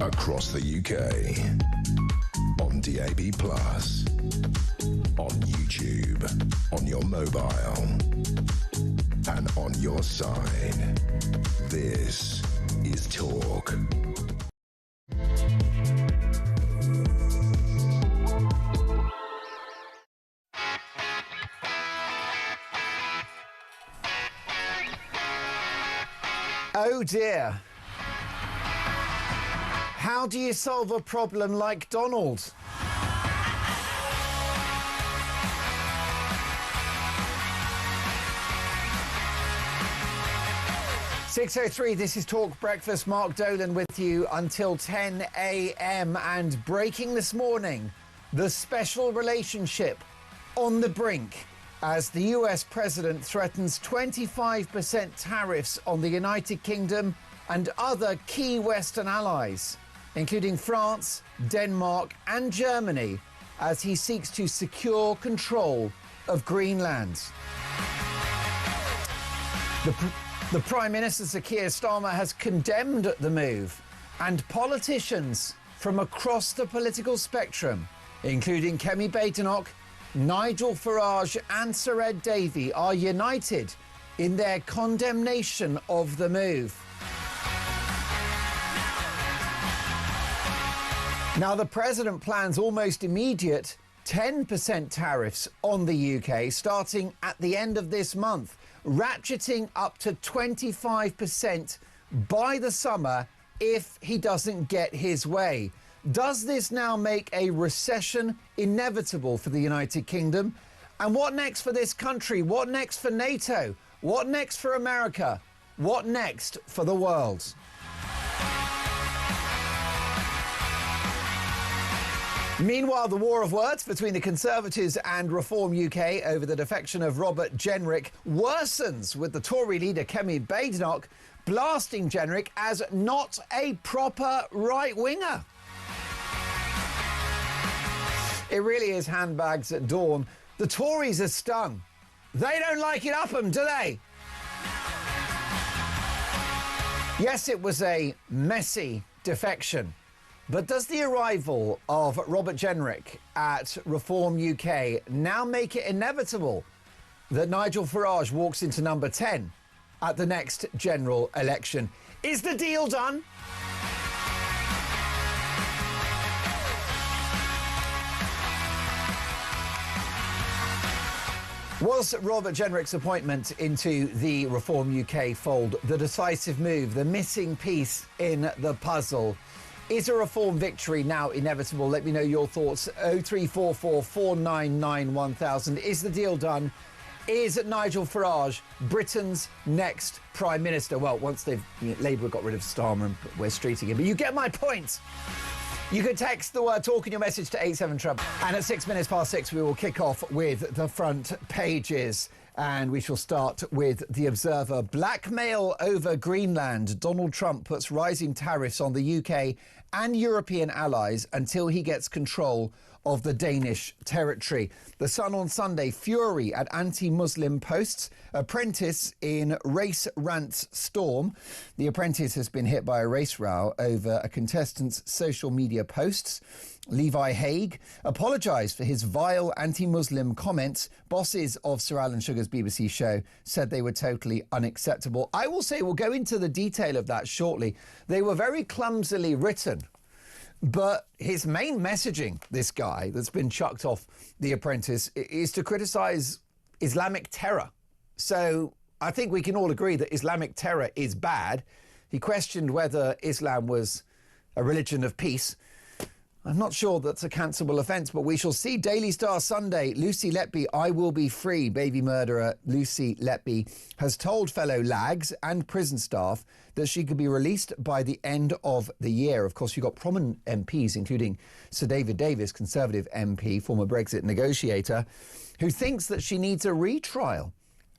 across the UK, on DAB+, on YouTube, on your mobile, and on your side. This is Talk. Oh dear. How do you solve a problem like Donald? (6:03), this is Talk Breakfast. Mark Dolan with you until 10 a.m. And breaking this morning, the special relationship on the brink as the US president threatens 25% tariffs on the United Kingdom and other key Western allies, including France, Denmark and Germany, as he seeks to secure control of Greenland. The Prime Minister, Sir Keir Starmer, has condemned the move, and politicians from across the political spectrum, including Kemi Badenoch, Nigel Farage and Sir Ed Davey, are united in their condemnation of the move. Now, the president plans almost immediate 10% tariffs on the UK starting at the end of this month, ratcheting up to 25% by the summer if he doesn't get his way. Does this now make a recession inevitable for the United Kingdom? And what next for this country? What next for NATO? What next for America? What next for the world? Meanwhile, the war of words between the Conservatives and Reform UK over the defection of Robert Jenrick worsens, with the Tory leader Kemi Badenoch blasting Jenrick as not a proper right-winger. It really is handbags at dawn. The Tories are stung. They don't like it up 'em, do they? Yes, it was a messy defection. But does the arrival of Robert Jenrick at Reform UK now make it inevitable that Nigel Farage walks into number 10 at the next general election? Is the deal done? Was Robert Jenrick's appointment into the Reform UK fold the decisive move, the missing piece in the puzzle? Is a Reform victory now inevitable? Let me know your thoughts. 0344 499 1000. Is the deal done? Is Nigel Farage Britain's next Prime Minister? Well, once Labour got rid of Starmer and we're streeting him. But you get my point. You can text the word talk in your message to 87000. And at 6:06, we will kick off with the front pages. And we shall start with The Observer. Blackmail over Greenland. Donald Trump puts rising tariffs on the UK and European allies until he gets control of the Danish territory. The Sun on Sunday, fury at anti-Muslim posts. Apprentice in race rants storm. The Apprentice has been hit by a race row over a contestant's social media posts. Levi Haig apologised for his vile anti-Muslim comments. Bosses of Sir Alan Sugar's BBC show said they were totally unacceptable. I will say, we'll go into the detail of that shortly. They were very clumsily written. But his main messaging, this guy that's been chucked off The Apprentice, is to criticise Islamic terror. So I think we can all agree that Islamic terror is bad. He questioned whether Islam was a religion of peace. I'm not sure that's a cancelable offence, but we shall see. Daily Star Sunday, Lucy Letby, I will be free. Baby murderer Lucy Letby has told fellow lags and prison staff that she could be released by the end of the year. Of course, you've got prominent MPs, including Sir David Davis, Conservative MP, former Brexit negotiator, who thinks that she needs a retrial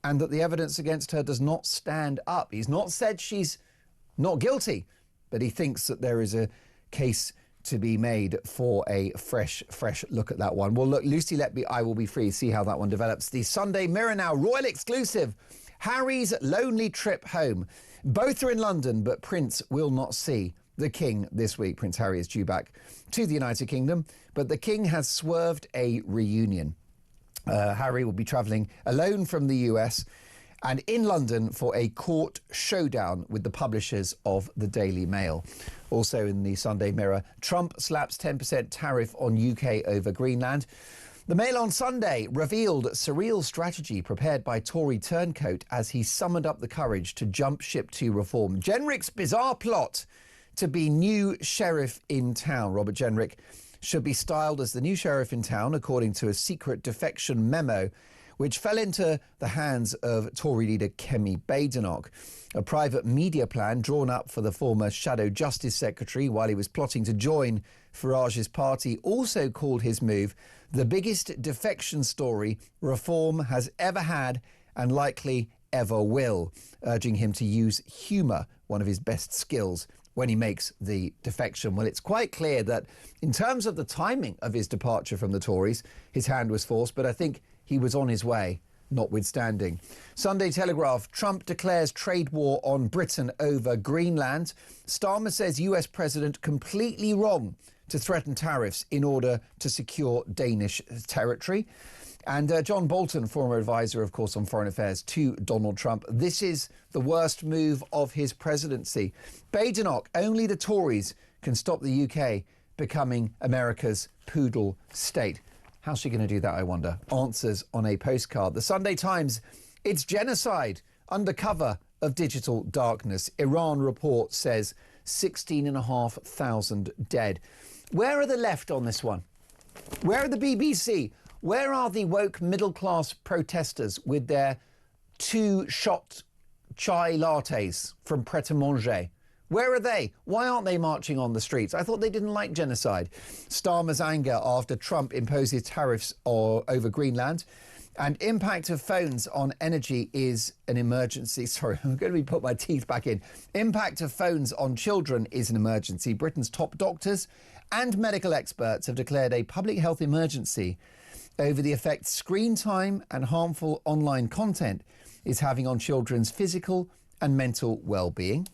and that the evidence against her does not stand up. He's not said she's not guilty, but he thinks that there is a case to be made for a fresh look at that one. Well, look, Lucy Letby, I will be free. See how that one develops. The Sunday Mirror now, royal exclusive. Harry's lonely trip home. Both are in London, but Prince will not see the King this week. Prince Harry is due back to the United Kingdom, but the King has swerved a reunion. Harry will be travelling alone from the US and in London for a court showdown with the publishers of the Daily Mail. Also in the Sunday Mirror, Trump slaps 10% tariff on UK over Greenland. The Mail on Sunday revealed surreal strategy prepared by Tory turncoat as he summoned up the courage to jump ship to reform. Jenrick's bizarre plot to be new sheriff in town. Robert Jenrick should be styled as the new sheriff in town, according to a secret defection memo which fell into the hands of Tory leader Kemi Badenoch. A private media plan drawn up for the former Shadow Justice Secretary while he was plotting to join Farage's party also called his move the biggest defection story Reform has ever had and likely ever will, urging him to use humour, one of his best skills, when he makes the defection. Well, it's quite clear that in terms of the timing of his departure from the Tories, his hand was forced, but I think he was on his way, notwithstanding. Sunday Telegraph, Trump declares trade war on Britain over Greenland. Starmer says US President completely wrong to threaten tariffs in order to secure Danish territory. And John Bolton, former advisor, of course, on foreign affairs to Donald Trump. This is the worst move of his presidency. Badenoch, only the Tories can stop the UK becoming America's poodle state. How's she going to do that, I wonder? Answers on a postcard. The Sunday Times, it's genocide under cover of digital darkness. Iran report says 16,500 dead. Where are the left on this one? Where are the BBC? Where are the woke middle-class protesters with their 2-shot chai lattes from Pret-a-Manger? Where are they? Why aren't they marching on the streets? I thought they didn't like genocide. Starmer's anger after Trump imposes tariffs over Greenland. And impact of phones on energy is an emergency. Sorry, I'm going to put my teeth back in. Impact of phones on children is an emergency. Britain's top doctors and medical experts have declared a public health emergency over the effect screen time and harmful online content is having on children's physical and mental well-being.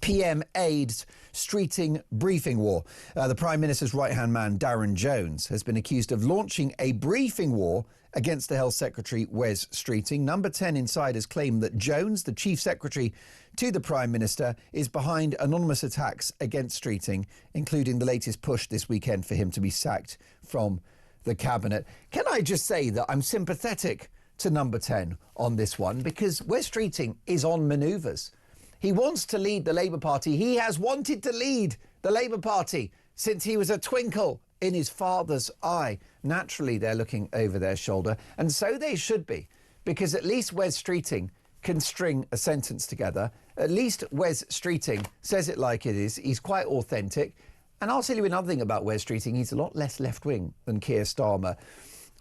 PM aids streeting briefing war. The Prime Minister's right-hand man, Darren Jones, has been accused of launching a briefing war against the Health Secretary, Wes Streeting. Number 10 insiders claim that Jones, the Chief Secretary to the Prime Minister, is behind anonymous attacks against Streeting, including the latest push this weekend for him to be sacked from the Cabinet. Can I just say that I'm sympathetic to Number 10 on this one, because Wes Streeting is on manoeuvres. He wants to lead the Labour Party. He has wanted to lead the Labour Party since he was a twinkle in his father's eye. Naturally, they're looking over their shoulder, and so they should be, because at least Wes Streeting can string a sentence together. At least Wes Streeting says it like it is. He's quite authentic. And I'll tell you another thing about Wes Streeting. He's a lot less left-wing than Keir Starmer.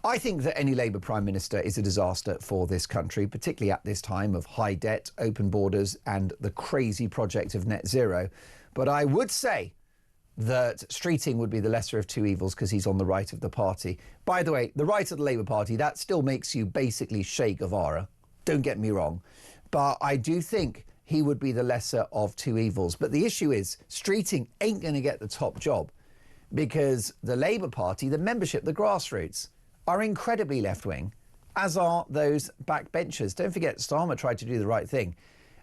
I think that any Labour Prime Minister is a disaster for this country, particularly at this time of high debt, open borders and the crazy project of net zero. But I would say that Streeting would be the lesser of two evils because he's on the right of the party. By the way, the right of the Labour Party, that still makes you basically Che Guevara. Don't get me wrong. But I do think he would be the lesser of two evils. But the issue is Streeting ain't going to get the top job because the Labour Party, the membership, the grassroots, are incredibly left-wing, as are those backbenchers. Don't forget, Starmer tried to do the right thing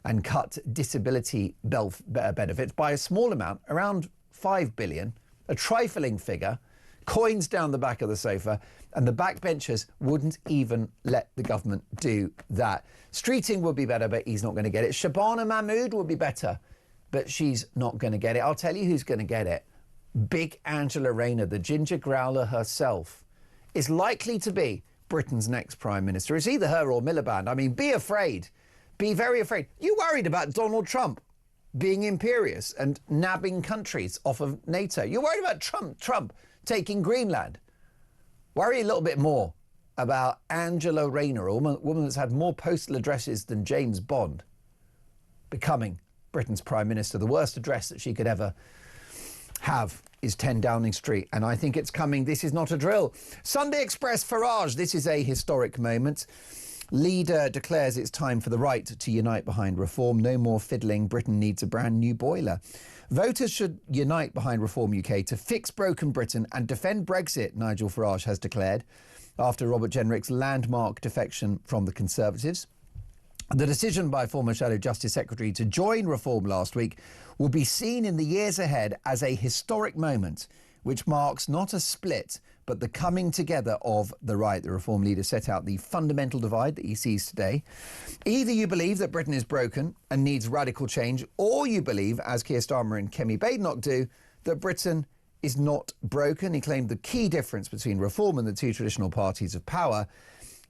and cut disability benefits by a small amount, around 5 billion, a trifling figure, coins down the back of the sofa, and the backbenchers wouldn't even let the government do that. Streeting would be better, but he's not going to get it. Shabana Mahmood would be better, but she's not going to get it. I'll tell you who's going to get it. Big Angela Rayner, the ginger growler herself, is likely to be Britain's next Prime Minister. It's either her or Miliband. I mean, be afraid. Be very afraid. You worried about Donald Trump being imperious and nabbing countries off of NATO. You're worried about Trump taking Greenland. Worry a little bit more about Angela Rayner, a woman that's had more postal addresses than James Bond, becoming Britain's Prime Minister. The worst address that she could ever have is 10 Downing Street, and I think it's coming. This is not a drill. Sunday Express, Farage. This is a historic moment. Leader declares it's time for the right to unite behind reform. No more fiddling. Britain needs a brand new boiler. Voters should unite behind Reform UK to fix broken Britain and defend Brexit, Nigel Farage has declared, after Robert Jenrick's landmark defection from the Conservatives. The decision by former Shadow Justice Secretary to join Reform last week will be seen in the years ahead as a historic moment, which marks not a split, but the coming together of the right. The Reform leader set out the fundamental divide that he sees today. Either you believe that Britain is broken and needs radical change, or you believe, as Keir Starmer and Kemi Badenoch do, that Britain is not broken. He claimed the key difference between Reform and the two traditional parties of power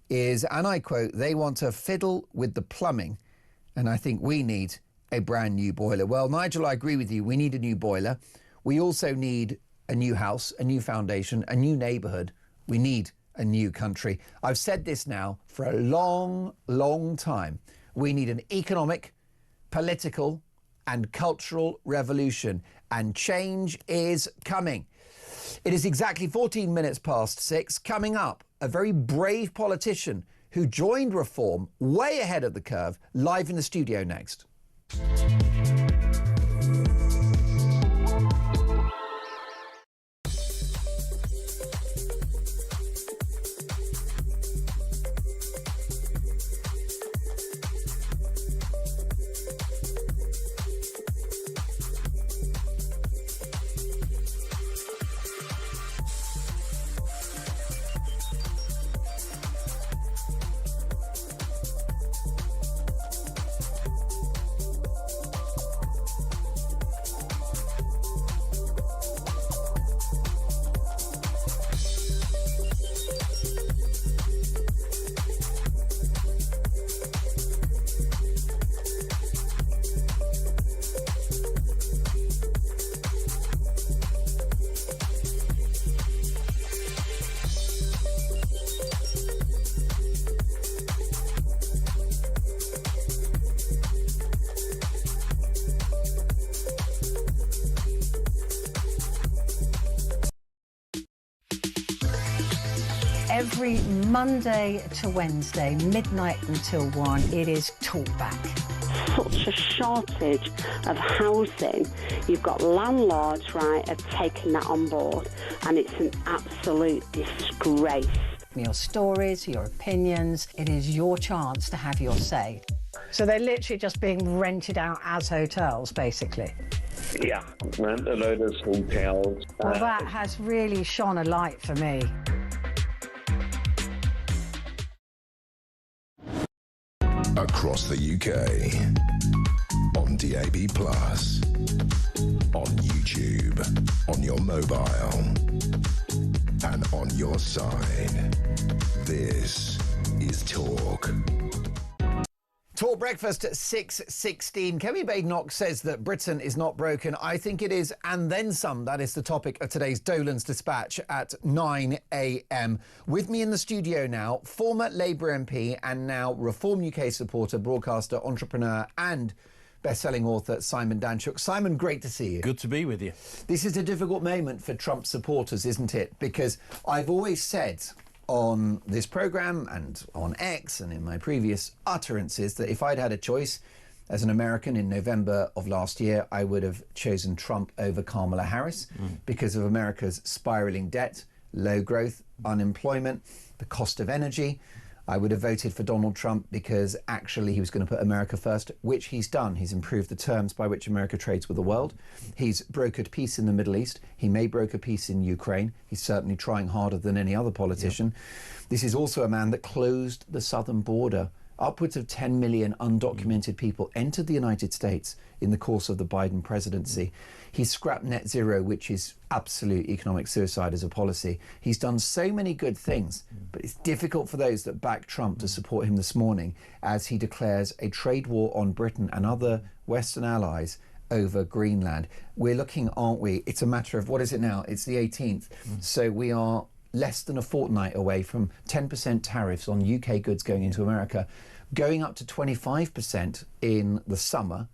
is, and I quote, they want to fiddle with the plumbing, and I think we need a brand new boiler. Well, Nigel, I agree with you. We need a new boiler. We also need a new house, a new foundation, a new neighbourhood. We need a new country. I've said this now for a long, long time. We need an economic, political and cultural revolution, and change is coming. It is exactly 14 minutes past 6. Coming up, a very brave politician who joined Reform way ahead of the curve, live in the studio next. Every Monday to Wednesday, midnight until 1, it is Talkback. Such a shortage of housing. You've got landlords, right, have taken that on board, and it's an absolute disgrace. Your stories, your opinions, it is your chance to have your say. So they're literally just being rented out as hotels, basically. Yeah, rent a load of hotels. Well, that has really shone a light for me. Across the UK, on DAB+, on YouTube, on your mobile, and on your side. This is Talk. Talk Breakfast at 6:16. Kemi Badenoch says that Britain is not broken. I think it is, and then some. That is the topic of today's Dolan's Dispatch at 9 a.m. With me in the studio now, former Labour MP and now Reform UK supporter, broadcaster, entrepreneur and best-selling author Simon Danczuk. Simon, great to see you. Good to be with you. This is a difficult moment for Trump supporters, isn't it? Because I've always said on this programme and on X and in my previous utterances that if I'd had a choice as an American in November of last year, I would have chosen Trump over Kamala Harris because of America's spiralling debt, low growth, unemployment, the cost of energy. I would have voted for Donald Trump because actually he was going to put America first, which he's done. He's improved the terms by which America trades with the world. He's brokered peace in the Middle East. He may broker peace in Ukraine. He's certainly trying harder than any other politician. Yep. This is also a man that closed the southern border. Upwards of 10 million undocumented people entered the United States in the course of the Biden presidency. He's scrapped net zero, which is absolute economic suicide as a policy. He's done so many good things, but it's difficult for those that back Trump to support him this morning as he declares a trade war on Britain and other Western allies over Greenland. We're looking, aren't we? It's a matter of, what is it now? It's the 18th. So we are less than a fortnight away from 10% tariffs on UK goods going into America, going up to 25% in the summer.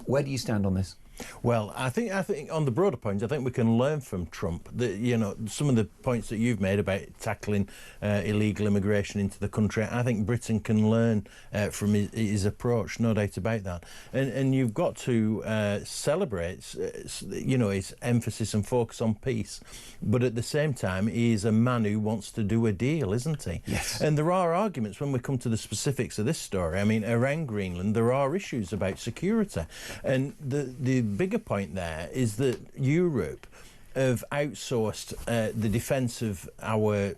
Where do you stand on this? Well, I think on the broader point, I think we can learn from Trump. Some of the points that you've made about tackling illegal immigration into the country, I think Britain can learn from his approach, no doubt about that. And you've got to celebrate, his emphasis and focus on peace. But at the same time, he is a man who wants to do a deal, isn't he? Yes. And there are arguments when we come to the specifics of this story. I mean, around Greenland, there are issues about security. And the bigger point there is that Europe have outsourced the defence of our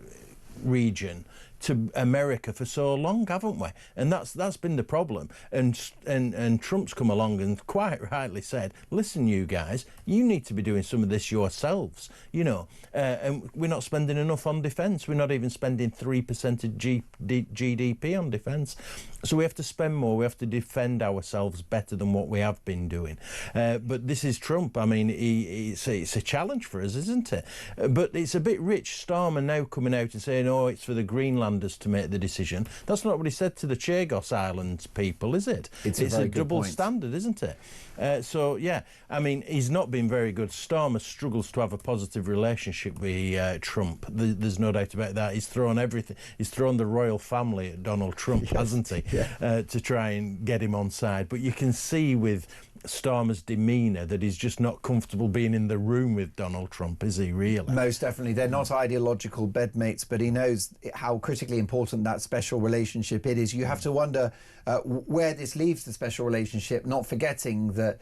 region to America for so long, haven't we? And that's been the problem. And Trump's come along and quite rightly said, listen, you guys, you need to be doing some of this yourselves, and we're not spending enough on defence. We're not even spending 3% of GDP on defence. So we have to spend more. We have to defend ourselves better than what we have been doing. But this is Trump. I mean, it's a challenge for us, isn't it? But it's a bit rich. Starmer now coming out and saying, oh, it's for the Greenlanders to make the decision. That's not what he said to the Chagos Islands people, is it? It's a double standard, isn't it? So, yeah, I mean, he's not been very good. Starmer struggles to have a positive relationship with Trump. There's no doubt about that. He's thrown everything. He's thrown the royal family at Donald Trump, hasn't he? Yeah. To try and get him on side. But you can see with Starmer's demeanour that he's just not comfortable being in the room with Donald Trump, is he really? Most definitely. They're not ideological bedmates, but he knows how critically important that special relationship it is. You have to wonder where this leaves the special relationship, not forgetting that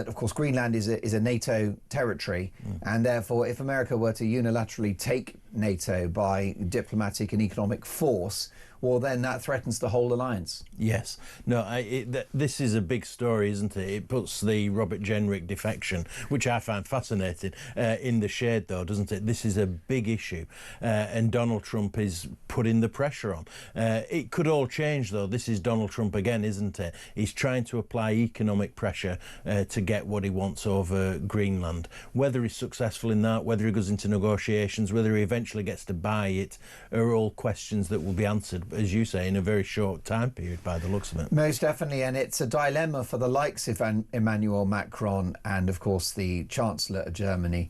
of course Greenland is a NATO territory, and therefore if America were to unilaterally take NATO by diplomatic and economic force, well, then that threatens the whole alliance. Yes. No, this is a big story, isn't it? It puts the Robert Jenrick defection, which I find fascinating, in the shade, though, doesn't it? This is a big issue, and Donald Trump is putting the pressure on. It could all change, though. This is Donald Trump again, isn't it? He's trying to apply economic pressure to get what he wants over Greenland. Whether he's successful in that, whether he goes into negotiations, whether he eventually gets to buy it, are all questions that will be answered, as you say, in a very short time period by the looks of it. Most definitely, and it's a dilemma for the likes of Emmanuel Macron and, of course, the Chancellor of Germany,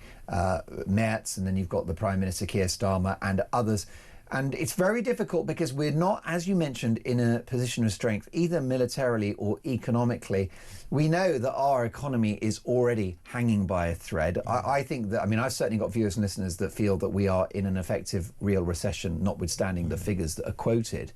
Merz, and then you've got the Prime Minister Keir Starmer and others. And it's very difficult because we're not, as you mentioned, in a position of strength, either militarily or economically. We know that our economy is already hanging by a thread. I think that, I mean, I've certainly got viewers and listeners that feel that we are in an effective real recession, notwithstanding the figures that are quoted.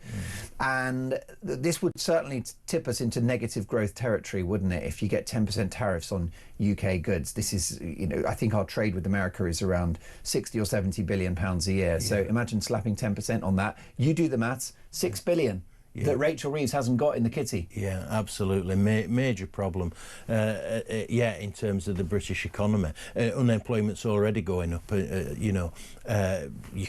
And this would certainly tip us into negative growth territory, wouldn't it? If you get 10% tariffs on UK goods, this is, I think our trade with America is around 60 or 70 billion pounds a year. Yeah. So imagine slapping 10% on that. You do the maths, 6 billion. Yeah. That Rachel Reeves hasn't got in the kitty. Yeah, absolutely. Major problem, in terms of the British economy. Unemployment's already going up, you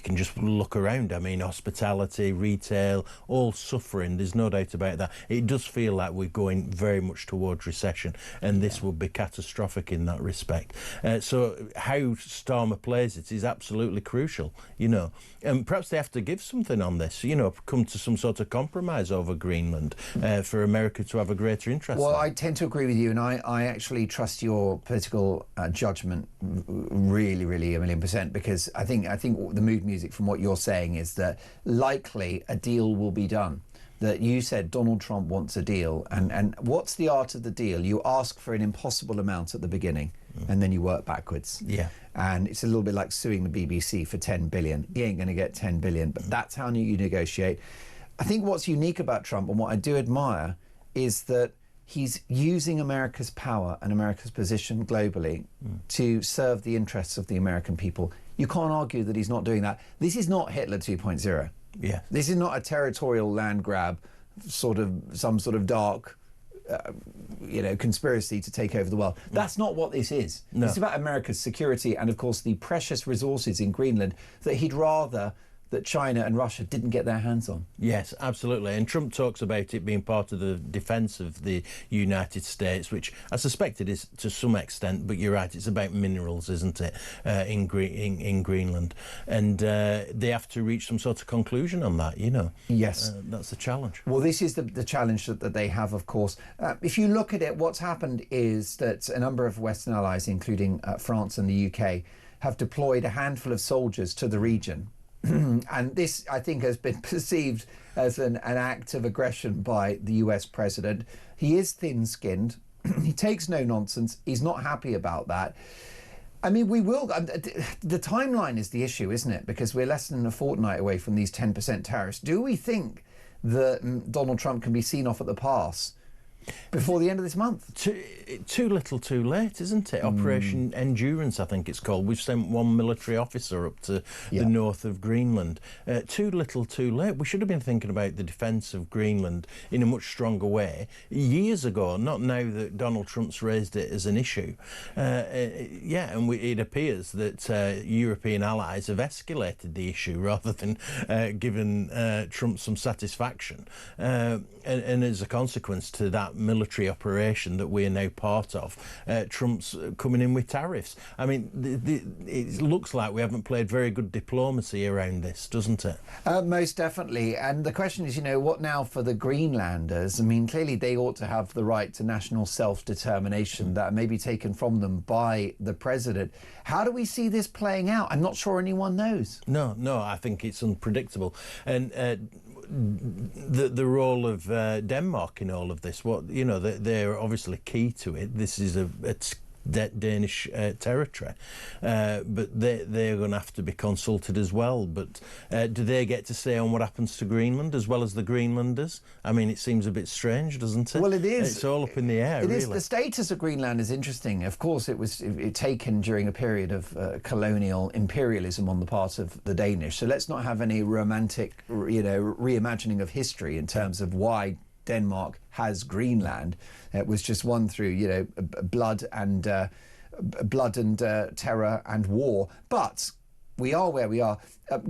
can just look around. I mean, hospitality, retail, all suffering. There's no doubt about that. It does feel like we're going very much towards recession, and this would be catastrophic in that respect. So how Starmer plays it is absolutely crucial, And perhaps they have to give something on this, come to some sort of compromise over Greenland for America to have a greater interest. Well, I tend to agree with you, and I actually trust your political judgment really, really 1,000,000%, because I think the mood music from what you're saying is that likely a deal will be done. That you said Donald Trump wants a deal, and what's the art of the deal? You ask for an impossible amount at the beginning, and then you work backwards. Yeah. And it's a little bit like suing the BBC for 10 billion. He ain't going to get 10 billion, but that's how you negotiate. I think what's unique about Trump, and what I do admire, is that he's using America's power and America's position globally to serve the interests of the American people. You can't argue that he's not doing that. This is not Hitler 2.0. Yeah. This is not a territorial land grab, some sort of dark, conspiracy to take over the world. That's not what this is. No. It's about America's security and, of course, the precious resources in Greenland that he'd rather that China and Russia didn't get their hands on. Yes, absolutely. And Trump talks about it being part of the defence of the United States, which I suspect it is to some extent, but you're right, it's about minerals, isn't it, in Greenland. And they have to reach some sort of conclusion on that, you know. Yes. That's the challenge. Well, this is the challenge that they have, of course. If you look at it, what's happened is that a number of Western allies, including France and the UK, have deployed a handful of soldiers to the region. And this, I think, has been perceived as an act of aggression by the US president. He is thin-skinned. He takes no nonsense. He's not happy about that. I mean, we will... The timeline is the issue, isn't it? Because we're less than a fortnight away from these 10% tariffs. Do we think that Donald Trump can be seen off at the pass before the end of this month? Too little too late, isn't it? Operation Endurance, I think it's called. We've sent one military officer up to the north of Greenland. Too little too late. We should have been thinking about the defence of Greenland in a much stronger way years ago, not now that Donald Trump's raised it as an issue. It appears that European allies have escalated the issue rather than given Trump some satisfaction. And as a consequence to that military operation that we're now part of, Trump's coming in with tariffs. I mean, it looks like we haven't played very good diplomacy around this, doesn't it? Most definitely. And the question is, you know, what now for the Greenlanders? I mean, clearly they ought to have the right to national self-determination that may be taken from them by the president. How do we see this playing out? I'm not sure anyone knows. No, I think it's unpredictable. And the role of Denmark in all of this, they're obviously key to it. This is a Danish territory, but they're going to have to be consulted as well. But do they get to say on what happens to Greenland as well as the Greenlanders? I mean, it seems a bit strange, doesn't it? Well, it is. It's all up in the air, It really. is. The status of Greenland is interesting. Of course, it was taken during a period of colonial imperialism on the part of the Danish. So let's not have any romantic, reimagining of history in terms of why Denmark has Greenland. It was just won through, blood and terror and war. But we are where we are.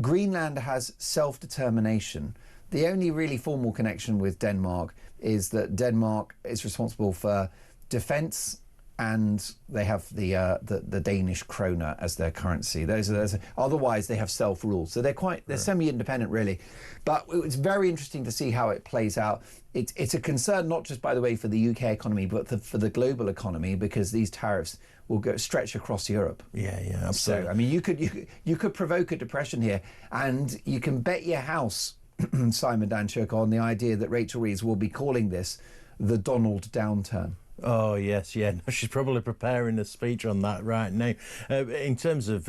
Greenland has self-determination. The only really formal connection with Denmark is that Denmark is responsible for defence, and they have the Danish kroner as their currency. Otherwise, they have self-rule. So they're semi-independent, really. But it's very interesting to see how it plays out. It's a concern not just, by the way, for the UK economy, but for the global economy, because these tariffs will stretch across Europe. Yeah, absolutely. So I mean, you could provoke a depression here, and you can bet your house, Simon Danchuk, on the idea that Rachel Reeves will be calling this the Donald downturn. Oh, yes, yeah. No, she's probably preparing a speech on that right now. In terms of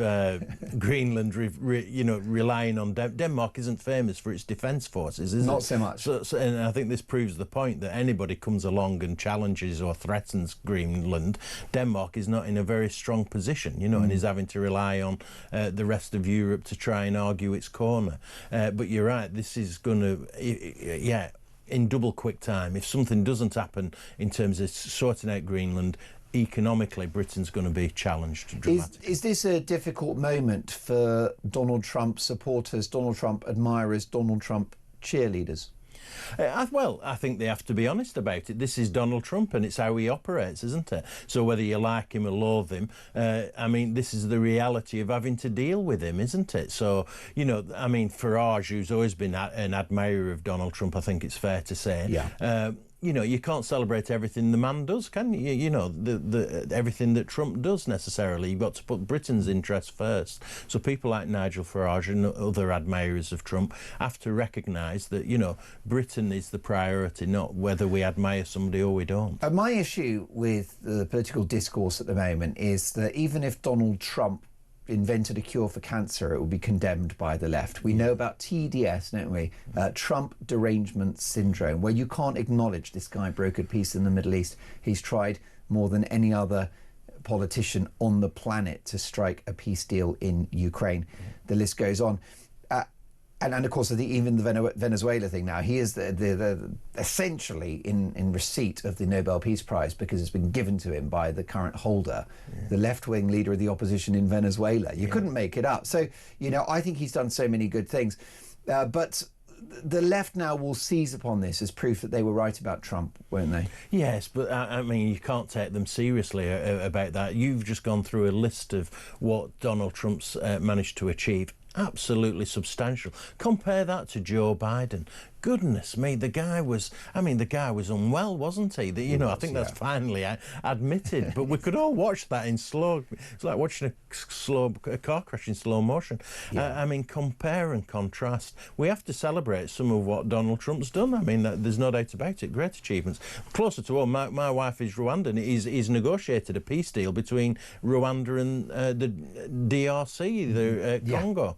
Greenland, relying on Denmark isn't famous for its defence forces, is it? Not so much. So, and I think this proves the point that anybody comes along and challenges or threatens Greenland, Denmark is not in a very strong position, and is having to rely on the rest of Europe to try and argue its corner. But you're right, this is going to, in double quick time. If something doesn't happen in terms of sorting out Greenland, economically, Britain's going to be challenged dramatically. Is this a difficult moment for Donald Trump supporters, Donald Trump admirers, Donald Trump cheerleaders? I think they have to be honest about it. This is Donald Trump and it's how he operates, isn't it? So whether you like him or loathe him, this is the reality of having to deal with him, isn't it? So, Farage, who's always been an admirer of Donald Trump, I think it's fair to say. Yeah. You can't celebrate everything the man does, can you? Everything that Trump does necessarily. You've got to put Britain's interests first. So people like Nigel Farage and other admirers of Trump have to recognise that, Britain is the priority, not whether we admire somebody or we don't. My issue with the political discourse at the moment is that even if Donald Trump invented a cure for cancer, it will be condemned by the left. We know about TDS, don't we? Trump derangement syndrome, where you can't acknowledge this guy brokered peace in the Middle East. He's tried more than any other politician on the planet to strike a peace deal in Ukraine. The list goes on. And of course, even the Venezuela thing now, he is the essentially in receipt of the Nobel Peace Prize because it's been given to him by the current holder, the left-wing leader of the opposition in Venezuela. You couldn't make it up. So, you know, I think he's done so many good things. But the left now will seize upon this as proof that they were right about Trump, won't they? Yes, but I mean, you can't take them seriously about that. You've just gone through a list of what Donald Trump's managed to achieve. Absolutely substantial. Compare that to Joe Biden. Goodness me, the guy was unwell, wasn't he? I think that's finally admitted. But we could all watch that in slow. It's like watching a car crash in slow motion. I mean, compare and contrast. We have to celebrate some of what Donald Trump's done. I mean, there's no doubt about it. Great achievements. Closer to home, my wife is Rwandan. He's negotiated a peace deal between Rwanda and the DRC, the Congo.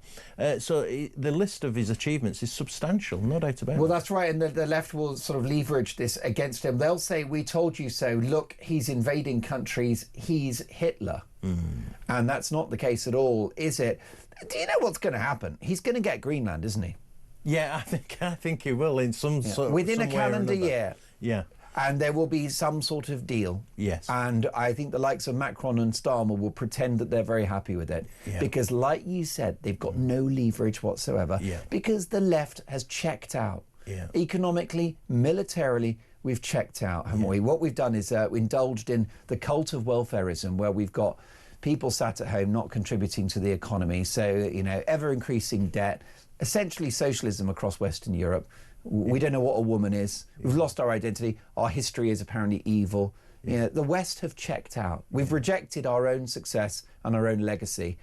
So the list of his achievements is substantial, no doubt about it. Well, that's right, and the left will sort of leverage this against him. They'll say, we told you so. Look, he's invading countries. He's Hitler. And that's not the case at all, is it? Do you know what's going to happen? He's going to get Greenland, isn't he? Yeah, I think he will in some sort within a calendar year. Yeah. And there will be some sort of deal. Yes. And I think the likes of Macron and Starmer will pretend that they're very happy with it. Yeah. Because like you said, they've got no leverage whatsoever. Yeah. Because the left has checked out. Yeah. Economically, militarily, we've checked out, haven't we? What we've done is indulged in the cult of welfarism, where we've got people sat at home not contributing to the economy. So, you know, ever increasing debt, essentially socialism across Western Europe. We don't know what a woman is. We've lost our identity. Our history is apparently evil. You know, the West have checked out. We've rejected our own success and our own legacy.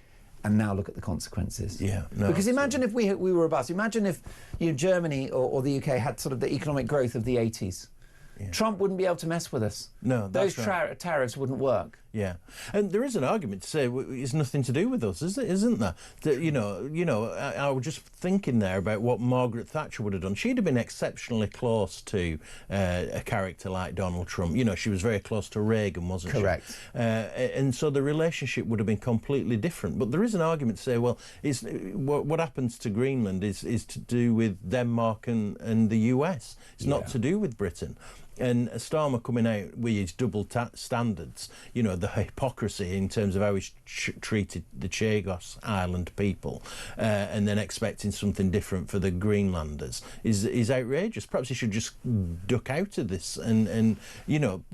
And now look at the consequences. Yeah. No, because imagine if we were a bust. Imagine if Germany or the UK had sort of the economic growth of the 80s. Yeah. Trump wouldn't be able to mess with us. No, those tariffs wouldn't work. Yeah, and there is an argument to say it's nothing to do with us, isn't there? That, I was just thinking there about what Margaret Thatcher would have done. She'd have been exceptionally close to a character like Donald Trump. You know, she was very close to Reagan, wasn't she? Correct. And so the relationship would have been completely different. But there is an argument to say, well, it's what happens to Greenland is to do with Denmark and the US. It's not to do with Britain. And Starmer coming out with his double standards, you know, the hypocrisy in terms of how he's treated the Chagos Island people, and then expecting something different for the Greenlanders is outrageous. Perhaps he should just duck out of this and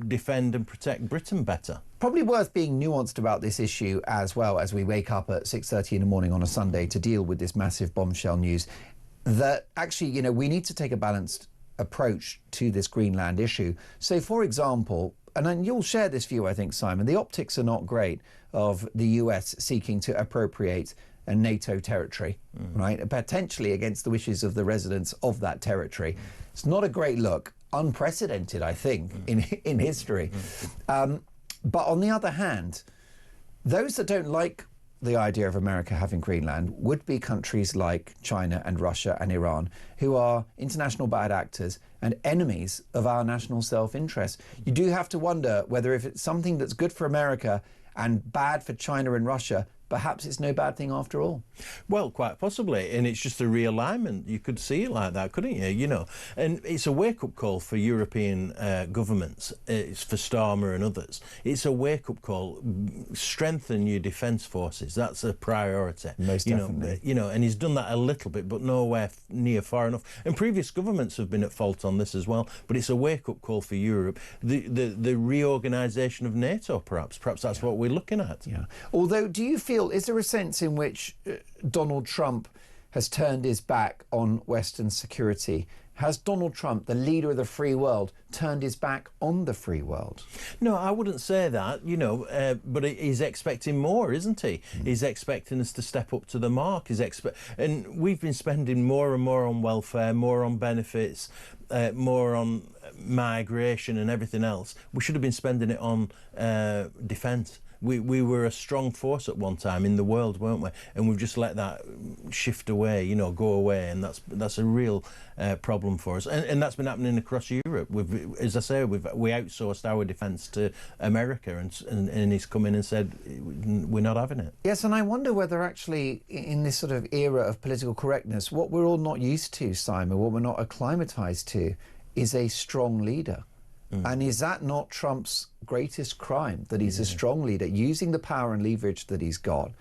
defend and protect Britain better. Probably worth being nuanced about this issue as well as we wake up at 6:30 in the morning on a Sunday to deal with this massive bombshell news. That actually, we need to take a balanced approach to this Greenland issue. So, for example, and you'll share this view, I think, Simon, the optics are not great of the US seeking to appropriate a NATO territory, right? Potentially against the wishes of the residents of that territory. It's not a great look, unprecedented, I think, in history. But on the other hand, those that don't like the idea of America having Greenland would be countries like China and Russia and Iran, who are international bad actors and enemies of our national self-interest. You do have to wonder whether if it's something that's good for America and bad for China and Russia, perhaps it's no bad thing after all. Well, quite possibly, and it's just a realignment. You could see it like that, couldn't you? And it's a wake-up call for European governments. It's for Starmer and others. It's a wake-up call. Strengthen your defence forces. That's a priority. Most definitely. And he's done that a little bit, but nowhere near far enough. And previous governments have been at fault on this as well. But it's a wake-up call for Europe. The reorganisation of NATO, perhaps. Perhaps that's what we're looking at. Yeah. Although, do you feel, is there a sense in which Donald Trump has turned his back on Western security? Has Donald Trump, the leader of the free world, turned his back on the free world? No, I wouldn't say that, but he's expecting more, isn't he? He's expecting us to step up to the mark. And we've been spending more and more on welfare, more on benefits, more on migration and everything else. We should have been spending it on defence. We were a strong force at one time in the world, weren't we? And we've just let that shift away, you know, go away, and that's a real problem for us. And that's been happening across Europe. As I say, we outsourced our defence to America, and he's come in and said we're not having it. Yes, and I wonder whether actually in this sort of era of political correctness, what we're all not used to, Simon, what we're not acclimatised to, is a strong leader. And is that not Trump's greatest crime, that he's a strong leader, using the power and leverage that he's got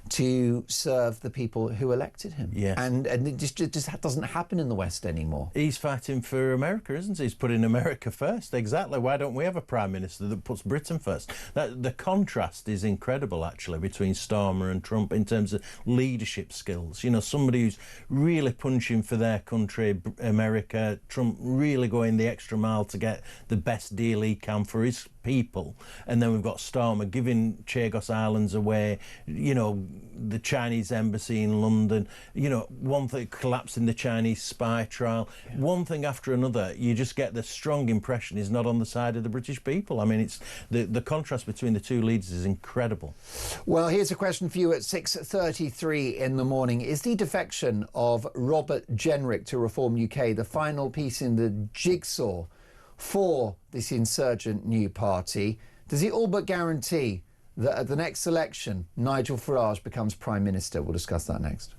to serve the people who elected him? Yes. And it just doesn't happen in the West anymore. He's fighting for America, isn't he? He's putting America first. Exactly. Why don't we have a Prime Minister that puts Britain first? The contrast is incredible, actually, between Starmer and Trump in terms of leadership skills. You know, somebody who's really punching for their country, America, Trump really going the extra mile to get the best deal he can for his people. And then we've got Starmer giving Chagos Islands away, you know, the Chinese embassy in London, you know, one thing, collapsing the Chinese spy trial, one thing after another. You just get the strong impression he's not on the side of the British people. I mean, it's the contrast between the two leaders is incredible. Well, here's a question for you at 6:33 in the morning. Is the defection of Robert Jenrick to Reform UK the final piece in the jigsaw for this insurgent new party? Does it all but guarantee that at the next election, Nigel Farage becomes Prime Minister? We'll discuss that next.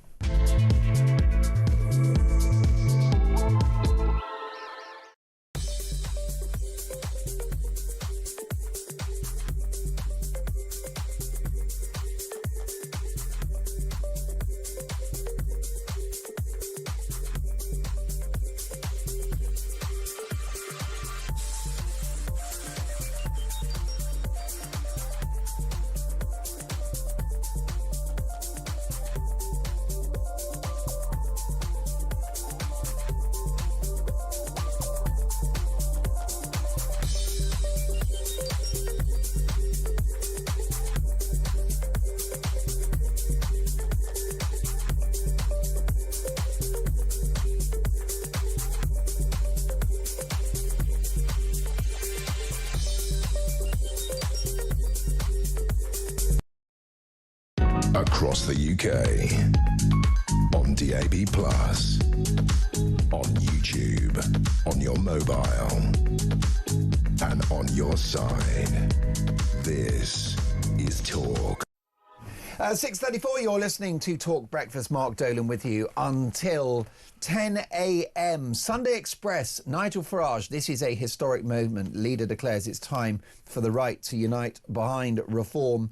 Across the UK, on DAB+, on YouTube, on your mobile, and on your side. This is Talk. 6:34, you're listening to Talk Breakfast. Mark Dolan with you until 10 a.m. Sunday Express, Nigel Farage. This is a historic moment. Leader declares it's time for the right to unite behind reform.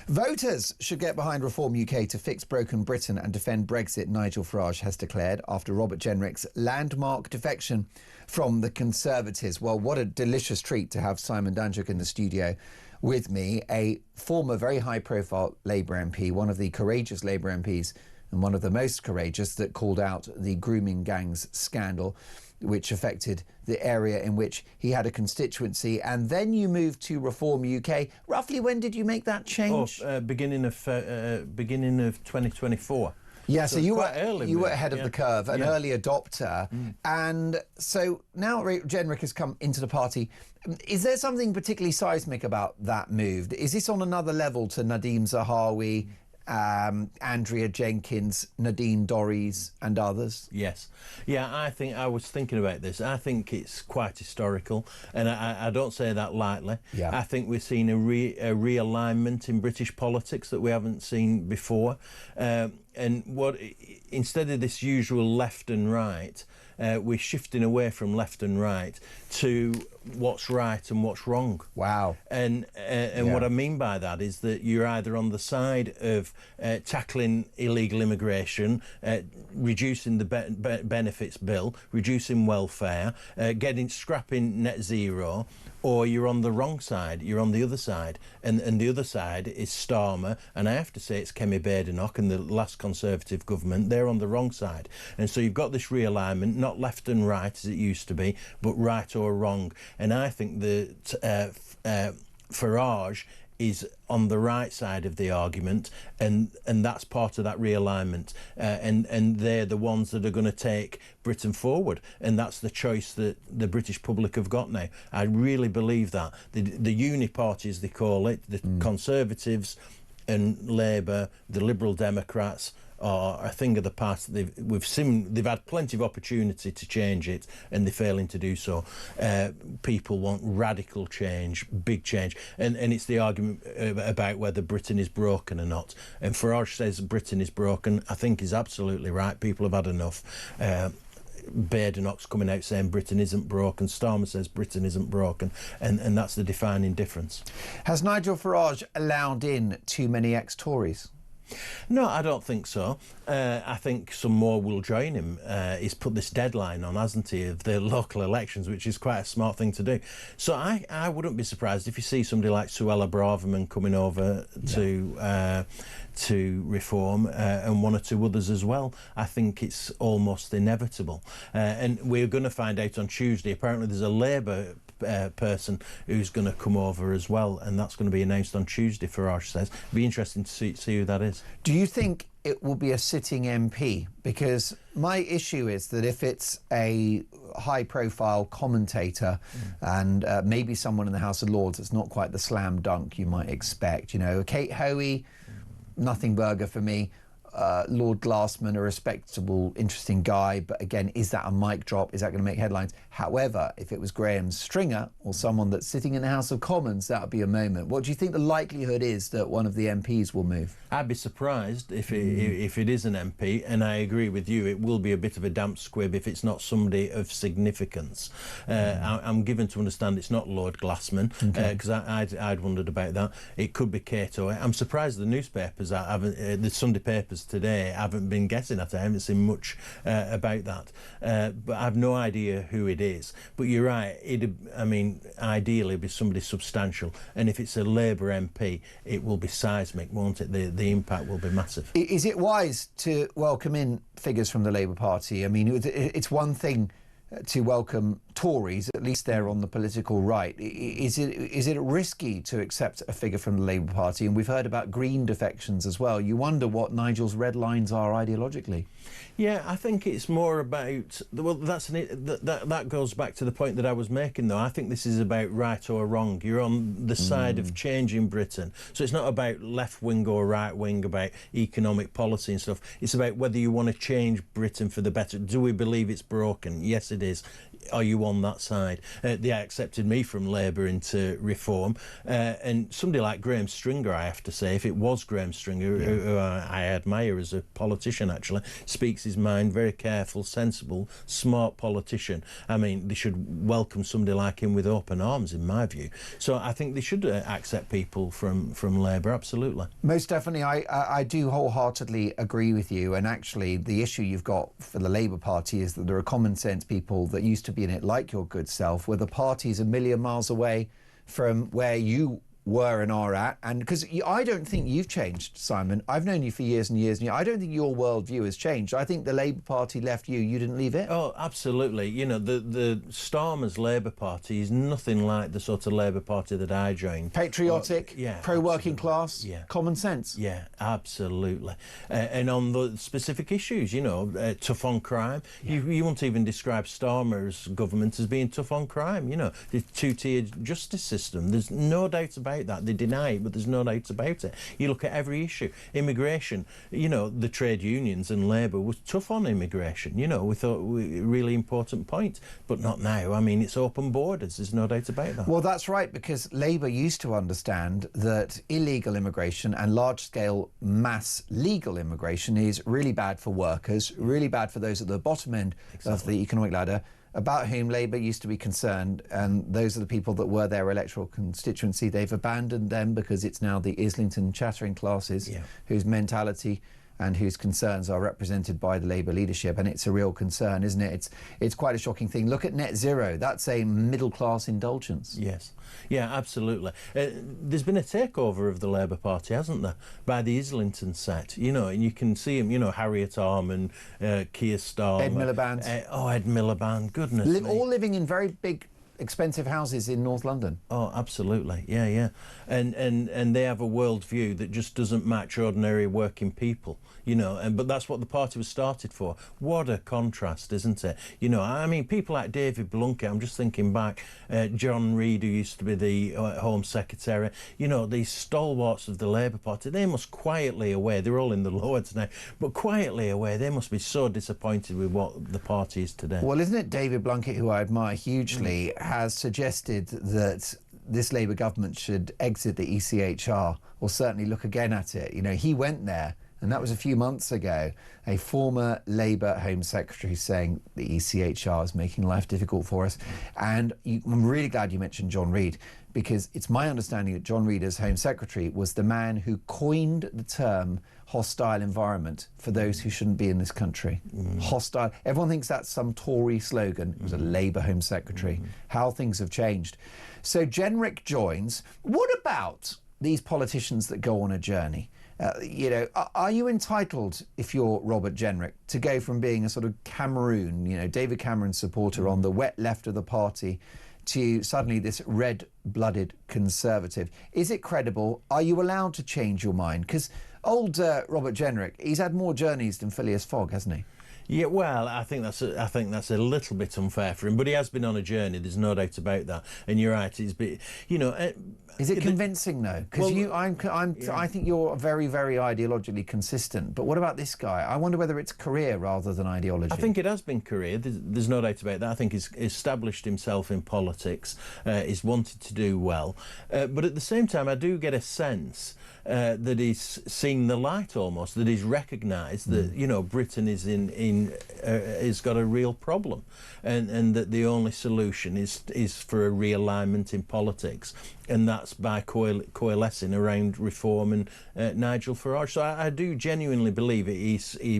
Voters should get behind Reform UK to fix broken Britain and defend Brexit, Nigel Farage has declared after Robert Jenrick's landmark defection from the Conservatives. Well, what a delicious treat to have Simon Danczuk in the studio with me, a former very high-profile Labour MP, one of the courageous Labour MPs and one of the most courageous that called out the grooming gangs scandal, which affected the area in which he had a constituency. And then you moved to Reform UK. Roughly when did you make that change? Beginning of 2024. Yeah, so you were ahead of yeah. the curve, an early adopter. And so now Jenrick has come into the party. Is there something particularly seismic about that move? Is this on another level to Nadeem Zahawi, Andrea Jenkins, Nadine Dorries and others? Yes. Yeah, I was thinking about this. I think it's quite historical, and I don't say that lightly. Yeah. I think we're seeing a realignment in British politics that we haven't seen before. And instead of this usual left and right, we're shifting away from left and right to what's right and what's wrong. Wow. And what I mean by that is that you're either on the side of tackling illegal immigration, reducing the benefits bill, reducing welfare, scrapping net zero, or you're on the wrong side, you're on the other side. And the other side is Starmer, and I have to say it's Kemi Badenoch and the last Conservative government. They're on the wrong side. And so you've got this realignment, not left and right as it used to be, but right or wrong. And I think that Farage is on the right side of the argument, and that's part of that realignment, and they're the ones that are going to take Britain forward, and that's the choice that the British public have got now. I really believe that the uni parties, they call it, the Conservatives and Labour, the Liberal Democrats, are a thing of the past. They've had plenty of opportunity to change it, and they're failing to do so. People want radical change, big change, and it's the argument about whether Britain is broken or not. And Farage says Britain is broken. I think he's absolutely right. People have had enough. Badenoch's coming out saying Britain isn't broken. Starmer says Britain isn't broken, and that's the defining difference. Has Nigel Farage allowed in too many ex-Tories? No, I don't think so. I think some more will join him. He's put this deadline on, hasn't he, of the local elections, which is quite a smart thing to do. So I wouldn't be surprised if you see somebody like Suella Braverman coming over to reform, and one or two others as well. I think it's almost inevitable. And we're going to find out on Tuesday. Apparently there's a Labour person who's going to come over as well, and that's going to be announced on Tuesday, Farage says. It'll be interesting to see who that is. Do you think it will be a sitting MP? Because my issue is that if it's a high-profile commentator and maybe someone in the House of Lords, it's not quite the slam dunk you might expect. You know, Kate Hoey, nothing burger for me. Lord Glassman, a respectable, interesting guy, but again, is that a mic drop? Is that going to make headlines? However, if it was Graham Stringer or someone that's sitting in the House of Commons, that would be a moment. What do you think the likelihood is that one of the MPs will move? I'd be surprised if it is an MP, and I agree with you, it will be a bit of a damp squib if it's not somebody of significance. I'm given to understand it's not Lord Glassman, because I'd wondered about that. It could be Cato. I'm surprised the newspapers, the Sunday papers today, haven't been guessing at it. I haven't seen much about that. But I've no idea who it is. But you're right, ideally it'd be somebody substantial. And if it's a Labour MP, it will be seismic, won't it? The impact will be massive. Is it wise to welcome in figures from the Labour Party? I mean, it's one thing to welcome Tories, at least they're on the political right. Is it risky to accept a figure from the Labour Party? And we've heard about Green defections as well. You wonder what Nigel's red lines are ideologically. Yeah, I think it's more about, well, that goes back to the point that I was making, though. I think this is about right or wrong. You're on the side of changing Britain. So it's not about left wing or right wing, about economic policy and stuff. It's about whether you want to change Britain for the better. Do we believe it's broken? Yes, it is. Are you on that side? They accepted me from Labour into Reform, and somebody like Graham Stringer, I have to say, if it was Graham Stringer, who I admire as a politician, actually, speaks his mind, very careful, sensible, smart politician. I mean, they should welcome somebody like him with open arms, in my view. So I think they should accept people from Labour, absolutely. Most definitely, I do wholeheartedly agree with you. And actually, the issue you've got for the Labour Party is that there are common sense people that used to be in it, like your good self, where the party's a million miles away from where you were and are at. And because I don't think you've changed, Simon. I've known you for years and years, and I don't think your worldview has changed. I think the Labour Party left you, you didn't leave it. Oh, absolutely. You know, the Starmer's Labour Party is nothing like the sort of Labour Party that I joined. Patriotic, pro-working class, common sense. Yeah, absolutely. And on the specific issues, you know, tough on crime. You won't even describe Starmer's government as being tough on crime. You know, the two-tiered justice system. There's no doubt about that. They deny it, but there's no doubt about it. You look at every issue. Immigration, you know, the trade unions and Labour was tough on immigration. You know, we thought a really important point, but not now. I mean, it's open borders. There's no doubt about that. Well, that's right, because Labour used to understand that illegal immigration and large-scale mass legal immigration is really bad for workers, really bad for those at the bottom end of the economic ladder, about whom Labour used to be concerned, and those are the people that were their electoral constituency. They've abandoned them because it's now the Islington chattering classes whose mentality and whose concerns are represented by the Labour leadership, and it's a real concern, isn't it? It's quite a shocking thing. Look at net zero. That's a middle-class indulgence. Yes. Yeah, absolutely. There's been a takeover of the Labour Party, hasn't there, by the Islington set, you know, and you can see them, you know, Harriet Harman, Keir Starmer. Ed Miliband. Ed Miliband, goodness me. All living in very big expensive houses in North London. Oh, absolutely. Yeah, yeah. And they have a worldview that just doesn't match ordinary working people, you know, but that's what the party was started for. What a contrast, isn't it? You know, I mean, people like David Blunkett, I'm just thinking back, John Reid, who used to be the Home Secretary, you know, these stalwarts of the Labour Party, they must quietly away, they're all in the Lords now, but quietly away, they must be so disappointed with what the party is today. Well, isn't it David Blunkett, who I admire hugely, has suggested that this Labour government should exit the ECHR, or certainly look again at it. You know, he went there, and that was a few months ago, a former Labour Home Secretary saying the ECHR is making life difficult for us. And I'm really glad you mentioned John Reid, because it's my understanding that John Reid, as Home Secretary, was the man who coined the term hostile environment for those who shouldn't be in this country. Hostile. Everyone thinks that's some Tory slogan. It was a Labour Home Secretary. How things have changed. So Jenrick joins. What about these politicians that go on a journey? You know, are you entitled, if you're Robert Jenrick, to go from being a sort of Cameroon, you know, David Cameron supporter on the wet left of the party, to suddenly this red-blooded Conservative? Is it credible? Are you allowed to change your mind? Because old Robert Jenrick, he's had more journeys than Phileas Fogg, hasn't he? Yeah, well, I think that's a little bit unfair for him, but he has been on a journey. There's no doubt about that. And you're right. He's been, you know. Is it convincing though? Because I think you're very, very ideologically consistent. But what about this guy? I wonder whether it's career rather than ideology. I think it has been career. There's no doubt about that. I think he's established himself in politics. He's wanted to do well, but at the same time, I do get a sense that he's seen the light almost. That he's recognised that you know Britain is has got a real problem, and that the only solution is for a realignment in politics. And that's by coalescing around Reform and Nigel Farage. So I do genuinely believe he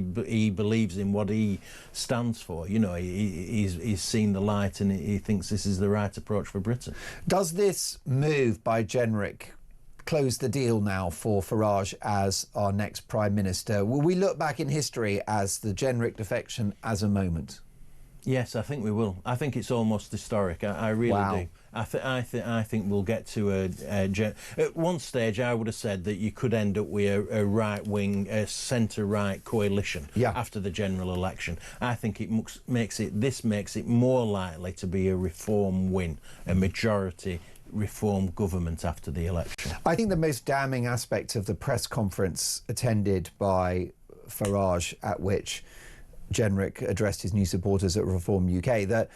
believes in what he stands for. You know, he's seen the light and he thinks this is the right approach for Britain. Does this move by Jenrick close the deal now for Farage as our next Prime Minister? Will we look back in history as the Jenrick defection as a moment? Yes, I think we will. I think it's almost historic. I really do. I think we'll get to at one stage. I would have said that you could end up with a right-wing, centre-right coalition after the general election. I think it makes it more likely to be a Reform win, a majority Reform government after the election. I think the most damning aspect of the press conference attended by Farage, at which Jenrick addressed his new supporters at Reform UK, that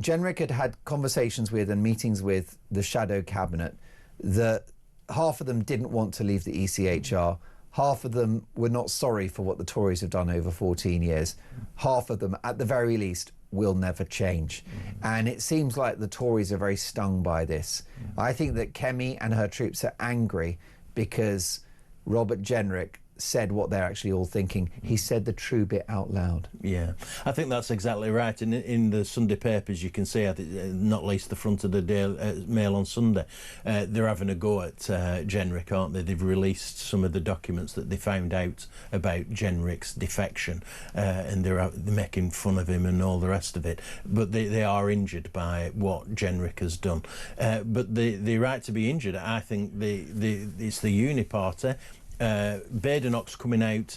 Jenrick had had conversations with and meetings with the shadow cabinet, that half of them didn't want to leave the ECHR, half of them were not sorry for what the Tories have done over 14 years, half of them, at the very least, will never change. And it seems like the Tories are very stung by this. I think that Kemi and her troops are angry because Robert Jenrick said what they're actually all thinking. He said the true bit out loud. Yeah, I think that's exactly right. In the Sunday papers, you can see, not least the front of the Mail on Sunday, they're having a go at Jenrick, aren't they? They've released some of the documents that they found out about Jenrick's defection, and they're making fun of him and all the rest of it. But they are injured by what Jenrick has done. But the right to be injured, I think it's the Uni Party. Badenoch's coming out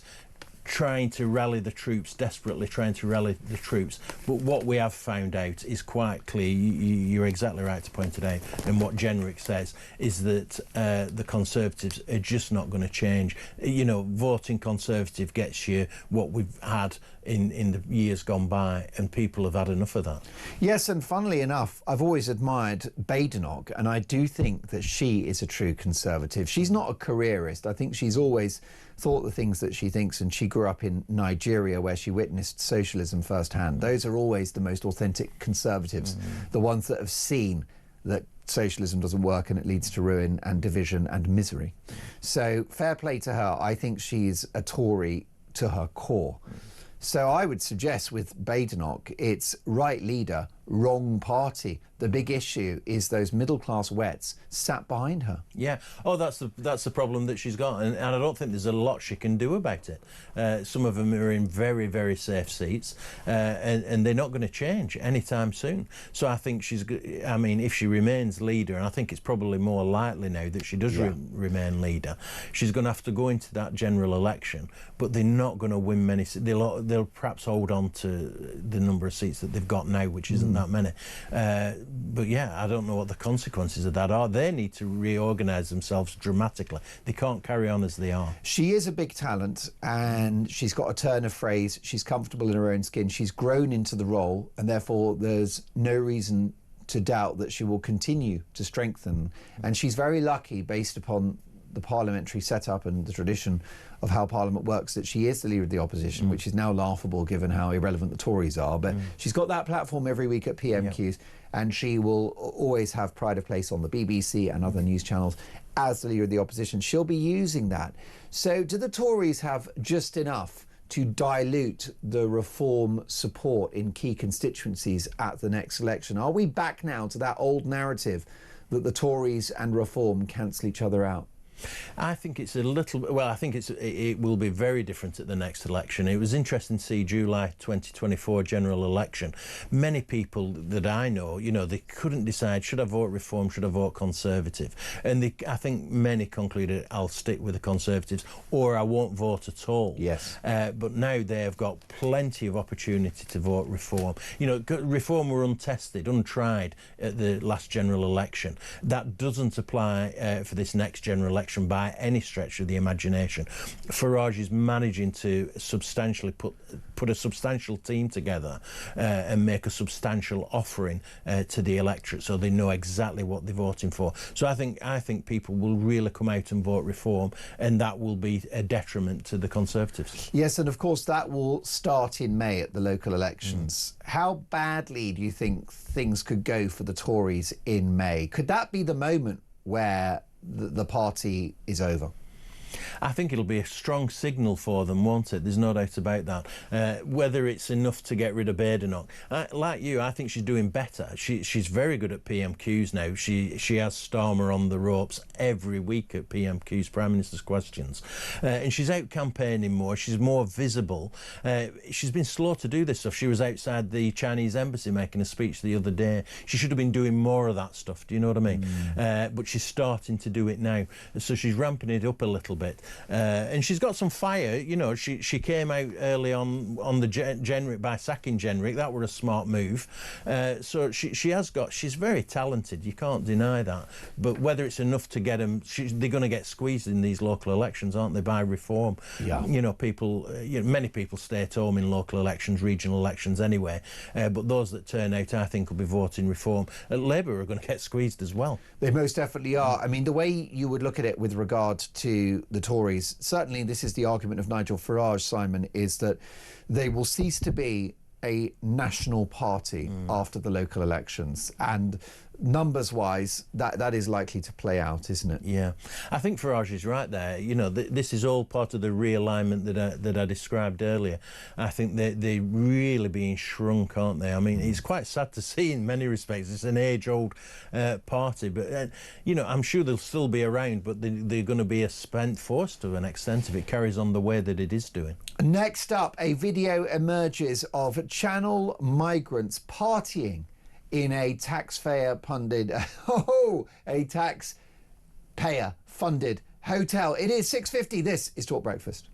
trying to rally the troops, desperately trying to rally the troops. But what we have found out is quite clear. You're exactly right to point it out. And what Jenrick says is that the Conservatives are just not going to change. You know, voting Conservative gets you what we've had in the years gone by, and people have had enough of that. Yes, and funnily enough, I've always admired Badenoch, and I do think that she is a true Conservative. She's not a careerist. I think she's always thought the things that she thinks, and she grew up in Nigeria where she witnessed socialism firsthand. Those are always the most authentic Conservatives, the ones that have seen that socialism doesn't work and it leads to ruin and division and misery. So fair play to her. I think she's a Tory to her core. So I would suggest with Badenoch, it's right leader, wrong party. The big issue is those middle-class wets sat behind her. Yeah. Oh, that's the problem that she's got, and I don't think there's a lot she can do about it. Some of them are in very, very safe seats, and they're not going to change anytime soon. So I think I mean, if she remains leader, and I think it's probably more likely now that she does remain leader, she's going to have to go into that general election, but they're not going to win many. They'll perhaps hold on to the number of seats that they've got now, which isn't that many. But yeah, I don't know what the consequences of that are. They need to reorganise themselves dramatically. They can't carry on as they are. She is a big talent, and she's got a turn of phrase. She's comfortable in her own skin. She's grown into the role, and therefore there's no reason to doubt that she will continue to strengthen. And she's very lucky, based upon the parliamentary setup and the tradition of how Parliament works, that she is the leader of the opposition, which is now laughable given how irrelevant the Tories are. But she's got that platform every week at PMQs, and she will always have pride of place on the BBC and other news channels as the leader of the opposition. She'll be using that. So do the Tories have just enough to dilute the reform support in key constituencies at the next election? Are we back now to that old narrative that the Tories and reform cancel each other out? I think it's a little. Well, I think it will be very different at the next election. It was interesting to see July 2024 general election. Many people that I know, they couldn't decide, should I vote Reform, should I vote Conservative? And I think many concluded, I'll stick with the Conservatives, or I won't vote at all. Yes. But now they have got plenty of opportunity to vote Reform. Reform were untested, untried at the last general election. That doesn't apply for this next general election by any stretch of the imagination. Farage is managing to substantially put a substantial team together and make a substantial offering to the electorate, so they know exactly what they're voting for. So I think people will really come out and vote Reform, and that will be a detriment to the Conservatives. Yes, and of course that will start in May at the local elections. How badly do you think things could go for the Tories in May? Could that be the moment where the party is over? I think it'll be a strong signal for them, won't it? There's no doubt about that. Whether it's enough to get rid of Badenoch, like you, I think she's doing better. She's very good at PMQs now. She has Starmer on the ropes every week at PMQs, Prime Minister's Questions, and she's out campaigning more. She's more visible. She's been slow to do this stuff. She was outside the Chinese embassy making a speech the other day. She should have been doing more of that stuff. Do you know what I mean? But she's starting to do it now, so she's ramping it up a little bit. And she's got some fire. She came out early on the Jenrick by sacking Jenrick. That were a smart move. So she's very talented. You can't deny that. But whether it's enough to get them, they're going to get squeezed in these local elections, aren't they, by Reform? Yeah. Many people stay at home in local elections, regional elections anyway. But those that turn out, I think, will be voting Reform. Labour are going to get squeezed as well. They most definitely are. I mean, the way you would look at it with regard to the Tories, certainly this is the argument of Nigel Farage, Simon, is that they will cease to be a national party after the local elections, and numbers-wise, that is likely to play out, isn't it? Yeah, I think Farage is right there. This is all part of the realignment that I described earlier. I think they're really being shrunk, aren't they? I mean, it's quite sad to see in many respects. It's an age-old party, but I'm sure they'll still be around, but they're going to be a spent force to an extent if it carries on the way that it is doing. Next up, a video emerges of Channel migrants partying in a taxpayer-funded hotel. It is 6:50. This is Talk Breakfast.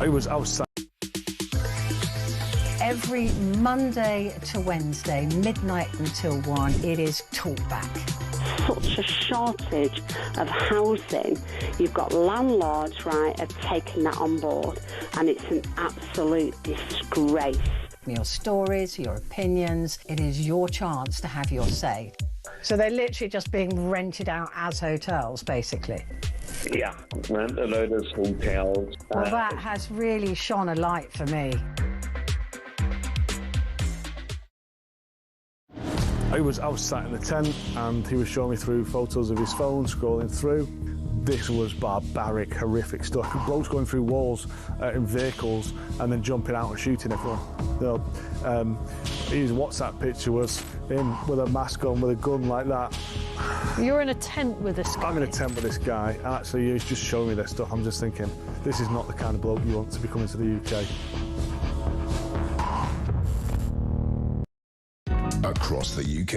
I was outside. Every Monday to Wednesday, midnight until 1, it is Talkback. Such a shortage of housing. You've got landlords, right, are taking that on board, and it's an absolute disgrace. Your stories, your opinions, it is your chance to have your say. So they're literally just being rented out as hotels, basically. Yeah, rent a load of hotels. Well, that has really shone a light for me. I was outside in the tent and he was showing me through photos of his phone, scrolling through. This was barbaric, horrific stuff. Blokes going through walls in vehicles and then jumping out and shooting everyone. His WhatsApp picture was him with a mask on, with a gun like that. You're in a tent with this guy? I'm in a tent with this guy, and actually he's just showing me this stuff. I'm just thinking, this is not the kind of bloke you want to be coming to the UK. Across the UK,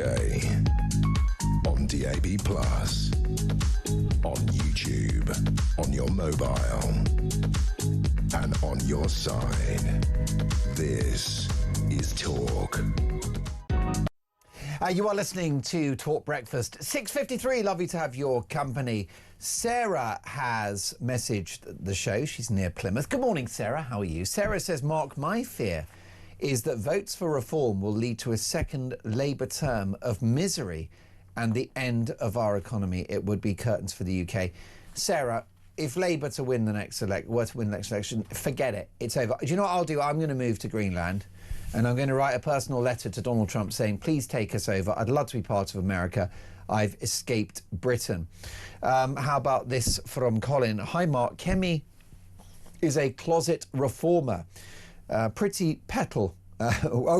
on DAB+, on YouTube, on your mobile, and on your side. This is Talk. You are listening to Talk Breakfast. 6:53, lovely to have your company. Sarah has messaged the show. She's near Plymouth. Good morning, Sarah. How are you? Sarah says, Mark, my fear is that votes for reform will lead to a second Labour term of misery and the end of our economy. It would be curtains for the UK. Sarah, if Labour were to win the next election, forget it. It's over. Do you know what I'll do? I'm going to move to Greenland and I'm going to write a personal letter to Donald Trump saying, please take us over. I'd love to be part of America. I've escaped Britain. How about this from Colin? Hi, Mark. Kemi is a closet reformer. Priti Patel,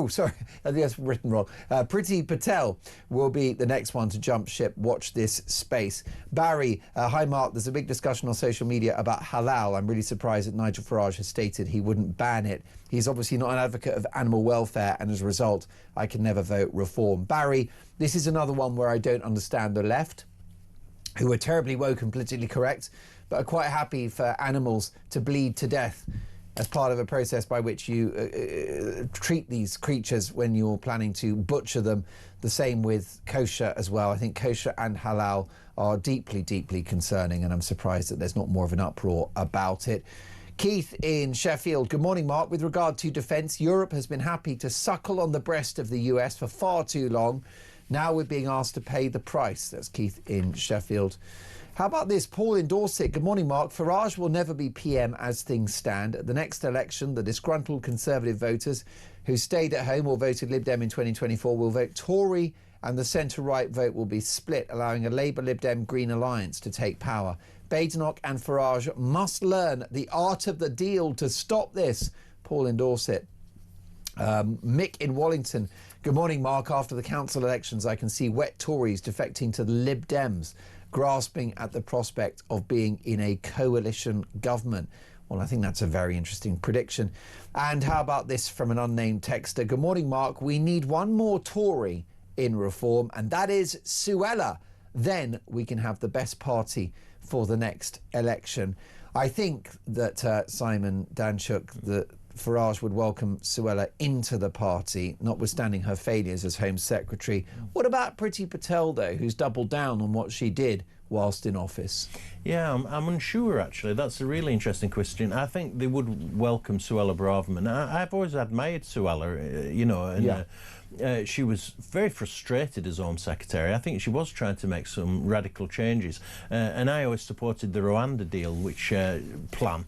sorry, I think that's written wrong. Priti Patel will be the next one to jump ship. Watch this space. Barry, hi Mark, there's a big discussion on social media about halal. I'm really surprised that Nigel Farage has stated he wouldn't ban it. He's obviously not an advocate of animal welfare, and as a result, I can never vote reform. Barry, this is another one where I don't understand the left, who are terribly woke and politically correct, but are quite happy for animals to bleed to death as part of a process by which you treat these creatures when you're planning to butcher them. The same with kosher as well. I think kosher and halal are deeply, deeply concerning, and I'm surprised that there's not more of an uproar about it. Keith in Sheffield. Good morning, Mark. With regard to defence, Europe has been happy to suckle on the breast of the US for far too long. Now we're being asked to pay the price. That's Keith in Sheffield. How about this? Paul in Dorset. Good morning, Mark. Farage will never be PM as things stand. At the next election, the disgruntled Conservative voters who stayed at home or voted Lib Dem in 2024 will vote Tory, and the centre-right vote will be split, allowing a Labour-Lib Dem Green alliance to take power. Badenoch and Farage must learn the art of the deal to stop this. Paul in Dorset. Mick in Wallington. Good morning, Mark. After the council elections, I can see wet Tories defecting to the Lib Dems, grasping at the prospect of being in a coalition government. Well, I think that's a very interesting prediction. And how about this from an unnamed texter? Good morning, Mark. We need one more Tory in reform, and that is Suella. Then we can have the best party for the next election. I think that Simon Danchuk, that Farage would welcome Suella into the party, notwithstanding her failures as Home Secretary. What about Priti Patel, though, who's doubled down on what she did whilst in office? Yeah, I'm unsure, actually. That's a really interesting question. I think they would welcome Suella Braverman. I've always admired Suella, you know, and she was very frustrated as Home Secretary. I think she was trying to make some radical changes. And I always supported the Rwanda deal, which plan,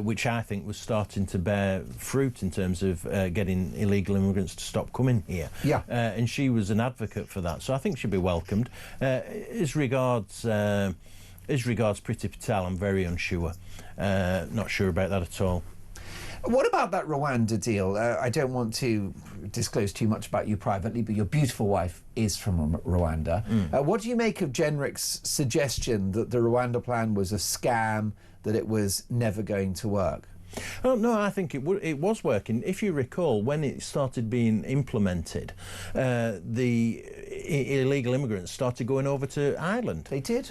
which I think was starting to bear fruit in terms of getting illegal immigrants to stop coming here. Yeah. And she was an advocate for that. So I think she'd be welcomed. As regards Priti Patel, I'm very unsure. Not sure about that at all. What about that Rwanda deal? I don't want to disclose too much about you privately, but your beautiful wife is from Rwanda. What do you make of Jenrick's suggestion that the Rwanda plan was a scam, that it was never going to work? Oh, no, I think it was working. If you recall, when it started being implemented, illegal immigrants started going over to Ireland. They did.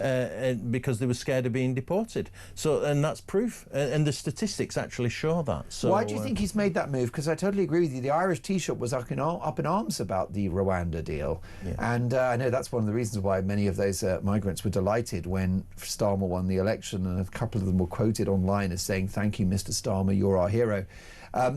Because they were scared of being deported. So, and that's proof. And the statistics actually show that. So, why do you think he's made that move? Because I totally agree with you. The Irish Taoiseach was up in arms about the Rwanda deal. Yeah. And I know that's one of the reasons why many of those migrants were delighted when Starmer won the election, and a couple of them were quoted online as saying, "Thank you, Mr. Starmer, you're our hero."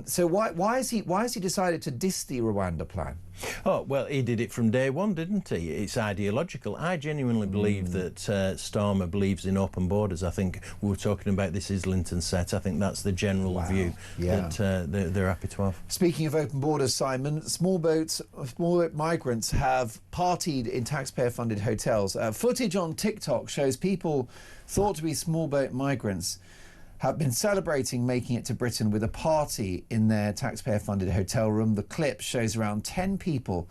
So why has he decided to diss the Rwanda plan? Oh, well, he did it from day one, didn't he? It's ideological. I genuinely believe that Starmer believes in open borders. I think we were talking about this Islington set. I think that's the general view that they're happy to have. Speaking of open borders, Simon, small boat migrants have partied in taxpayer-funded hotels. Footage on TikTok shows people thought to be small boat migrants have been celebrating making it to Britain with a party in their taxpayer-funded hotel room. The clip shows around 10 people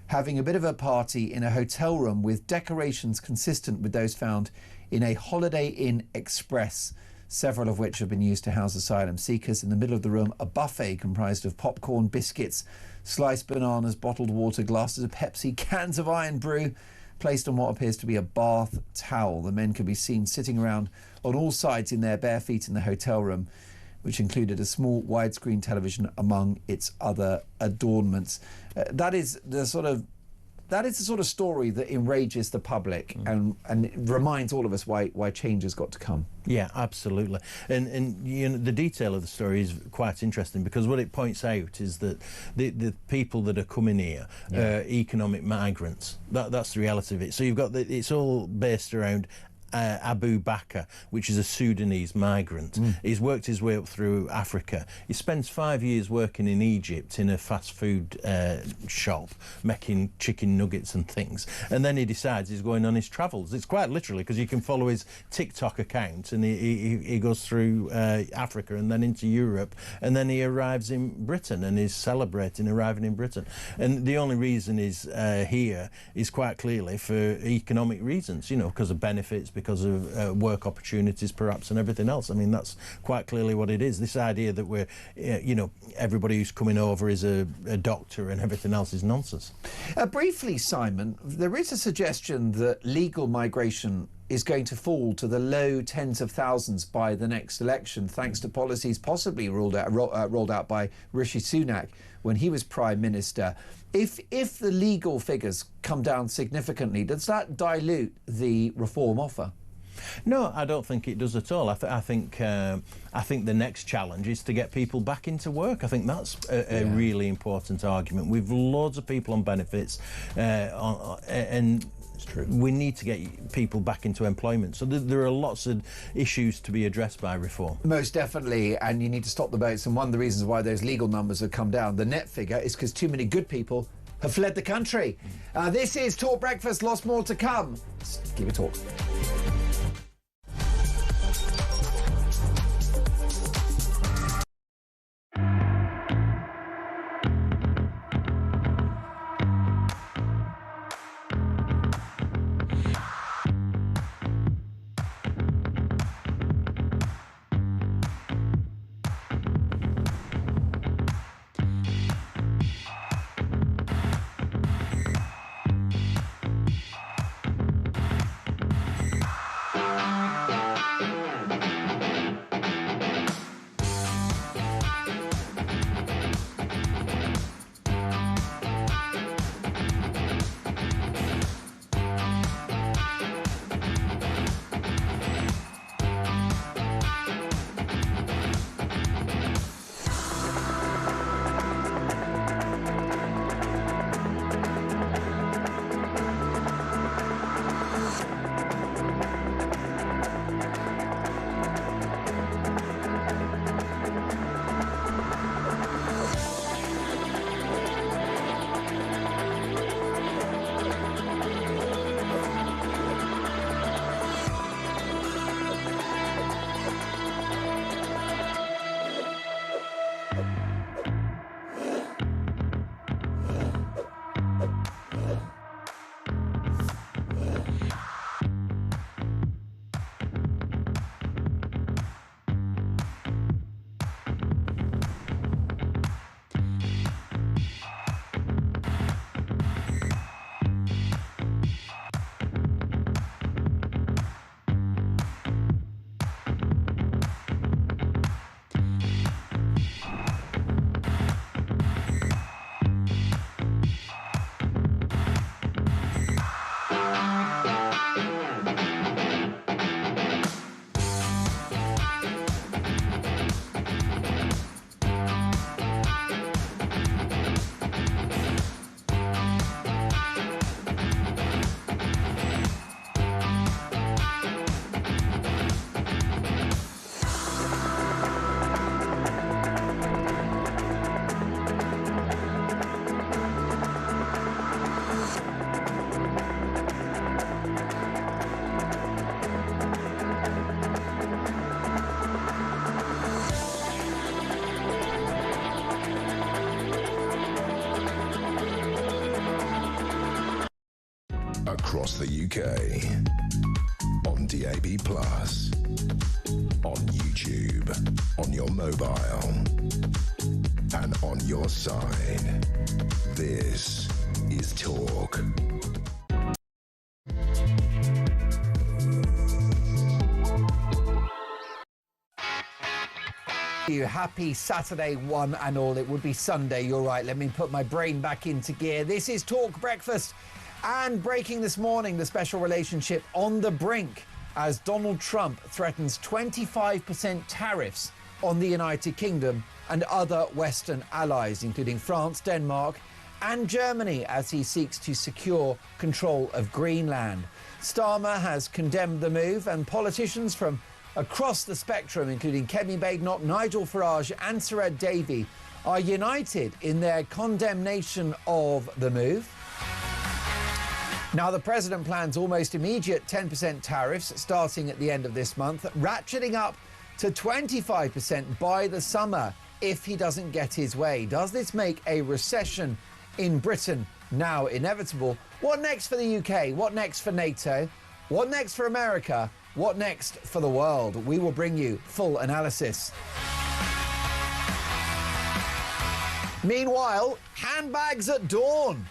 having a bit of a party in a hotel room with decorations consistent with those found in a Holiday Inn Express, several of which have been used to house asylum seekers. In the middle of the room, a buffet comprised of popcorn, biscuits, sliced bananas, bottled water, glasses of Pepsi, cans of Iron Brew, placed on what appears to be a bath towel. The men can be seen sitting around on all sides in their bare feet in the hotel room, which included a small widescreen television among its other adornments. That is the sort of story that enrages the public and it reminds all of us why change has got to come. Yeah, absolutely. And you know, the detail of the story is quite interesting, because what it points out is that the people that are coming here are economic migrants. That's the reality of it. So you've got it's all based around Abu Bakr, which is a Sudanese migrant. He's worked his way up through Africa. He spends 5 years working in Egypt in a fast food shop, making chicken nuggets and things. And then he decides he's going on his travels. It's quite literally, because you can follow his TikTok account, and he goes through Africa and then into Europe, and then he arrives in Britain and is celebrating arriving in Britain. And the only reason he's here is quite clearly for economic reasons, you know, because of benefits, because of work opportunities perhaps, and everything else. I mean, that's quite clearly what it is. This idea that we're, you know, everybody who's coming over is a doctor and everything else is nonsense. Briefly, Simon, there is a suggestion that legal migration is going to fall to the low tens of thousands by the next election, thanks to policies possibly rolled out by Rishi Sunak when he was Prime Minister. If the legal figures come down significantly, does that dilute the reform offer? No, I don't think it does at all. I think the next challenge is to get people back into work. I think that's a really important argument. We've loads of people on benefits, and it's true. We need to get people back into employment. So there are lots of issues to be addressed by reform. Most definitely, and you need to stop the boats. And one of the reasons why those legal numbers have come down, the net figure, is because too many good people have fled the country. This is Talk Breakfast, lots more to come. Let's give it a talk. across the UK. On DAB+, on YouTube, on your mobile, and on your side. This is Talk. You happy Saturday, one and all. It would be Sunday, you're right. Let me put my brain back into gear. This is Talk Breakfast. And breaking this morning, the special relationship on the brink as Donald Trump threatens 25% tariffs on the United Kingdom and other Western allies, including France, Denmark and Germany, as he seeks to secure control of Greenland. Starmer has condemned the move, and politicians from across the spectrum, including Kemi Badenoch, Nigel Farage and Sirad Davey, are united in their condemnation of the move. Now, the president plans almost immediate 10% tariffs starting at the end of this month, ratcheting up to 25% by the summer if he doesn't get his way. Does this make a recession in Britain now inevitable? What next for the UK? What next for NATO? What next for America? What next for the world? We will bring you full analysis. Meanwhile, handbags at dawn.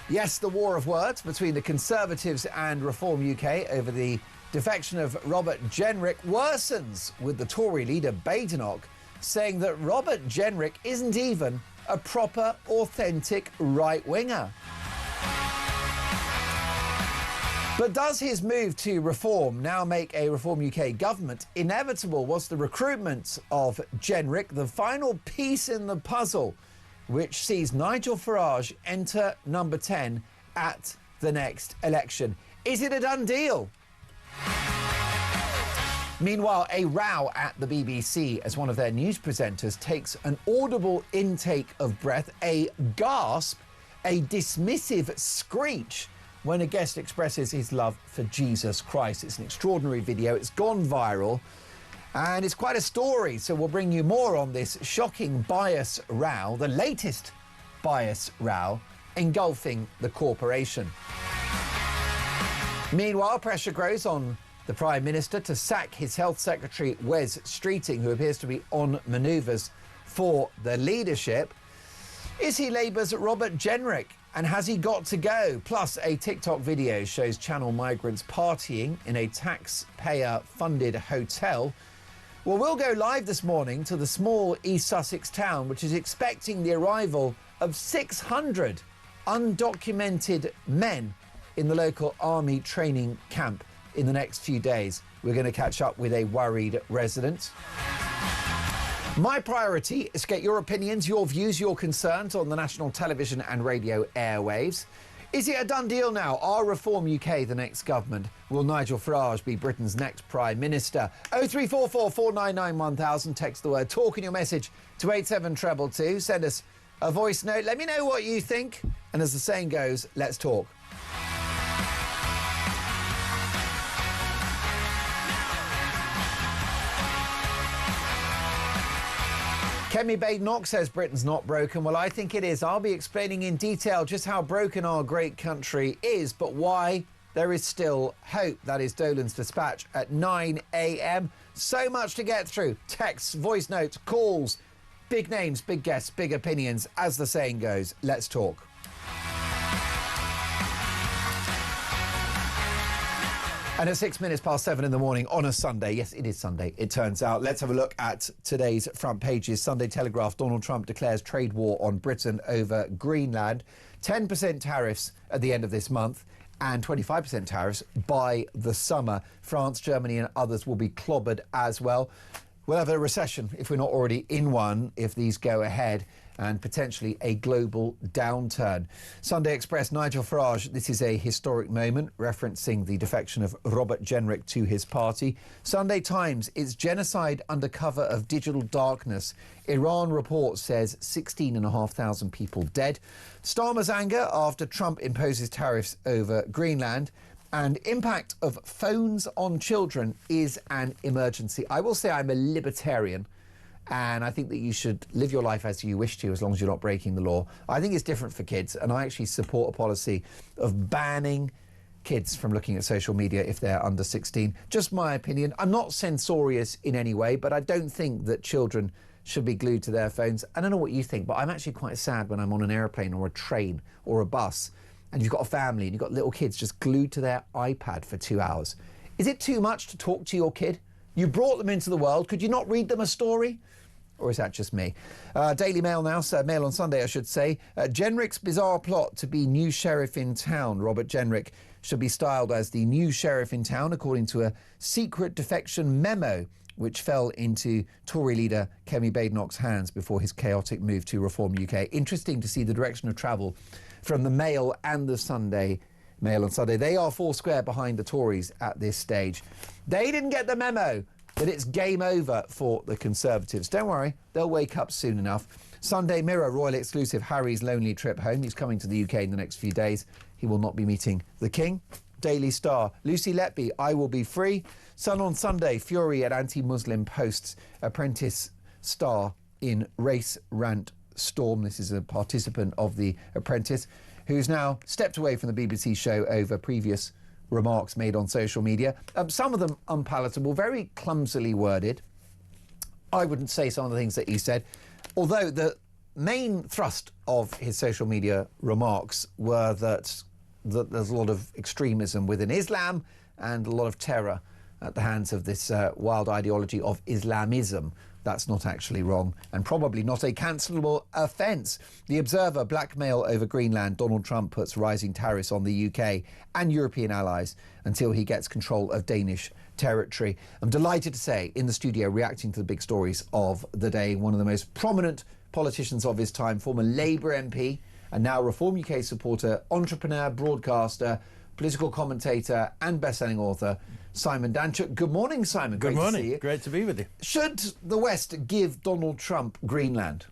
Yes, the war of words between the Conservatives and Reform UK over the defection of Robert Jenrick worsens, with the Tory leader Badenoch saying that Robert Jenrick isn't even a proper, authentic right-winger. But does his move to reform now make a Reform UK government inevitable? Was the recruitment of Jenrick the final piece in the puzzle which sees Nigel Farage enter number 10 at the next election? Is it a done deal? Meanwhile, a row at the BBC as one of their news presenters takes an audible intake of breath, a gasp, a dismissive screech when a guest expresses his love for Jesus Christ. It's an extraordinary video. It's gone viral and it's quite a story. So we'll bring you more on this shocking bias row, the latest bias row engulfing the corporation. Meanwhile, pressure grows on the Prime Minister to sack his Health Secretary Wes Streeting, who appears to be on manoeuvres for the leadership. Is he Labour's Robert Jenrick? And has he got to go? Plus, a TikTok video shows Channel migrants partying in a taxpayer-funded hotel. Well, we'll go live this morning to the small East Sussex town, which is expecting the arrival of 600 undocumented men in the local army training camp in the next few days. We're going to catch up with a worried resident. My priority is to get your opinions, your views, your concerns on the national television and radio airwaves. Is it a done deal now? Are Reform UK the next government? Will Nigel Farage be Britain's next Prime Minister? 0344 499 1000. Text the word TALK in your message to 87222. Send us a voice note. Let me know what you think. And as the saying goes, let's talk. Kemi Badenoch says Britain's not broken. Well, I think it is. I'll be explaining in detail just how broken our great country is, but why there is still hope. That is Dolan's dispatch at 9 a.m. So much to get through. Texts, voice notes, calls, big names, big guests, big opinions. As the saying goes, let's talk. And at 6 minutes past 7 in the morning on a Sunday, yes, it is Sunday, it turns out. Let's have a look at today's front pages. Sunday Telegraph, Donald Trump declares trade war on Britain over Greenland. 10% tariffs at the end of this month and 25% tariffs by the summer. France, Germany and others will be clobbered as well. We'll have a recession, if we're not already in one, if these go ahead, and potentially a global downturn. Sunday Express, Nigel Farage, this is a historic moment, referencing the defection of Robert Jenrick to his party. Sunday Times, it's genocide under cover of digital darkness. Iran report says 16,500 people dead. Starmer's anger after Trump imposes tariffs over Greenland. And impact of phones on children is an emergency. I will say I'm a libertarian, and I think that you should live your life as you wish to, as long as you're not breaking the law. I think it's different for kids, and I actually support a policy of banning kids from looking at social media if they're under 16. Just my opinion. I'm not censorious in any way, but I don't think that children should be glued to their phones. I don't know what you think, but I'm actually quite sad when I'm on an airplane or a train or a bus and you've got a family and you've got little kids just glued to their iPad for 2 hours. Is it too much to talk to your kid? You brought them into the world. Could you not read them a story? Or is that just me? Daily Mail now, Mail on Sunday, I should say. Jenrick's bizarre plot to be new sheriff in town. Robert Jenrick should be styled as the new sheriff in town, according to a secret defection memo which fell into Tory leader Kemi Badenoch's hands before his chaotic move to Reform UK. Interesting to see the direction of travel from the Mail and the Sunday Mail on Sunday. They are foursquare behind the Tories at this stage. They didn't get the memo that it's game over for the Conservatives. Don't worry, they'll wake up soon enough. Sunday Mirror, royal exclusive, Harry's lonely trip home. He's coming to the UK in the next few days. He will not be meeting the King. Daily Star, Lucy Letby, I will be free. Sun on Sunday, fury at anti-Muslim posts. Apprentice star in race rant storm. This is a participant of The Apprentice who's now stepped away from the BBC show over previous remarks made on social media. Some of them unpalatable, very clumsily worded. I wouldn't say some of the things that he said, although the main thrust of his social media remarks were that there's a lot of extremism within Islam and a lot of terror at the hands of this wild ideology of Islamism. That's not actually wrong and probably not a cancelable offence. The Observer, blackmail over Greenland. Donald Trump puts rising tariffs on the UK and European allies until he gets control of Danish territory. I'm delighted to say, in the studio, reacting to the big stories of the day, one of the most prominent politicians of his time, former Labour MP and now Reform UK supporter, entrepreneur, broadcaster, political commentator and best-selling author, Simon Danchuk. Good morning, Simon. Good morning. To see you. Great to be with you. Should the West give Donald Trump Greenland?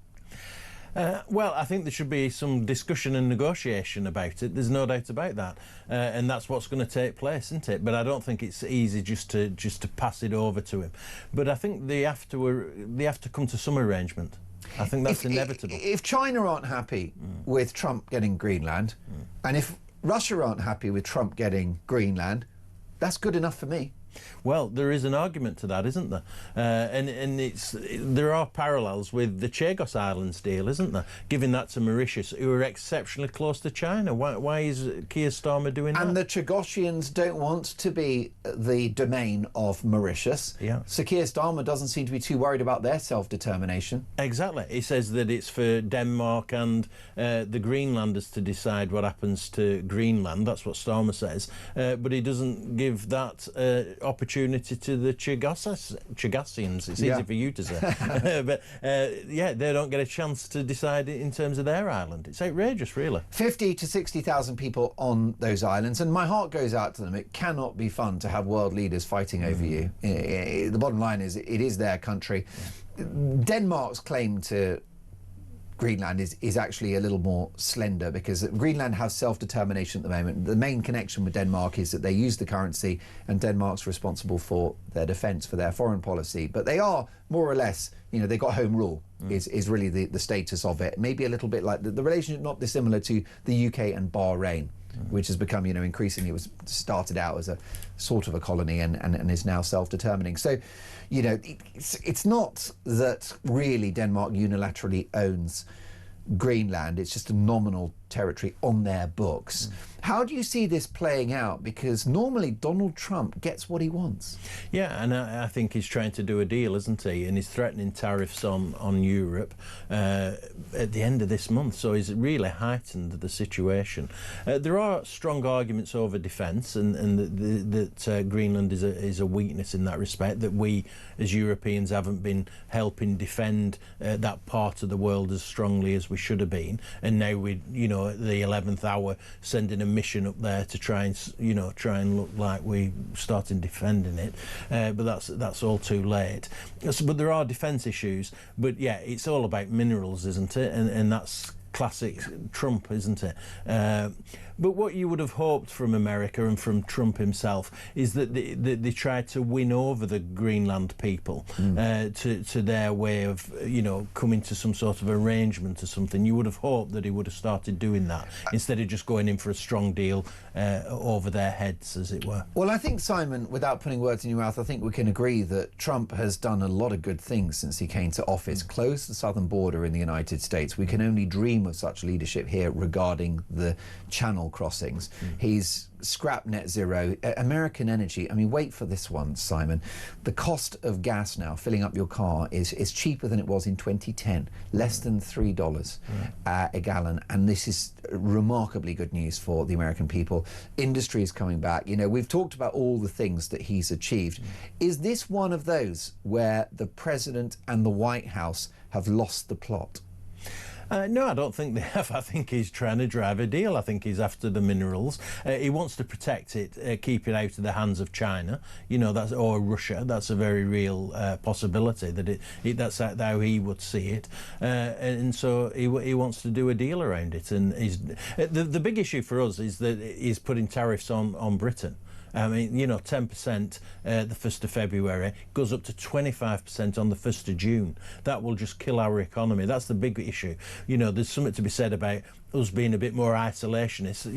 Well, I think there should be some discussion and negotiation about it. There's no doubt about that, and that's what's going to take place, isn't it? But I don't think it's easy just to pass it over to him. But I think they have to come to some arrangement. I think that's inevitable. If China aren't happy with Trump getting Greenland, and if Russia aren't happy with Trump getting Greenland, that's good enough for me. Well, there is an argument to that, isn't there? And there are parallels with the Chagos Islands deal, isn't there? Giving that to Mauritius, who are exceptionally close to China. Why is Keir Starmer doing that? And the Chagosians don't want to be the domain of Mauritius. Yeah. So Keir Starmer doesn't seem to be too worried about their self-determination. Exactly. He says that it's for Denmark and the Greenlanders to decide what happens to Greenland. That's what Starmer says. But he doesn't give that opportunity to the Chagosians. It's easy for you to say. But yeah, they don't get a chance to decide in terms of their island. It's outrageous, really. 50 to 60,000 people on those islands, and my heart goes out to them. It cannot be fun to have world leaders fighting over you. The bottom line is, it is their country. Denmark's claim to Greenland is actually a little more slender, because Greenland has self-determination at the moment. The main connection with Denmark is that they use the currency and Denmark's responsible for their defence, for their foreign policy. But they are more or less, you know, they got home rule is really the status of it. Maybe a little bit like the relationship not dissimilar to the UK and Bahrain, which has become, you know, increasingly, it was started out as a sort of a colony and is now self-determining. So, you know, it's not that really Denmark unilaterally owns Greenland. It's just a nominal territory on their books. How do you see this playing out? Because normally Donald Trump gets what he wants. Yeah, and I think he's trying to do a deal, isn't he? And he's threatening tariffs on Europe at the end of this month. So he's really heightened the situation. There are strong arguments over defence, and that Greenland is a weakness in that respect, that we as Europeans haven't been helping defend that part of the world as strongly as we should have been. And now we, you know, at the 11th hour, sending a mission up there to try and look like we started defending it, but that's all too late. But there are defence issues. But yeah, it's all about minerals, isn't it? And that's classic Trump, isn't it? But what you would have hoped from America and from Trump himself is that they tried to win over the Greenland people to their way of, coming to some sort of arrangement or something. You would have hoped that he would have started doing that instead of just going in for a strong deal over their heads, as it were. Well, I think, Simon, without putting words in your mouth, I think we can agree that Trump has done a lot of good things since he came to office. Closed the southern border in the United States. We can only dream of such leadership here regarding the channel crossings. He's scrapped net zero. American energy, I mean, wait for this one, Simon. The cost of gas now, filling up your car, is cheaper than it was in 2010. Less than $3 a gallon. And this is remarkably good news for the American people. Industry is coming back. We've talked about all the things that he's achieved. Is this one of those where the president and the White House have lost the plot? No, I don't think they have. I think he's trying to drive a deal. I think he's after the minerals. He wants to protect it, keep it out of the hands of China, or Russia. That's a very real possibility. That's how he would see it, and so he wants to do a deal around it. And the big issue for us is that he's putting tariffs on Britain. I mean, 10% the 1st of February goes up to 25% on the 1st of June. That will just kill our economy. That's the big issue. There's something to be said about us being a bit more isolationist,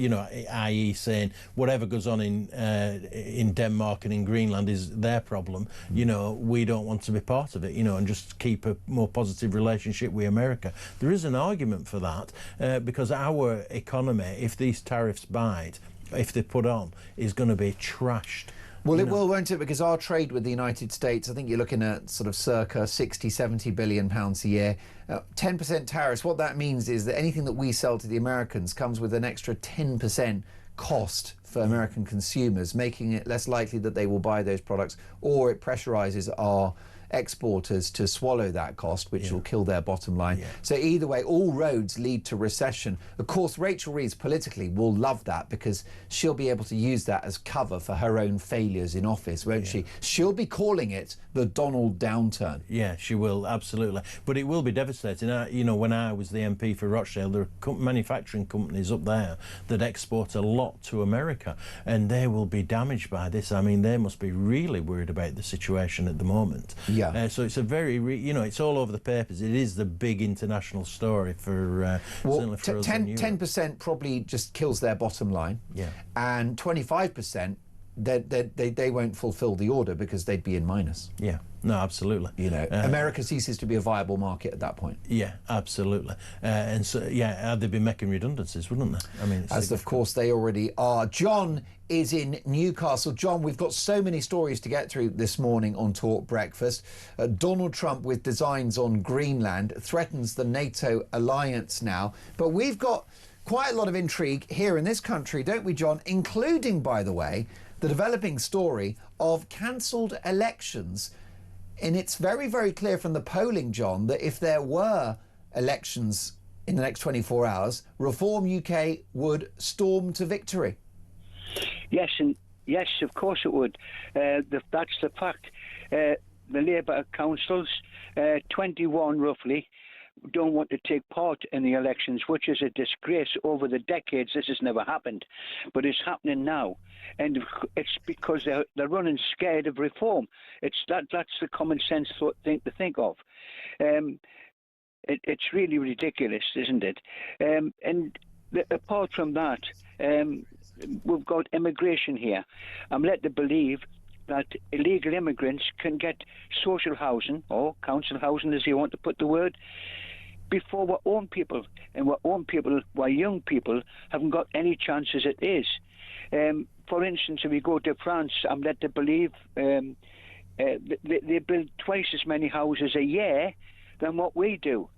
i.e. saying whatever goes on in Denmark and in Greenland is their problem. We don't want to be part of it, and just keep a more positive relationship with America. There is an argument for that because our economy, if these tariffs bide, if they put on, is going to be trashed. Well, it will, won't it? Because our trade with the United States, I think you're looking at sort of circa 60, 70 billion pounds a year. 10% tariffs, what that means is that anything that we sell to the Americans comes with an extra 10% cost for American consumers, making it less likely that they will buy those products, or it pressurizes our exporters to swallow that cost, which will kill their bottom line. So either way, all roads lead to recession. Of course, Rachel Reeves politically will love that because she'll be able to use that as cover for her own failures in office, won't she? She'll be calling it the Donald downturn. Yeah, she will, absolutely. But it will be devastating. When I was the MP for Rochdale, there are manufacturing companies up there that export a lot to America, and they will be damaged by this. I mean, they must be really worried about the situation at the moment. Yeah. So it's a very, it's all over the papers. It is the big international story for certainly for us in Europe. 10% probably just kills their bottom line. Yeah. And 25%, they won't fulfil the order because they'd be in minus. Yeah. No, absolutely. America ceases to be a viable market at that point. Yeah, absolutely. And so, they'd be making redundancies, wouldn't they? I mean, as of course they already are. John is in Newcastle. John, we've got so many stories to get through this morning on Talk Breakfast. Donald Trump with designs on Greenland threatens the NATO alliance now. But we've got quite a lot of intrigue here in this country, don't we, John? Including, by the way, the developing story of cancelled elections. And it's very, very clear from the polling, John, that if there were elections in the next 24 hours, Reform UK would storm to victory. Yes, of course it would. That's the fact. The Labour councils, 21 roughly, don't want to take part in the elections, which is a disgrace. Over the decades, this has never happened, but it's happening now, and it's because they're running scared of reform. That's the common sense thing to think of. It's really ridiculous, isn't it? And apart from that, we've got immigration here. I'm led to believe that illegal immigrants can get social housing, or council housing as you want to put the word, before our own people. And our own people, our young people, haven't got any chance as it is. For instance, if we go to France, I'm led to believe they build twice as many houses a year than what we do.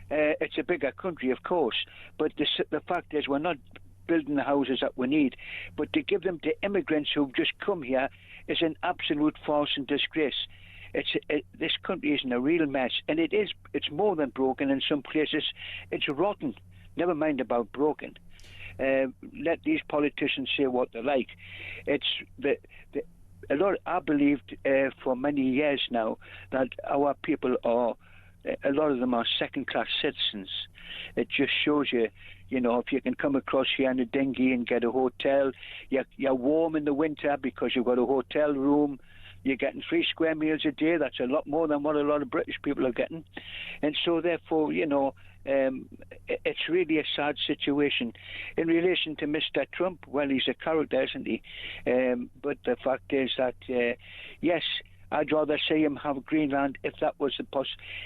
It's a bigger country, of course, but the fact is we're not building the houses that we need. But to give them to immigrants who've just come here is an absolute farce and disgrace. This country is in a real mess, and it's more than broken in some places. It's rotten. Never mind about broken. Let these politicians say what they like. I believed for many years now that our people are a lot of them are second-class citizens. It just shows you, you know, if you can come across here in a dinghy and get a hotel, you're warm in the winter because you've got a hotel room. You're getting 3 square meals a day. That's a lot more than what a lot of British people are getting. And so, therefore, you know, it's really a sad situation. In relation to Mr. Trump, well, he's a character, isn't he? But the fact is that, yes, I'd rather see him have Greenland if that was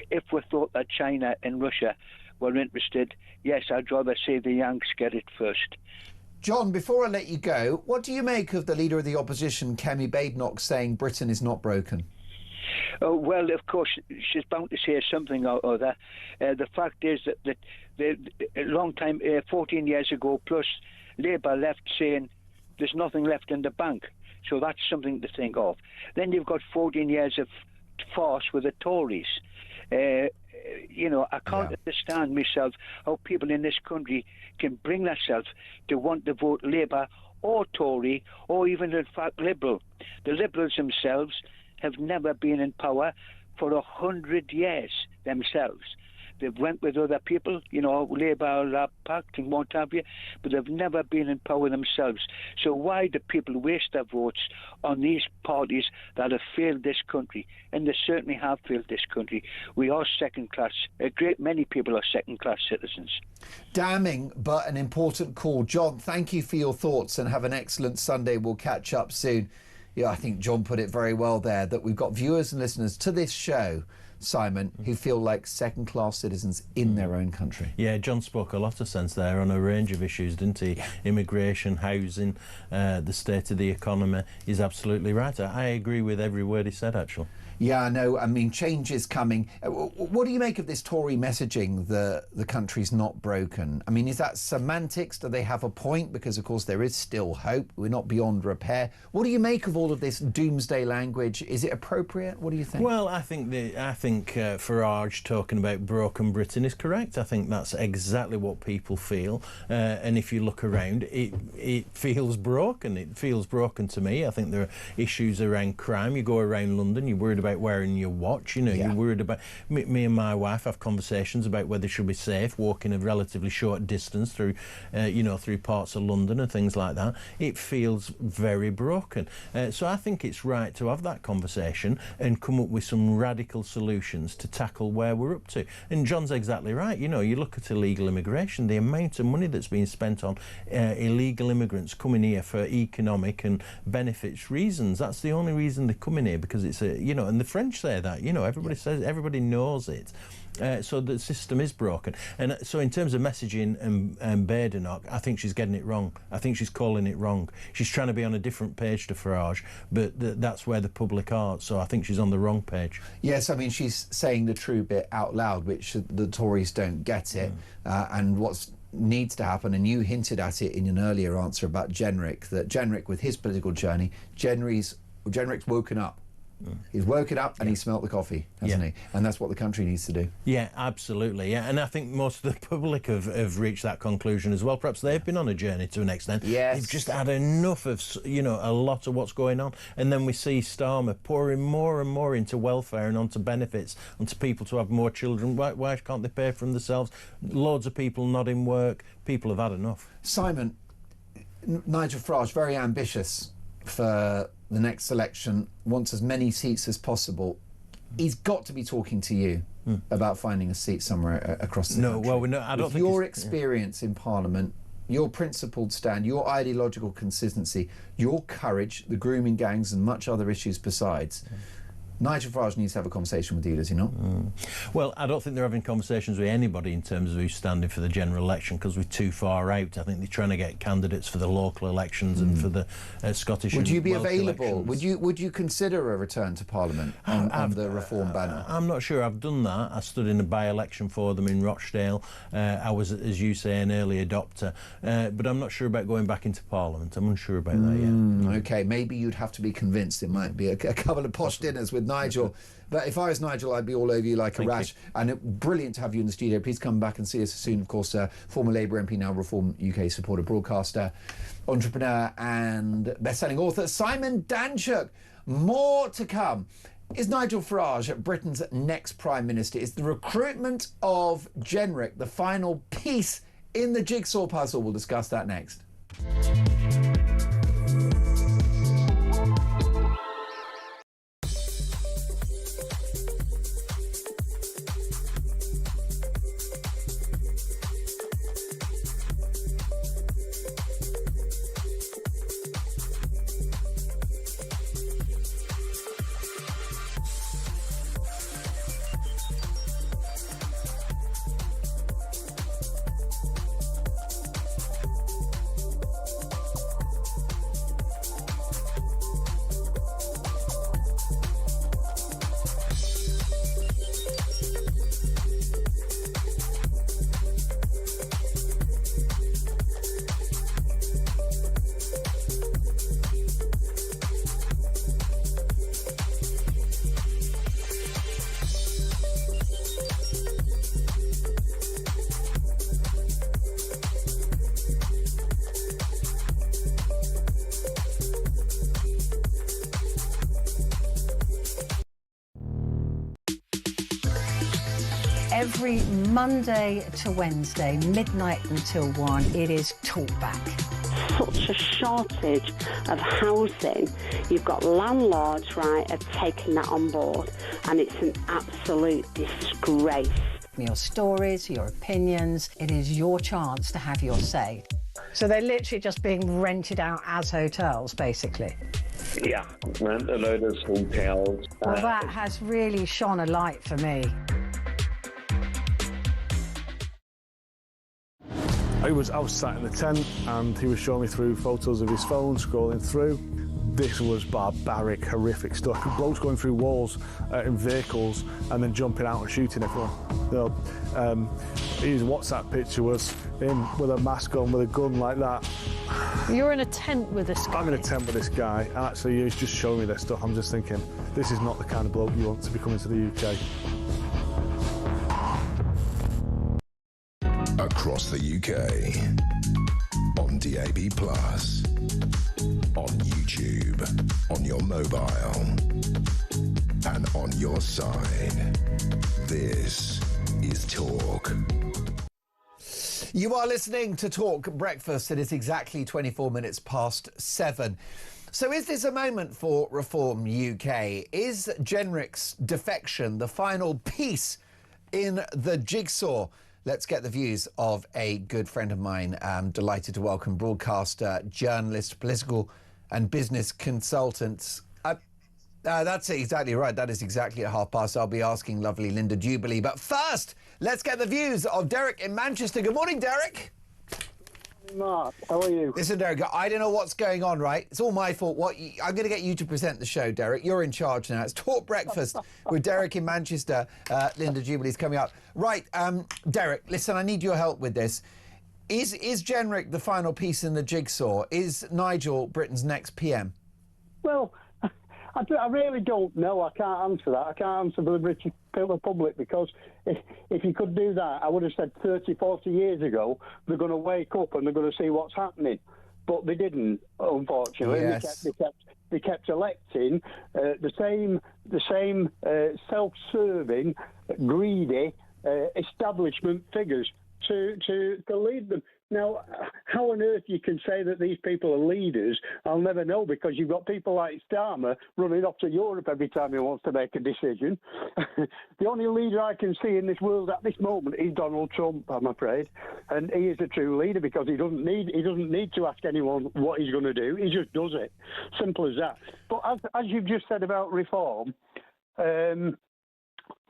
if we thought that China and Russia were interested. Yes, I'd rather see the Yanks get it first. John, before I let you go, what do you make of the Leader of the Opposition, Kemi Badenoch, saying Britain is not broken? Oh, well, of course, she's bound to say something or other. The fact is that a long time, 14 years ago plus, Labour left saying there's nothing left in the bank. So that's something to think of. Then you've got 14 years of farce with the Tories. You know, I can't understand myself how people in this country can bring themselves to want to vote Labour or Tory or even, in fact, Liberal. The Liberals themselves have never been in power for 100 years themselves. They've went with other people, you know, Labour Pact and what have you, but they've never been in power themselves. So why do people waste their votes on these parties that have failed this country? And they certainly have failed this country. We are second class. A great many people are second class citizens. Damning, but an important call. John, thank you for your thoughts and have an excellent Sunday. We'll catch up soon. Yeah, I think John put it very well there, that we've got viewers and listeners to this show, Simon, who feel like second-class citizens in their own country. Yeah, John spoke a lot of sense there on a range of issues, didn't he? Yeah. Immigration, housing, the state of the economy. He's absolutely right. I agree with every word he said, actually. Yeah, I know. I mean, change is coming. What do you make of this Tory messaging that the country's not broken? I mean, is that semantics? Do they have a point? Because, of course, there is still hope. We're not beyond repair. What do you make of all of this doomsday language? Is it appropriate? What do you think? Well, I think Farage talking about broken Britain is correct. I think that's exactly what people feel. And if you look around, it feels broken. It feels broken to me. I think there are issues around crime. You go around London, you're worried about wearing your watch, you know, you're worried about... Me and my wife have conversations about whether she'll be safe walking a relatively short distance through, through parts of London and things like that. It feels very broken. So I think it's right to have that conversation and come up with some radical solutions to tackle where we're up to. And John's exactly right. You know, you look at illegal immigration, the amount of money that's being spent on illegal immigrants coming here for economic and benefits reasons. That's the only reason they come in here, because it's and the French say that, everybody says, everybody knows it. So the system is broken. And so in terms of messaging and Badenoch, I think she's getting it wrong. I think she's calling it wrong. She's trying to be on a different page to Farage, but that's where the public are. So I think she's on the wrong page. Yes, I mean, she's saying the true bit out loud, which the Tories don't get it. And what's needs to happen, and you hinted at it in an earlier answer about Jenrick, that Jenrick, with his political journey, Jenrick's woken up. He's woken up and he smelt the coffee, hasn't he? And that's what the country needs to do. Yeah, absolutely. Yeah, and I think most of the public have reached that conclusion as well. Perhaps they've been on a journey to an extent. Yes. They've just had enough of, a lot of what's going on. And then we see Starmer pouring more and more into welfare and onto benefits, onto people to have more children. Why can't they pay for them themselves? Loads of people not in work. People have had enough. Simon, Nigel Farage, very ambitious for the next election, wants as many seats as possible. He's got to be talking to you about finding a seat somewhere across the country. Well, I don't With think your experience in Parliament, your principled stand, your ideological consistency, your courage, the grooming gangs and much other issues besides, Nigel Farage needs to have a conversation with you, does he not? Well, I don't think they're having conversations with anybody in terms of who's standing for the general election, because we're too far out. I think they're trying to get candidates for the local elections and for the Scottish and Would you be Welsh available? elections. Would you consider a return to Parliament on the Reform banner? I'm not sure. I've done that. I stood in a by-election for them in Rochdale. I was, as you say, an early adopter. But I'm not sure about going back into Parliament. I'm unsure about that yet. OK, maybe you'd have to be convinced. It might be a couple of posh dinners with Nigel. But if I was Nigel, I'd be all over you like a rash. And brilliant to have you in the studio. Please come back and see us soon. Of course, former Labour MP, now Reform UK supporter, broadcaster, entrepreneur and best-selling author Simon Danczuk. More to come. Is Nigel Farage Britain's next Prime Minister? Is the recruitment of Jenrick the final piece in the jigsaw puzzle? We'll discuss that next. Every Monday to Wednesday, midnight until 1, it is Talkback. Such a shortage of housing. You've got landlords, right, are taking that on board, and it's an absolute disgrace. Your stories, your opinions, it is your chance to have your say. So they're literally just being rented out as hotels, basically. Yeah, rent a load of hotels. Well, that has really shone a light for me. I was sat in the tent and he was showing me through photos of his phone, scrolling through. This was barbaric, horrific stuff. Blokes going through walls in vehicles and then jumping out and shooting everyone. You know, his WhatsApp picture was him with a mask on, with a gun like that. You're in a tent with this guy. I'm in a tent with this guy, and actually he's just showing me this stuff. I'm just thinking, this is not the kind of bloke you want to be coming to the UK. Across the UK, on DAB+, on YouTube, on your mobile, and on your side. This is Talk. You are listening to Talk Breakfast. It is exactly 24 minutes past 7. So is this a moment for Reform UK? Is Jenrick's defection the final piece in the jigsaw? Let's get the views of a good friend of mine. I'm delighted to welcome broadcaster, journalist, political and business consultant. That's exactly right. That is exactly at past. I'll be asking lovely Linda Jubilee. But first, let's get the views of Derek in Manchester. Good morning, Derek. Mark, how are you? Listen, Derek, I don't know what's going on, right? It's all my fault. I'm going to get you to present the show, Derek. You're in charge now. It's Talk Breakfast with Derek in Manchester. Linda Jubilee's coming up. Right, Derek, listen, I need your help with this. Is Jenrick the final piece in the jigsaw? Is Nigel Britain's next PM? Well, I really don't know. I can't answer that. I can't answer for the British public because if you could do that, I would have said 30, 40 years ago, they're going to wake up and they're going to see what's happening. But they didn't, unfortunately. Yes. They kept electing the same self-serving, greedy establishment figures to lead them. Now, how on earth you can say that these people are leaders, I'll never know, because you've got people like Starmer running off to Europe every time he wants to make a decision. The only leader I can see in this world at this moment is Donald Trump, I'm afraid. And he is a true leader because he doesn't need to ask anyone what he's going to do. He just does it. Simple as that. But as you've just said about reform,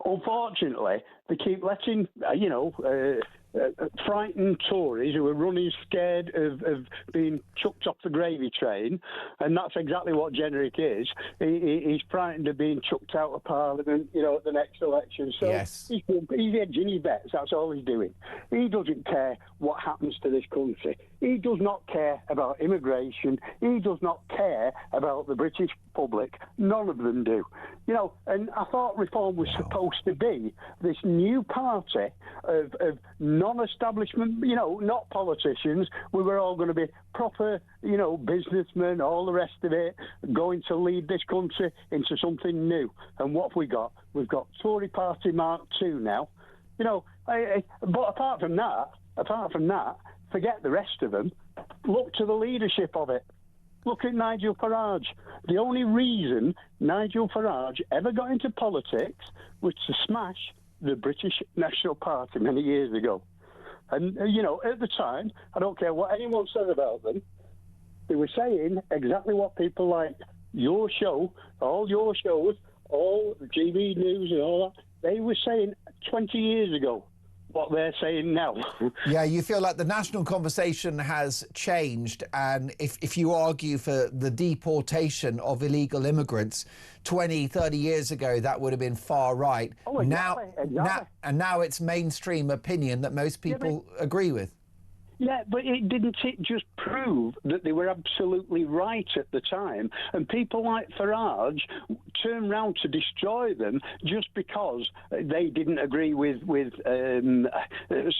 unfortunately, they keep letting, frightened Tories who are running scared of being chucked off the gravy train, and that's exactly what Jenrick is. He's frightened of being chucked out of Parliament, at the next election. So yes. He's hedging his bets. That's all he's doing. He doesn't care what happens to this country. He does not care about immigration. He does not care about the British public. None of them do. And I thought Reform was supposed to be this new party of non-establishment, not politicians. We were all going to be proper, businessmen, all the rest of it, going to lead this country into something new. And what have we got? We've got Tory Party Mark II now. But apart from that, forget the rest of them. Look to the leadership of it. Look at Nigel Farage. The only reason Nigel Farage ever got into politics was to smash the British National Party many years ago. And, at the time, I don't care what anyone said about them, they were saying exactly what people like your show, all your shows, all the GB News and all that, they were saying 20 years ago what they're saying now. Yeah, you feel like the national conversation has changed, and if you argue for the deportation of illegal immigrants 20, 30 years ago, that would have been far right. Oh, exactly, exactly. Now it's mainstream opinion that most people agree with. Yeah, but didn't it just prove that they were absolutely right at the time? And people like Farage turned round to destroy them just because they didn't agree with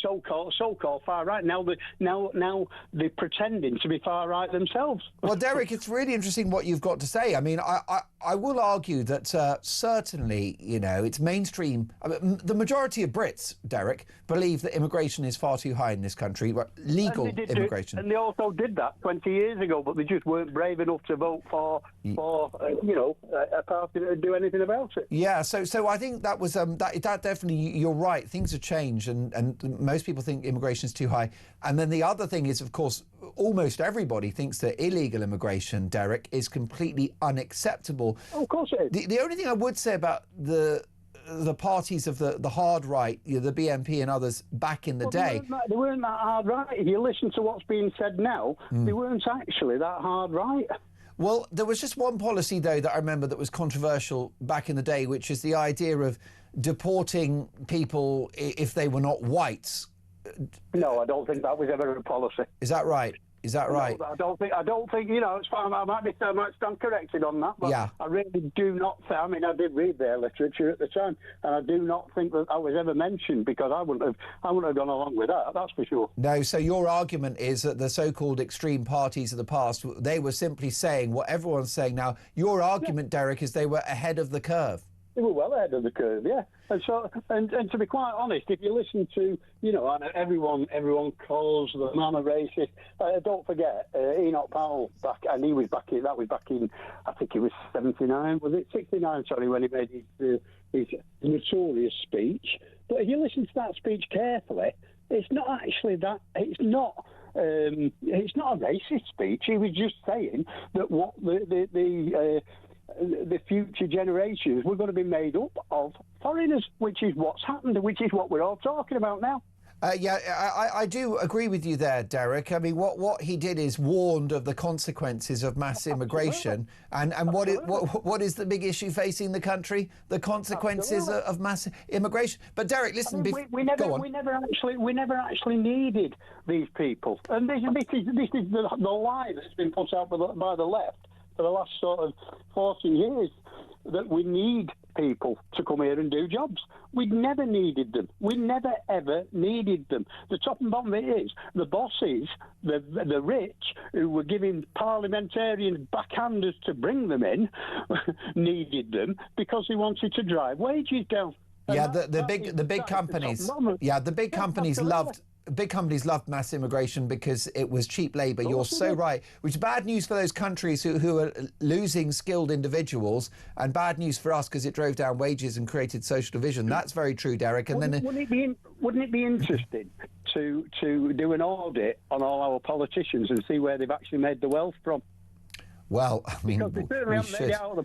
so-called far right. Now they're pretending to be far right themselves. Well, Derek, it's really interesting what you've got to say. I mean, I will argue that certainly, it's mainstream. I mean, the majority of Brits, Derek, believe that immigration is far too high in this country. Legal immigration. And they also did that 20 years ago, but they just weren't brave enough to vote for a party that would do anything about it. Yeah, so I think that was that definitely, you're right. Things have changed, and most people think immigration is too high. And then the other thing is, of course, almost everybody thinks that illegal immigration, Derek, is completely unacceptable. Oh, of course it is. The only thing I would say about the parties of the hard right, the BNP and others back in the day. They weren't that hard right. If you listen to what's being said now, they weren't actually that hard right. Well, there was just one policy, though, that I remember that was controversial back in the day, which is the idea of deporting people if they were not whites. No, I don't think that was ever a policy. Is that right? Is that right? No, I don't think. It's fine. I might stand corrected on that, but yeah. I really do not. I mean, I did read their literature at the time, and I do not think that I was ever mentioned, because I wouldn't have gone along with that. That's for sure. No. So your argument is that the so-called extreme parties of the past, they were simply saying what everyone's saying now. Your argument, Derek, is they were ahead of the curve. They were well ahead of the curve, yeah. And so, and to be quite honest, if you listen to, everyone calls the man a racist. Don't forget, Enoch Powell and he was back in. That was back in, I think it was 79. Was it 69? Sorry, when he made his notorious speech. But if you listen to that speech carefully, it's not actually that. It's not a racist speech. He was just saying that what the future generations were going to be made up of foreigners, which is what's happened, which is what we're all talking about now. I do agree with you there, Derek. I mean, what he did is warned of the consequences of mass immigration. And what is the big issue facing the country? The consequences of mass immigration. But Derek, listen, we never actually needed these people. And this is the lie that's been put out by the left for the last sort of 40 years, that we need people to come here and do jobs. We never needed them. We never, ever needed them. The top and bottom of it is the bosses, the rich, who were giving parliamentarians backhanders to bring them in, needed them because they wanted to drive wages down. Yeah, the big companies. Yeah, the big companies loved. Big companies loved mass immigration because it was cheap labour. You're so right. Which is bad news for those countries who are losing skilled individuals, and bad news for us because it drove down wages and created social division. That's very true, Derek. And wouldn't it be interesting to do an audit on all our politicians and see where they've actually made the wealth from? Well, I mean, because they certainly haven't made it out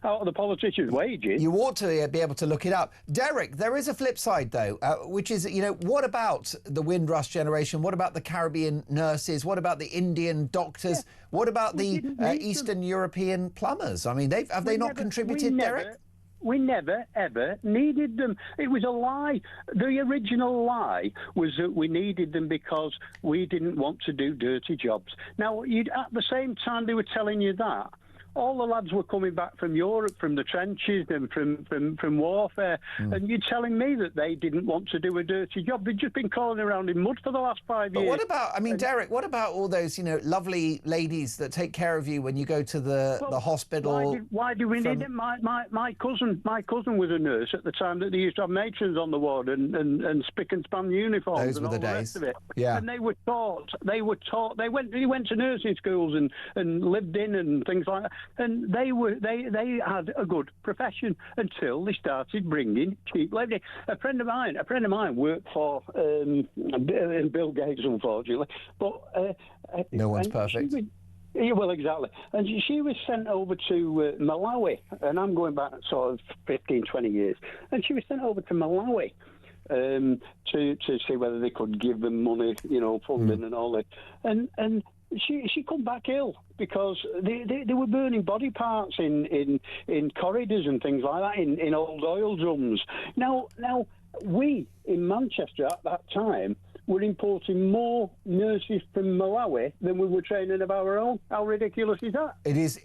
of the politicians' wages. You ought to be able to look it up. Derek, there is a flip side, though, which is, what about the Windrush generation? What about the Caribbean nurses? What about the Indian doctors? Yeah. What about the Eastern European plumbers? I mean, have they not contributed, Derek? We never, ever needed them. It was a lie. The original lie was that we needed them because we didn't want to do dirty jobs. Now, at the same time they were telling you that, all the lads were coming back from Europe, from the trenches and from warfare, and you're telling me that they didn't want to do a dirty job. They've just been crawling around in mud for the last 5 years. But what about, I mean, Derek, what about all those, lovely ladies that take care of you when you go to the hospital? Why do we need it? My cousin was a nurse at the time that they used to have matrons on the ward and spick and span uniforms. Those were the days. Rest of it. Yeah. And they went to nursing schools and lived in and things like that. And they had a good profession until they started bringing cheap labour. A friend of mine worked for Bill Gates, unfortunately, but no one's perfect. Yeah, well, exactly. And she was sent over to Malawi, and I'm going back sort of 15, 20 years. And she was sent over to Malawi to see whether they could give them money, funding and all that. And she come back ill because they were burning body parts in corridors and things like that, in old oil drums. Now, we in Manchester at that time were importing more nurses from Malawi than we were training of our own. How ridiculous is that? It is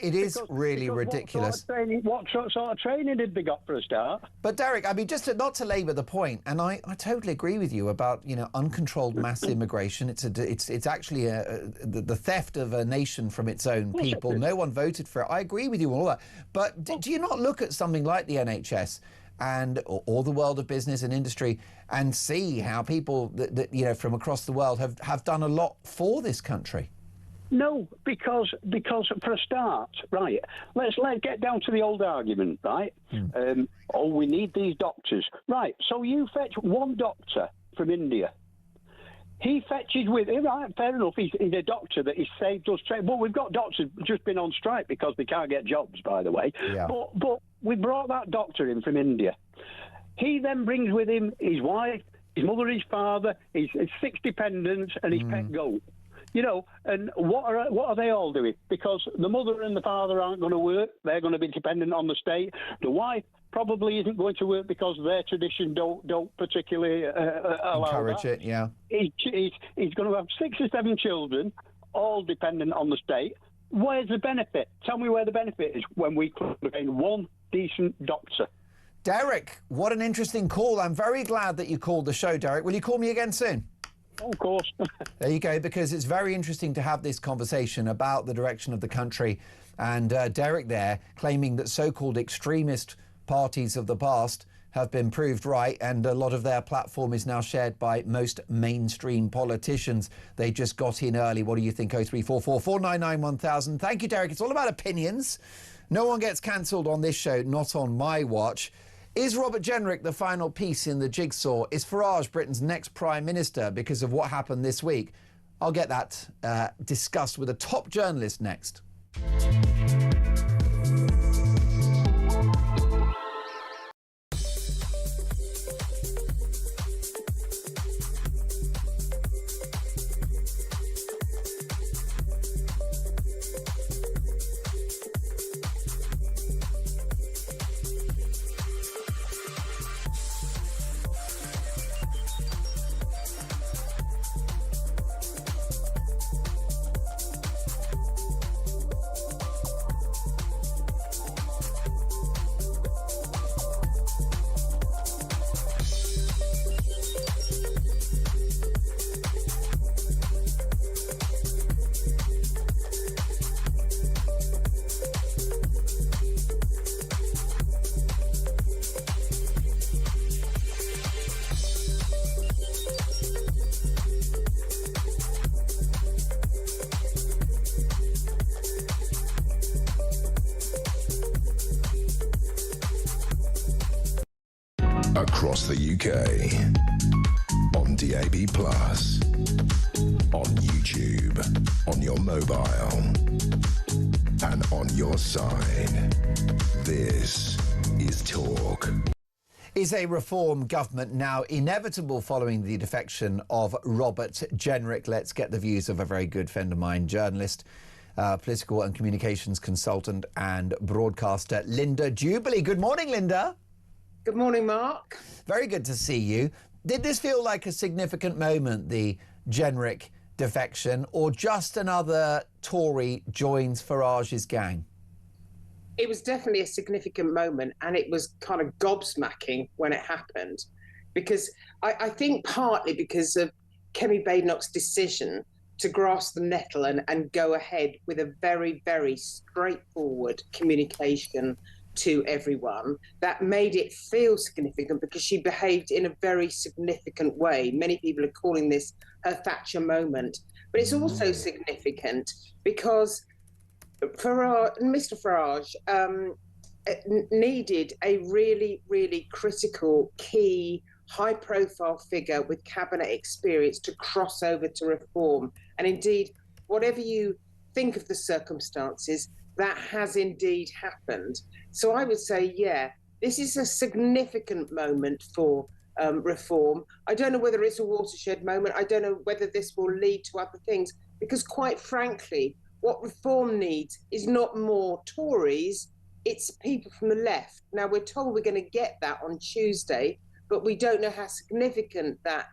really ridiculous. What sort of training did they got for a start? But Derek, I mean, just not to labour the point, and I totally agree with you about uncontrolled mass immigration. It's actually the theft of a nation from its own people. No one voted for it. I agree with you on all that. But do you not look at something like the NHS or the world of business and industry and see how people that from across the world have done a lot for this country? No, because for a start, right, let's get down to the old argument, right? We need these doctors. Right, so you fetch one doctor from India. He fetches with him, right, fair enough, he's a doctor that he's saved us training. But we've got doctors just been on strike because they can't get jobs, by the way. Yeah. But we brought that doctor in from India. He then brings with him his wife, his mother, his father, his 6 dependents and his pet goat. And what are they all doing? Because the mother and the father aren't going to work. They're going to be dependent on the state. The wife probably isn't going to work because their tradition don't particularly allow encourage that. it. Yeah. He's going to have 6 or 7 children, all dependent on the state. Where's the benefit? Tell me where the benefit is when we could gain one decent doctor. Derek, what an interesting call. I'm very glad that you called the show, Derek. Will you call me again soon? Oh, of course. There you go, because it's very interesting to have this conversation about the direction of the country. And Derek there claiming that so-called extremist parties of the past have been proved right, and a lot of their platform is now shared by most mainstream politicians. They just got in early. What do you think? 0344 499 1000. Thank you, Derek. It's all about opinions. No one gets cancelled on this show, not on my watch. Is Robert Jenrick the final piece in the jigsaw? Is Farage Britain's next Prime Minister because of what happened this week? I'll get that discussed with a top journalist next. Across the UK, on DAB+, on YouTube, on your mobile, and on your side. This is Talk. Is a reform government now inevitable following the defection of Robert Jenrick? Let's get the views of a very good friend of mine, journalist, political and communications consultant and broadcaster, Linda Jubilee. Good morning, Linda. Good morning, Mark. Very good to see you. Did this feel like a significant moment, the Jenrick defection, or just another Tory joins Farage's gang? it was definitely a significant moment, and it was kind of gobsmacking when it happened, because I think partly because of Kemi Badenoch's decision to grasp the nettle and go ahead with a very, very straightforward communication to everyone that made it feel significant, because she behaved in a very significant way. Many people are calling this her Thatcher moment, but it's also significant because Mr. Farage needed a really, really critical, key, high-profile figure with cabinet experience to cross over to reform. And indeed, whatever you think of the circumstances, that has indeed happened. So I would say, yeah, this is a significant moment for reform. I don't know whether it's a watershed moment. I don't know whether this will lead to other things, because quite frankly, what reform needs is not more Tories, it's people from the left. Now, we're told we're going to get that on Tuesday, but we don't know how significant that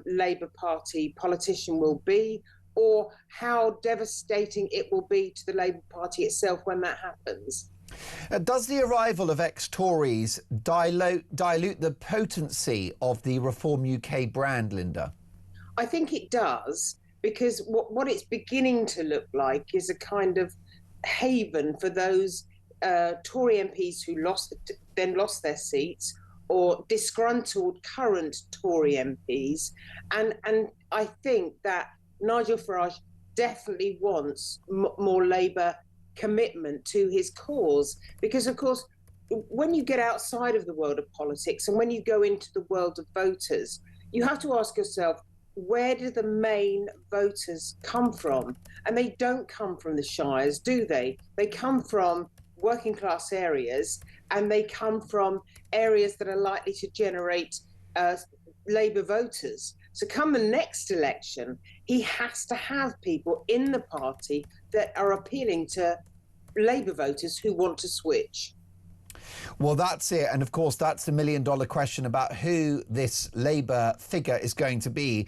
Labour Party politician will be, or how devastating it will be to the Labour Party itself when that happens. Does the arrival of ex-Tories dilute the potency of the Reform UK brand, Linda? I think it does, because what it's beginning to look like is a kind of haven for those Tory MPs who then lost their seats, or disgruntled current Tory MPs. And I think that Nigel Farage definitely wants more Labour commitment to his cause, because, of course, when you get outside of the world of politics and when you go into the world of voters, you have to ask yourself, where do the main voters come from? And they don't come from the shires, do they? They come from working class areas, and they come from areas that are likely to generate Labour voters. So come the next election, he has to have people in the party that are appealing to Labour voters who want to switch. Well, that's it. And of course, that's the million-dollar question about who this Labour figure is going to be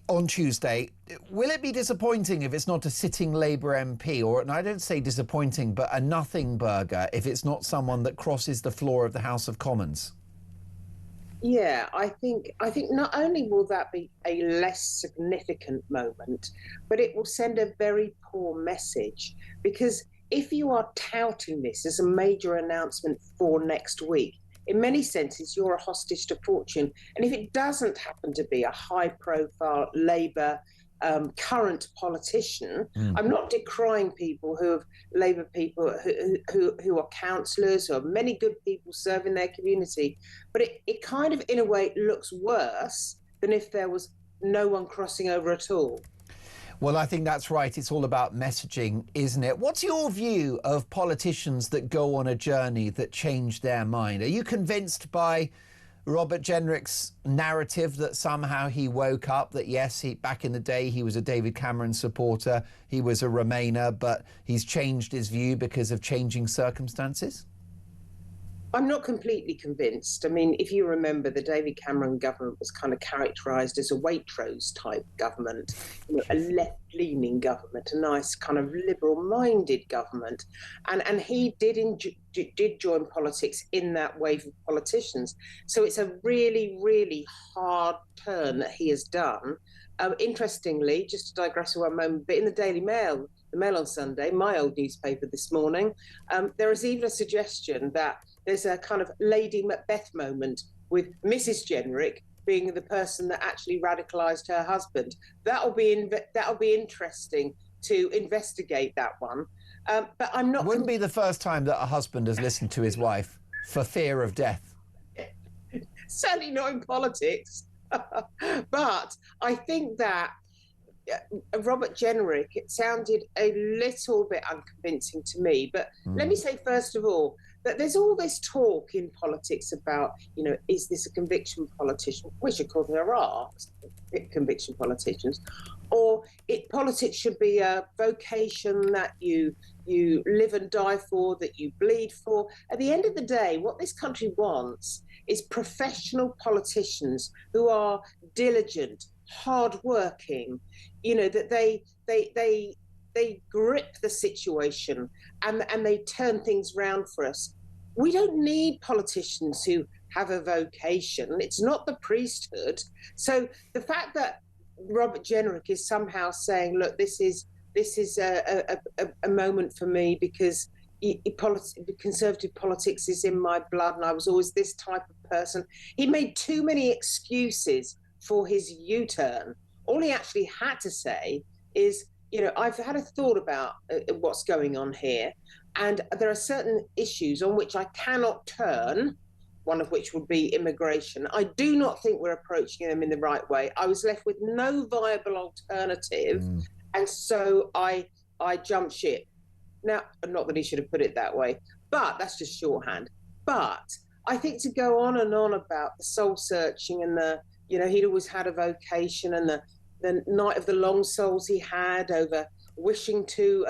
on Tuesday. Will it be disappointing if it's not a sitting Labour MP, or, and I don't say disappointing, but a nothing burger if it's not someone that crosses the floor of the House of Commons? Yeah, I think not only will that be a less significant moment, but it will send a very poor message, because if you are touting this as a major announcement for next week, in many senses, you're a hostage to fortune. And if it doesn't happen to be a high-profile Labour current politician, I'm not decrying people who have Labour people who are councillors, who are many good people serving their community, but it kind of, in a way, looks worse than if there was no one crossing over at all. Well, I think that's right. It's all about messaging, isn't it? What's your view of politicians that go on a journey that change their mind? Are you convinced by Robert Jenrick's narrative that somehow he woke up, that yes, back in the day he was a David Cameron supporter, he was a Remainer, but he's changed his view because of changing circumstances? I'm not completely convinced. I mean, if you remember, the David Cameron government was kind of characterised as a Waitrose type government, a left-leaning government, a nice kind of liberal-minded government. And he did join politics in that wave of politicians. So it's a really, really hard turn that he has done. Interestingly, just to digress for one moment, but in the Daily Mail, the Mail on Sunday, my old newspaper this morning, there is even a suggestion that there's a kind of Lady Macbeth moment with Mrs. Jenrick being the person that actually radicalised her husband. That'll be interesting to investigate that one. But I'm not. Wouldn't be the first time that a husband has listened to his wife for fear of death. Certainly not in politics. But I think that Robert Jenrick, it sounded a little bit unconvincing to me. But let me say, first of all, that there's all this talk in politics about, is this a conviction politician? Which, of course, there are conviction politicians. Or politics should be a vocation that you live and die for, that you bleed for. At the end of the day, what this country wants is professional politicians who are diligent, hardworking, that they they grip the situation and they turn things round for us. We don't need politicians who have a vocation. It's not the priesthood. So the fact that Robert Jenrick is somehow saying, look, this is a moment for me because Conservative politics is in my blood and I was always this type of person. He made too many excuses for his U-turn. All he actually had to say is, I've had a thought about what's going on here, and there are certain issues on which I cannot turn, one of which would be immigration. I do not think we're approaching them in the right way. I was left with no viable alternative, and so I jumped ship. Now, not that he should have put it that way, but that's just shorthand. But I think to go on and on about the soul searching and he'd always had a vocation and the night of the long souls he had over wishing to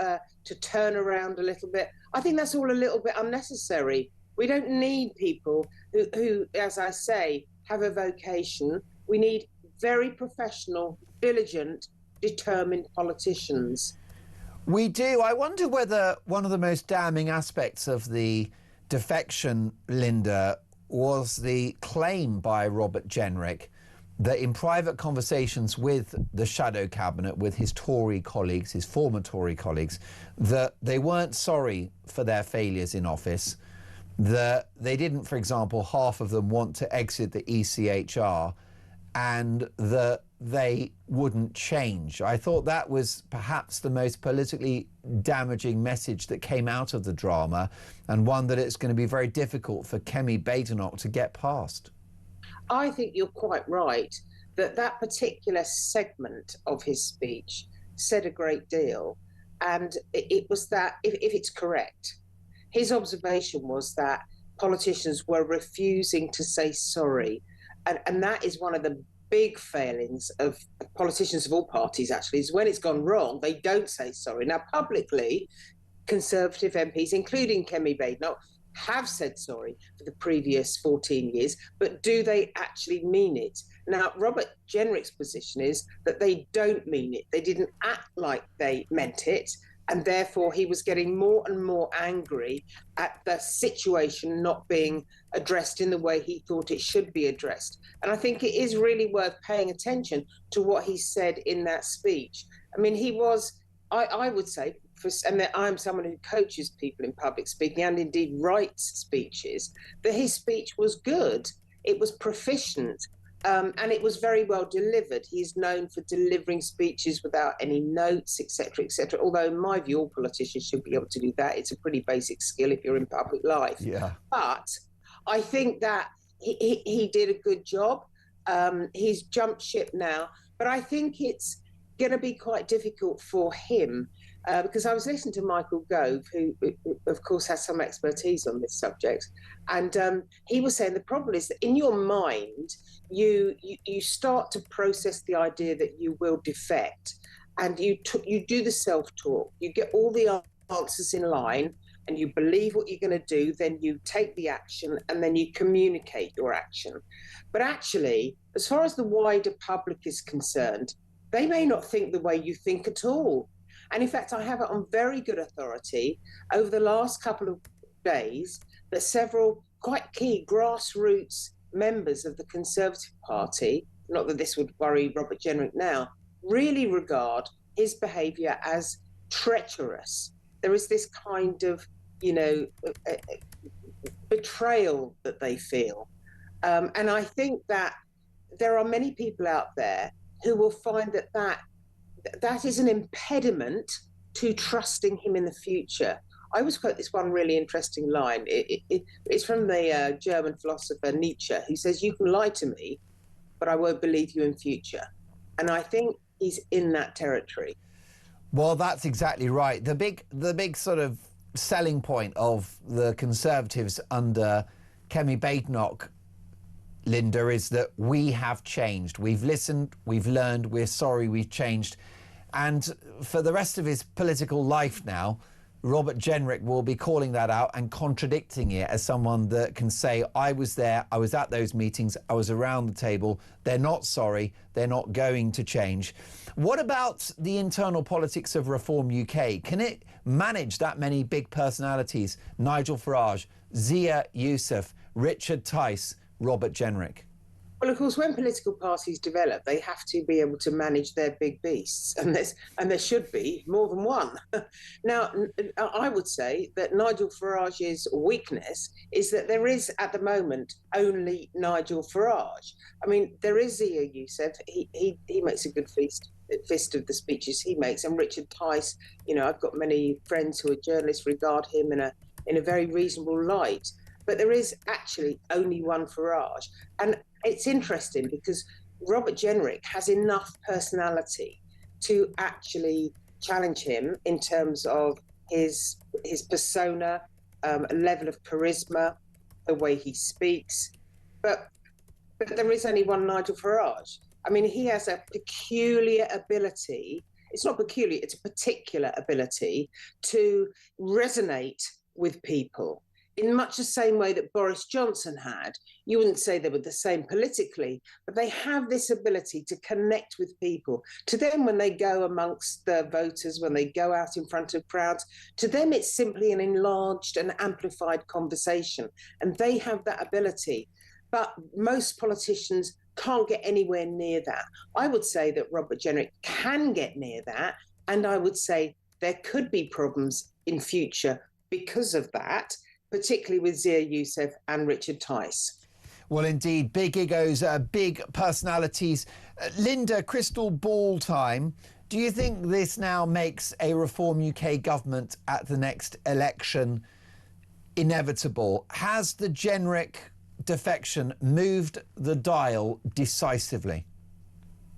turn around a little bit. I think that's all a little bit unnecessary. We don't need people who, as I say, have a vocation. We need very professional, diligent, determined politicians. We do. I wonder whether one of the most damning aspects of the defection, Linda, was the claim by Robert Jenrick that in private conversations with the shadow cabinet, with his Tory colleagues, his former Tory colleagues, that they weren't sorry for their failures in office, that they didn't, for example, half of them want to exit the ECHR, and that they wouldn't change. I thought that was perhaps the most politically damaging message that came out of the drama, and one that it's going to be very difficult for Kemi Badenoch to get past. I think you're quite right that particular segment of his speech said a great deal. And it was that, if it's correct, his observation was that politicians were refusing to say sorry. And that is one of the big failings of politicians of all parties, actually, is when it's gone wrong, they don't say sorry. Now, publicly, Conservative MPs, including Kemi Badenoch, have said sorry for the previous 14 years, but do they actually mean it? Now, Robert Jenrick's position is that they don't mean it. They didn't act like they meant it, and therefore he was getting more and more angry at the situation not being addressed in the way he thought it should be addressed. And I think it is really worth paying attention to what he said in that speech. I mean, he was, I would say, and I'm someone who coaches people in public speaking and indeed writes speeches, that his speech was good. It was proficient, and it was very well delivered. He's known for delivering speeches without any notes, etc., etc. Although, in my view, all politicians should be able to do that. It's a pretty basic skill if you're in public life. Yeah. But I think that he did a good job. He's jumped ship now, but I think it's going to be quite difficult for him. Because I was listening to Michael Gove, who, of course, has some expertise on this subject, and he was saying the problem is that in your mind, you start to process the idea that you will defect, and you do the self-talk, you get all the answers in line, and you believe what you're going to do, then you take the action, and then you communicate your action. But actually, as far as the wider public is concerned, they may not think the way you think at all. And in fact, I have it on very good authority over the last couple of days that several quite key grassroots members of the Conservative Party, not that this would worry Robert Jenrick now, really regard his behaviour as treacherous. There is this kind of, betrayal that they feel. And I think that there are many people out there who will find that is an impediment to trusting him in the future. I always quote this one really interesting line. It's from the German philosopher Nietzsche, who says, "You can lie to me, but I won't believe you in future." And I think he's in that territory. Well, that's exactly right. The big sort of selling point of the Conservatives under Kemi Badenoch, Linda, is that we have changed. We've listened, we've learned, we're sorry, we've changed. And for the rest of his political life now, Robert Jenrick will be calling that out and contradicting it as someone that can say, I was there, I was at those meetings, I was around the table. They're not sorry, they're not going to change. What about the internal politics of Reform UK? Can it manage that many big personalities? Nigel Farage, Zia Youssef, Richard Tice, Robert Jenrick. Well, of course, when political parties develop, they have to be able to manage their big beasts, and there should be more than one. Now, I would say that Nigel Farage's weakness is that there is, at the moment, only Nigel Farage. I mean, there is Zia Youssef. He makes a good fist of the speeches he makes, and Richard Tice. You know, I've got many friends who are journalists, regard him in a very reasonable light. But there is actually only one Farage, and it's interesting because Robert Jenrick has enough personality to actually challenge him in terms of his persona, level of charisma, the way he speaks. But there is only one Nigel Farage. I mean, he has a peculiar ability. It's not peculiar, it's a particular ability to resonate with people in much the same way that Boris Johnson had. You wouldn't say they were the same politically, but they have this ability to connect with people. To them, when they go amongst the voters, when they go out in front of crowds, to them it's simply an enlarged and amplified conversation. And they have that ability. But most politicians can't get anywhere near that. I would say that Robert Jenrick can get near that. And I would say there could be problems in future because of that, particularly with Zia Youssef and Richard Tice. Well, indeed, big egos, big personalities. Linda, crystal ball time. Do you think this now makes a Reform UK government at the next election inevitable? Has the Jenrick defection moved the dial decisively?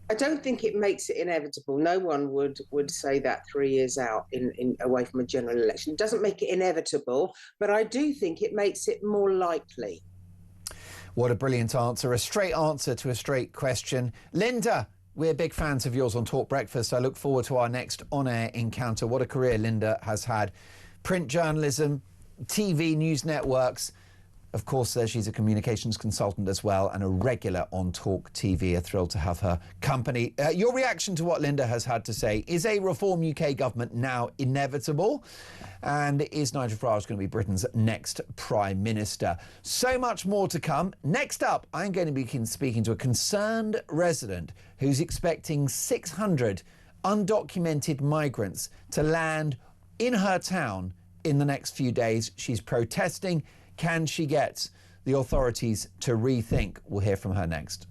I don't think it makes it inevitable. No one would say that 3 years out in away from a general election. It doesn't make it inevitable, but I do think it makes it more likely. What a brilliant answer. A straight answer to a straight question. Linda, we're big fans of yours on Talk Breakfast. I look forward to our next on-air encounter. What a career Linda has had. Print journalism, TV, news networks. Of course, she's a communications consultant as well and a regular on Talk TV. A thrill to have her company. Your reaction to what Linda has had to say. Is a Reform UK government now inevitable? And is Nigel Farage going to be Britain's next Prime Minister? So much more to come. Next up, I'm going to be speaking to a concerned resident who's expecting 600 undocumented migrants to land in her town in the next few days. She's protesting. Can she get the authorities to rethink? We'll hear from her next.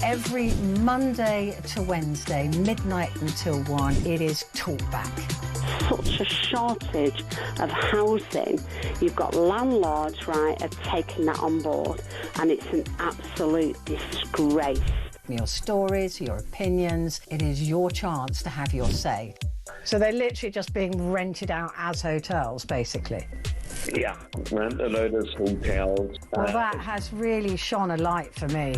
Every Monday to Wednesday, midnight until 1, it is Talkback. Such a shortage of housing. You've got landlords, right, are taking that on board, and it's an absolute disgrace. Your stories, your opinions, it is your chance to have your say. So they're literally just being rented out as hotels, basically. Yeah, rent a load of hotels. Well, that has really shone a light for me.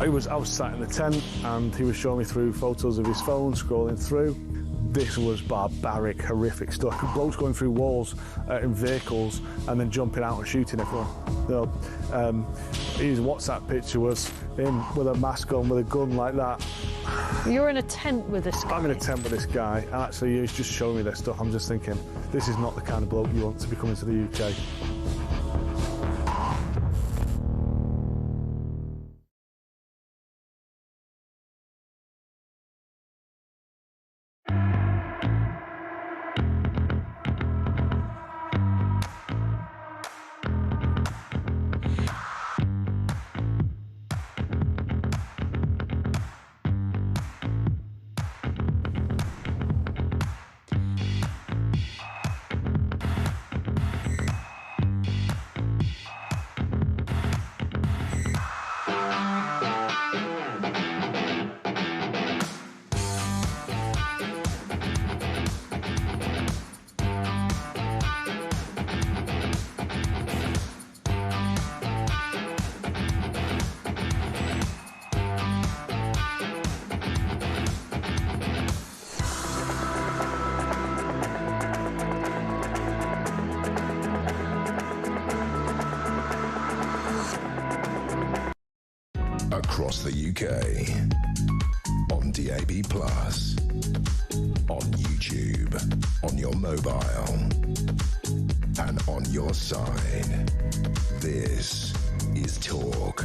I was sat in the tent and he was showing me through photos of his phone, scrolling through. This was barbaric, horrific stuff. Blokes going through walls in vehicles and then jumping out and shooting everyone. His WhatsApp picture was him with a mask on, with a gun like that. You're in a tent with this guy. I'm in a tent with this guy, and actually he's just showing me this stuff. I'm just thinking, this is not the kind of bloke you want to be coming to the UK. Across the UK, on DAB+, on YouTube, on your mobile, and on your side. This is Talk.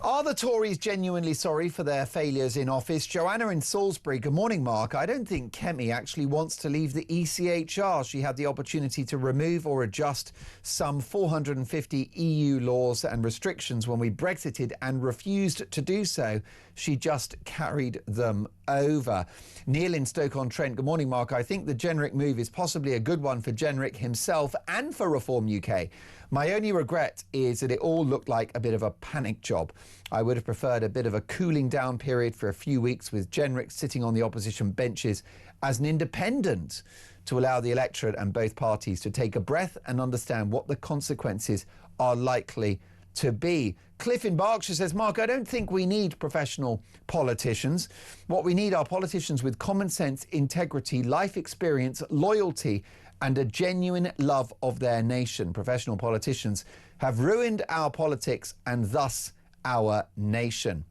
Are the Tories genuinely sorry for their failures in office? Joanna in Salisbury. Good morning, Mark. I don't think Kemi actually wants to leave the ECHR. She had the opportunity to remove or adjust some 450 EU laws and restrictions when we Brexited and refused to do so. She just carried them over. Neil in Stoke-on-Trent. Good morning, Mark. I think the Jenrick move is possibly a good one for Jenrick himself and for Reform UK. My only regret is that it all looked like a bit of a panic job. I would have preferred a bit of a cooling down period for a few weeks with Jenrick sitting on the opposition benches as an independent to allow the electorate and both parties to take a breath and understand what the consequences are likely to be. Cliff in Berkshire says, Mark, I don't think we need professional politicians. What we need are politicians with common sense, integrity, life experience, loyalty, and a genuine love of their nation. Professional politicians have ruined our politics and thus our nation.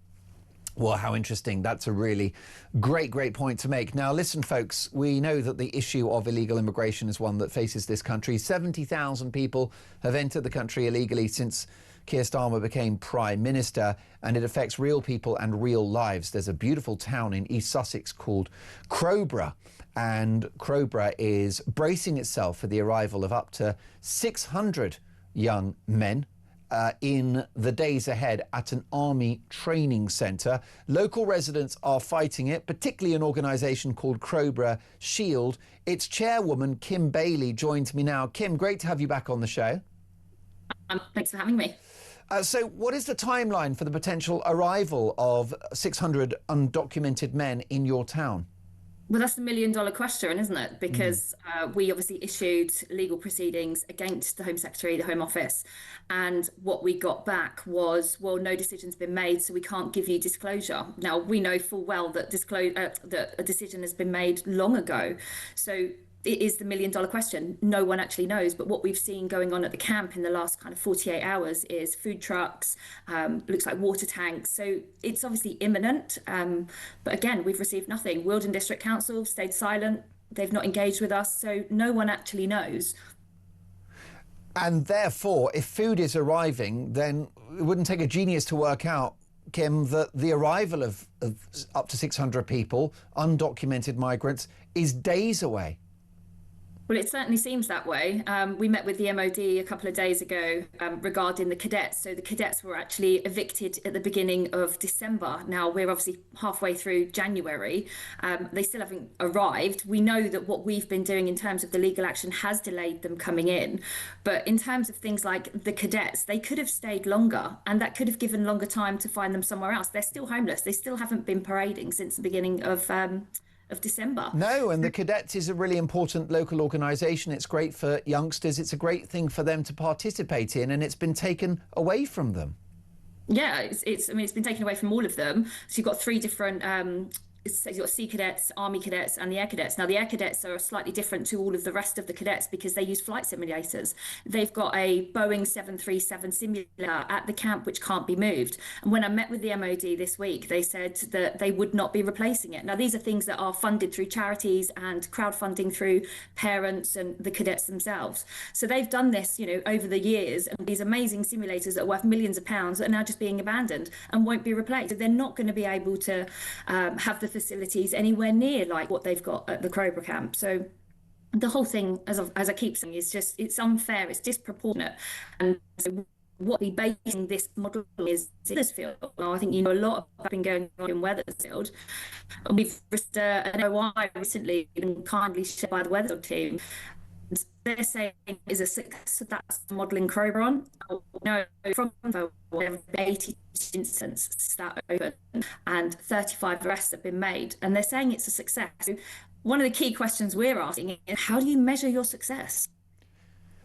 Well, how interesting. That's a really great point to make. Now, listen, folks, we know that the issue of illegal immigration is one that faces this country. 70,000 people have entered the country illegally since Keir Starmer became Prime Minister, and it affects real people and real lives. There's a beautiful town in East Sussex called Crowborough, and Crowborough is bracing itself for the arrival of up to 600 young men in the days ahead at an army training centre. Local residents are fighting it, particularly an organisation called Crowborough Shield. Its chairwoman, Kim Bailey, joins me now. Kim, great to have you back on the show. Thanks for having me. So what is the timeline for the potential arrival of 600 undocumented men in your town? Well, that's the million-dollar question, isn't it? Because we obviously issued legal proceedings against the Home Secretary, the Home Office, and what we got back was, well, no decision's been made, so we can't give you disclosure. Now, we know full well that that a decision has been made long ago. So it is the million-dollar question. No one actually knows. But what we've seen going on at the camp in the last kind of 48 hours is food trucks, looks like water tanks. So it's obviously imminent. But again, we've received nothing. Wealdon District Council stayed silent. They've not engaged with us. So no one actually knows. And therefore, if food is arriving, then it wouldn't take a genius to work out, Kim, that the arrival of up to 600 people, undocumented migrants, is days away. Well, it certainly seems that way. We met with the MOD a couple of days ago regarding the cadets. So the cadets were actually evicted at the beginning of December. Now, we're obviously halfway through January. They still haven't arrived. We know that what we've been doing in terms of the legal action has delayed them coming in. But in terms of things like the cadets, they could have stayed longer, and that could have given longer time to find them somewhere else. They're still homeless. They still haven't been parading since the beginning of December. No, and the Cadets is a really important local organisation. It's great for youngsters. It's a great thing for them to participate in, and it's been taken away from them. Yeah, it's been taken away from all of them. So you've got three different you've got Sea Cadets, Army Cadets, and the Air Cadets. Now, the Air Cadets are slightly different to all of the rest of the cadets because they use flight simulators. They've got a Boeing 737 simulator at the camp which can't be moved. And when I met with the MOD this week, they said that they would not be replacing it. Now, these are things that are funded through charities and crowdfunding through parents and the cadets themselves. So they've done this, over the years, and these amazing simulators that are worth millions of pounds are now just being abandoned and won't be replaced. So they're not going to be able to have the facilities anywhere near like what they've got at the Cobra camp. So the whole thing, as I keep saying, is just, it's unfair, it's disproportionate. And so what we basing this model is Wethersfield. Well, I think a lot of been going on in Wethersfield. We've received an OI recently been kindly shared by the Wethersfield team. They're saying is a success of that model in Crowbron. No, from 80 incidents that open and 35 arrests have been made, and they're saying it's a success. One of the key questions we're asking is, how do you measure your success?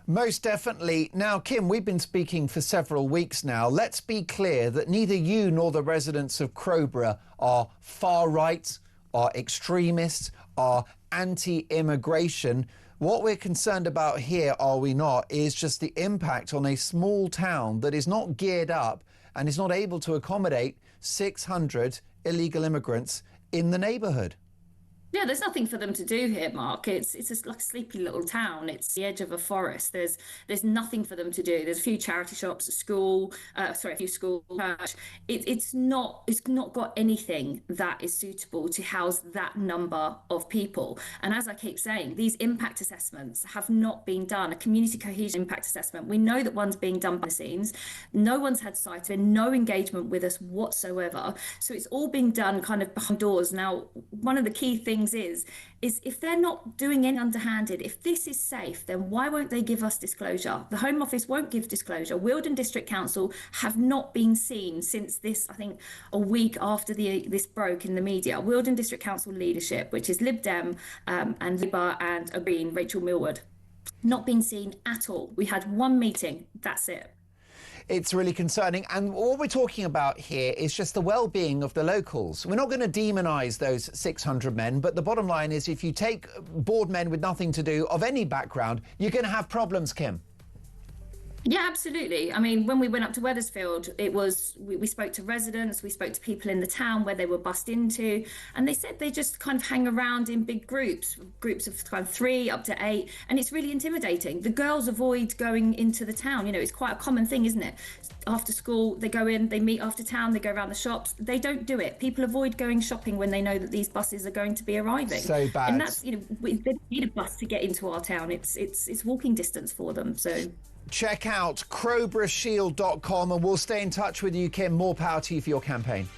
Most definitely. Now, Kim, we've been speaking for several weeks now. Let's be clear that neither you nor the residents of Crowborough are far right, are extremists, are anti-immigration. What we're concerned about here, are we not, is just the impact on a small town that is not geared up and is not able to accommodate 600 illegal immigrants in the neighbourhood. Yeah, there's nothing for them to do here, Mark. It's just like a sleepy little town. It's the edge of a forest. There's nothing for them to do. There's a few charity shops, a few schools, church. It's not got anything that is suitable to house that number of people. And as I keep saying, these impact assessments have not been done. A community cohesion impact assessment. We know that one's being done behind the scenes. No one's had sight of it, no engagement with us whatsoever. So it's all being done kind of behind doors. Now, one of the key things is if they're not doing any underhanded, if this is safe, then why won't they give us disclosure? The Home Office won't give disclosure. Wealdon District Council have not been seen since this, I think, a week after this broke in the media. Wealdon District Council leadership, which is Lib Dem and Labour and a Green, Rachel Millward, not been seen at all. We had one meeting, that's it. It's really concerning. And what we're talking about here is just the well-being of the locals. We're not going to demonise those 600 men, but the bottom line is if you take bored men with nothing to do of any background, you're going to have problems, Kim. Yeah, absolutely. I mean, when we went up to Wethersfield, it was we spoke to residents, we spoke to people in the town where they were bussed into, and they said they just kind of hang around in big groups of kind of 3 up to 8, and it's really intimidating. The girls avoid going into the town. It's quite a common thing, isn't it? After school, they go in, they meet after town, they go around the shops. They don't do it. People avoid going shopping when they know that these buses are going to be arriving. So bad. And that's, they don't need a bus to get into our town. It's walking distance for them. So check out crowboroughshield.com and we'll stay in touch with you, Kim. More power to you for your campaign.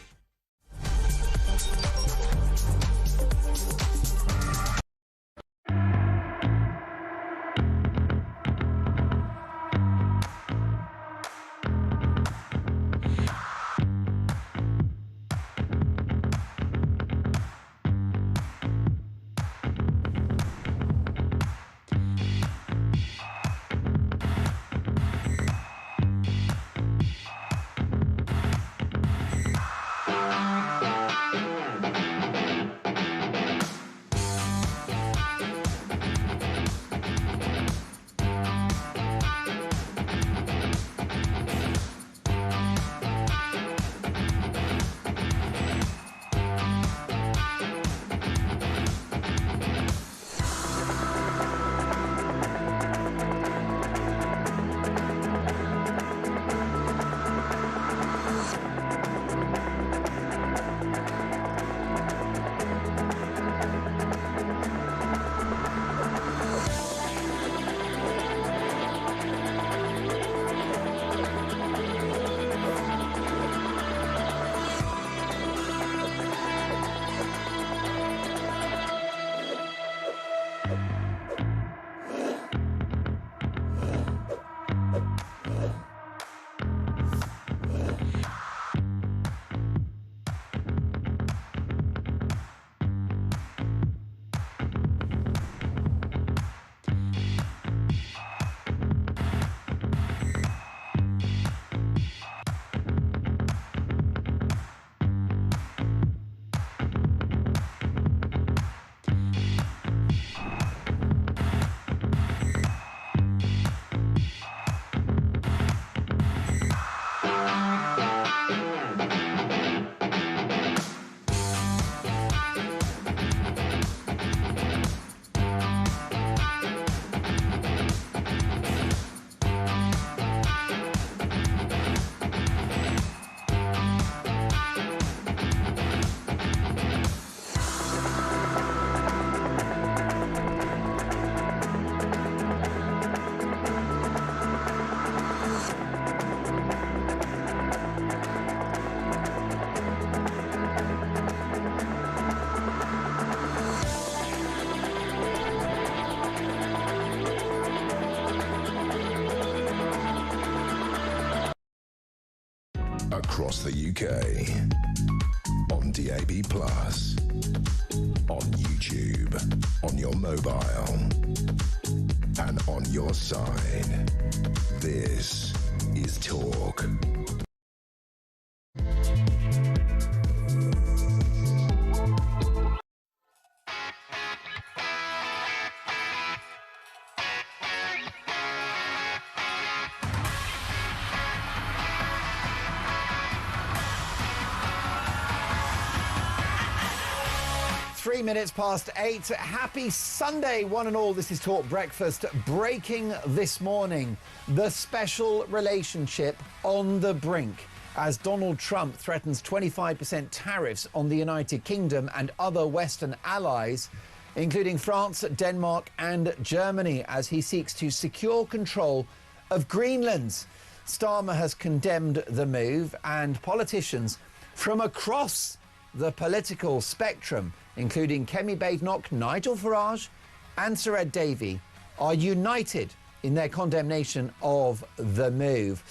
across the UK, on DAB+, on YouTube, on your mobile, and on your side. This is Talk. Past 8. Happy Sunday, one and all. This is Talk Breakfast. Breaking this morning, the special relationship on the brink as Donald Trump threatens 25% tariffs on the United Kingdom and other Western allies, including France, Denmark and Germany, as he seeks to secure control of Greenland. Starmer has condemned the move, and politicians from across the political spectrum, including Kemi Badenoch, Nigel Farage and Sir Ed Davey, are united in their condemnation of the move.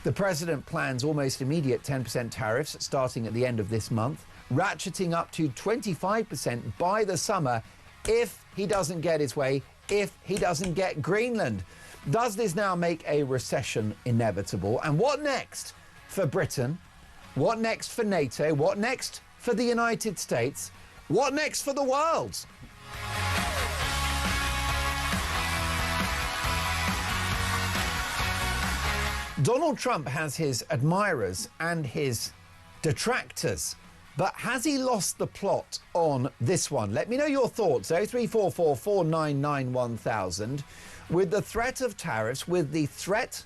The president plans almost immediate 10% tariffs starting at the end of this month, ratcheting up to 25% by the summer if he doesn't get his way, if he doesn't get Greenland. Does this now make a recession inevitable? And what next for Britain? What next for NATO? What next for the United States? What next for the world? Donald Trump has his admirers and his detractors, but has he lost the plot on this one? Let me know your thoughts. 0344 499 1000. With the threat of tariffs, with the threat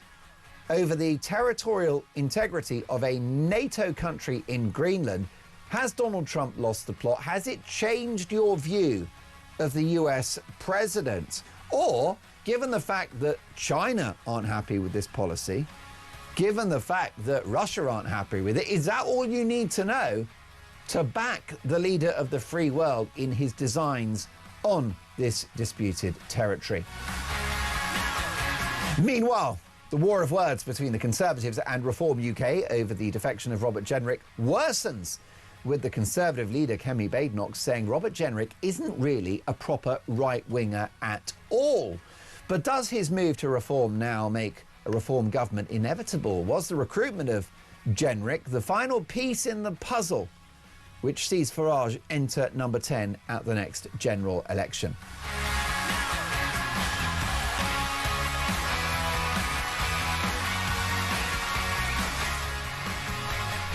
over the territorial integrity of a NATO country in Greenland, has Donald Trump lost the plot? Has it changed your view of the US president? Or, given the fact that China aren't happy with this policy, given the fact that Russia aren't happy with it, is that all you need to know to back the leader of the free world in his designs on this disputed territory? Meanwhile, the war of words between the Conservatives and Reform UK over the defection of Robert Jenrick worsens, with the Conservative leader Kemi Badenoch saying Robert Jenrick isn't really a proper right-winger at all. But does his move to Reform now make a Reform government inevitable? Was the recruitment of Jenrick the final piece in the puzzle which sees Farage enter number 10 at the next general election?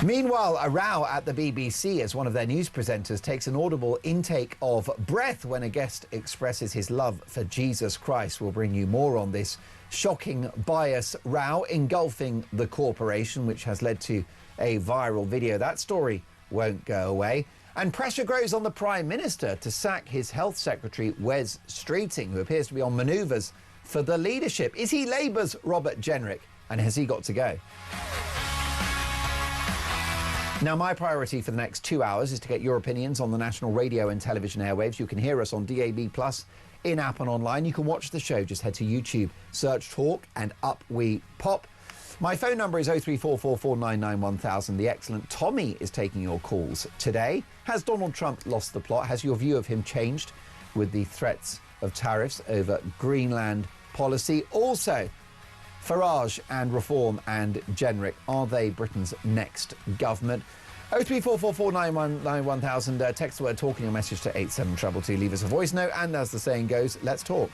Meanwhile, a row at the BBC as one of their news presenters takes an audible intake of breath when a guest expresses his love for Jesus Christ. We'll bring you more on this shocking bias row engulfing the corporation, which has led to a viral video. That story won't go away. And pressure grows on the Prime Minister to sack his Health Secretary, Wes Streeting, who appears to be on manoeuvres for the leadership. Is he Labour's Robert Jenrick, and has he got to go? Now, my priority for the next 2 hours is to get your opinions on the national radio and television airwaves. You can hear us on DAB+, in-app and online. You can watch the show. Just head to YouTube, search Talk, and up we pop. My phone number is 03444991000. The excellent Tommy is taking your calls today. Has Donald Trump lost the plot? Has your view of him changed with the threats of tariffs over Greenland policy? Also, Farage and Reform and Jenrick, are they Britain's next government? 03444991000. Text the word talking your message to 87222. Leave us a voice note, and as the saying goes, let's talk.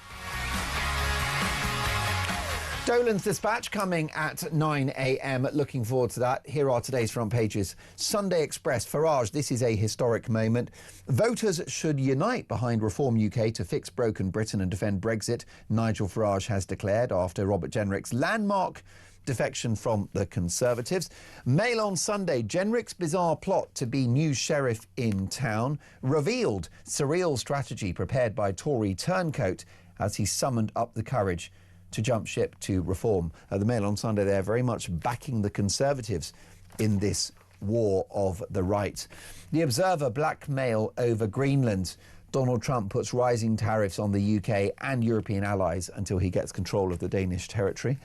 Dolan's Dispatch coming at 9 a.m. Looking forward to that. Here are today's front pages. Sunday Express, Farage, this is a historic moment. Voters should unite behind Reform UK to fix broken Britain and defend Brexit, Nigel Farage has declared after Robert Jenrick's landmark defection from the Conservatives. Mail on Sunday, Jenrick's bizarre plot to be new sheriff in town revealed. Surreal strategy prepared by Tory turncoat as he summoned up the courage to jump ship to Reform. The Mail on Sunday, they're very much backing the Conservatives in this war of the right. The Observer, blackmail over Greenland. Donald Trump puts rising tariffs on the UK and European allies until he gets control of the Danish territory.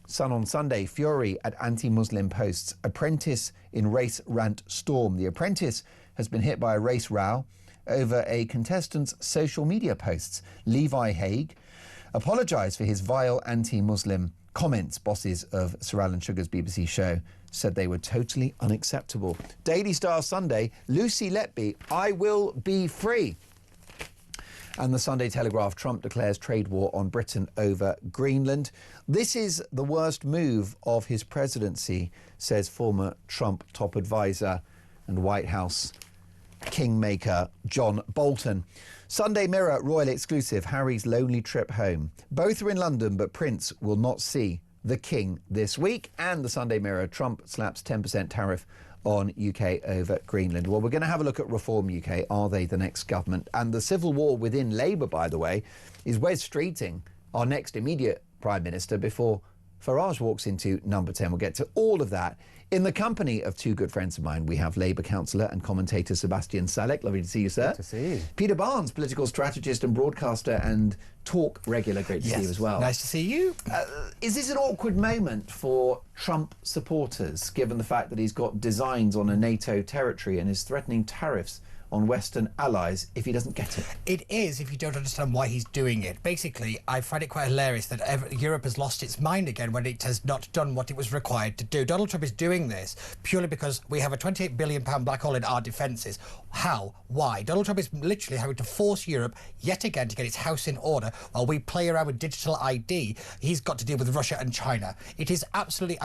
Sun on Sunday, fury at anti-Muslim posts. Apprentice in race rant storm. The Apprentice has been hit by a race row over a contestant's social media posts. Levi Haig apologised for his vile anti-Muslim comments. Bosses of Sir Alan Sugar's BBC show said they were totally unacceptable. Daily Star Sunday, Lucy Letby, I will be free. And the Sunday Telegraph, Trump declares trade war on Britain over Greenland. This is the worst move of his presidency, says former Trump top advisor and White House kingmaker John Bolton. Sunday Mirror, royal exclusive, Harry's lonely trip home. Both are in London, but Prince will not see the king this week. And the Sunday Mirror, Trump slaps 10% tariff on UK over Greenland. Well, we're going to have a look at Reform UK. Are they the next government? And the civil war within Labour, by the way, is Wes Streeting, our next immediate Prime Minister, before Farage walks into number 10. We'll get to all of that in the company of two good friends of mine. We have Labour councillor and commentator Sebastian Salek. Lovely to see you, sir. Good to see you. Peter Barnes, political strategist and broadcaster and talk regular. Great to see you as well. Nice to see you. Is this an awkward moment for Trump supporters, given the fact that he's got designs on a NATO territory and is threatening tariffs on Western allies if he doesn't get it? It is, if you don't understand why he's doing it. Basically, I find it quite hilarious that Europe has lost its mind again when it has not done what it was required to do. Donald Trump is doing this purely because we have a £28 billion black hole in our defences. How? Why? Donald Trump is literally having to force Europe yet again to get its house in order while we play around with digital ID. He's got to deal with Russia and China. It is absolutely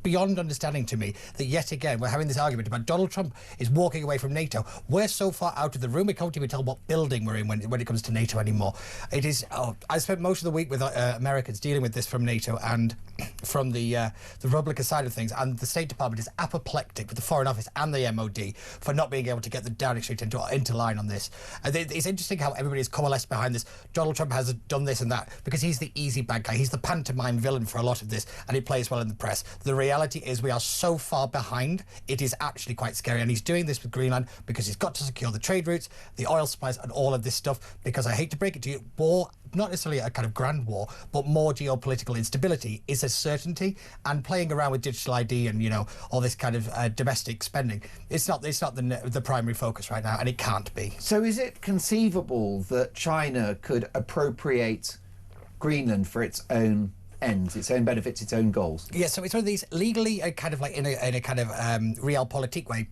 beyond understanding to me that yet again we're having this argument about Donald Trump is walking away from NATO. We're so far out of the room we can't even tell what building we're in when it comes to NATO anymore. It is. I spent most of the week with Americans dealing with this from NATO and from the Republican side of things, and the State Department is apoplectic with the Foreign Office and the MOD for not being able to get the Downing Street into line on this. It's interesting how everybody has coalesced behind this. Donald Trump has done this and that because he's the easy bad guy. He's the pantomime villain for a lot of this, and he plays well in the press. The reality is we are so far behind, it is actually quite scary, and he's doing this with Greenland because he's got to secure the trade routes, the oil supplies, and all of this stuff, because I hate to break it to you, war, not necessarily a kind of grand war, but more geopolitical instability is a certainty, and playing around with digital ID and, you know, all this kind of domestic spending, it's not the primary focus right now, and it can't be. So is it conceivable that China could appropriate Greenland for its own ends, its own benefits, its own goals? Yeah, so it's one of these legally, kind of like in a kind of realpolitik way.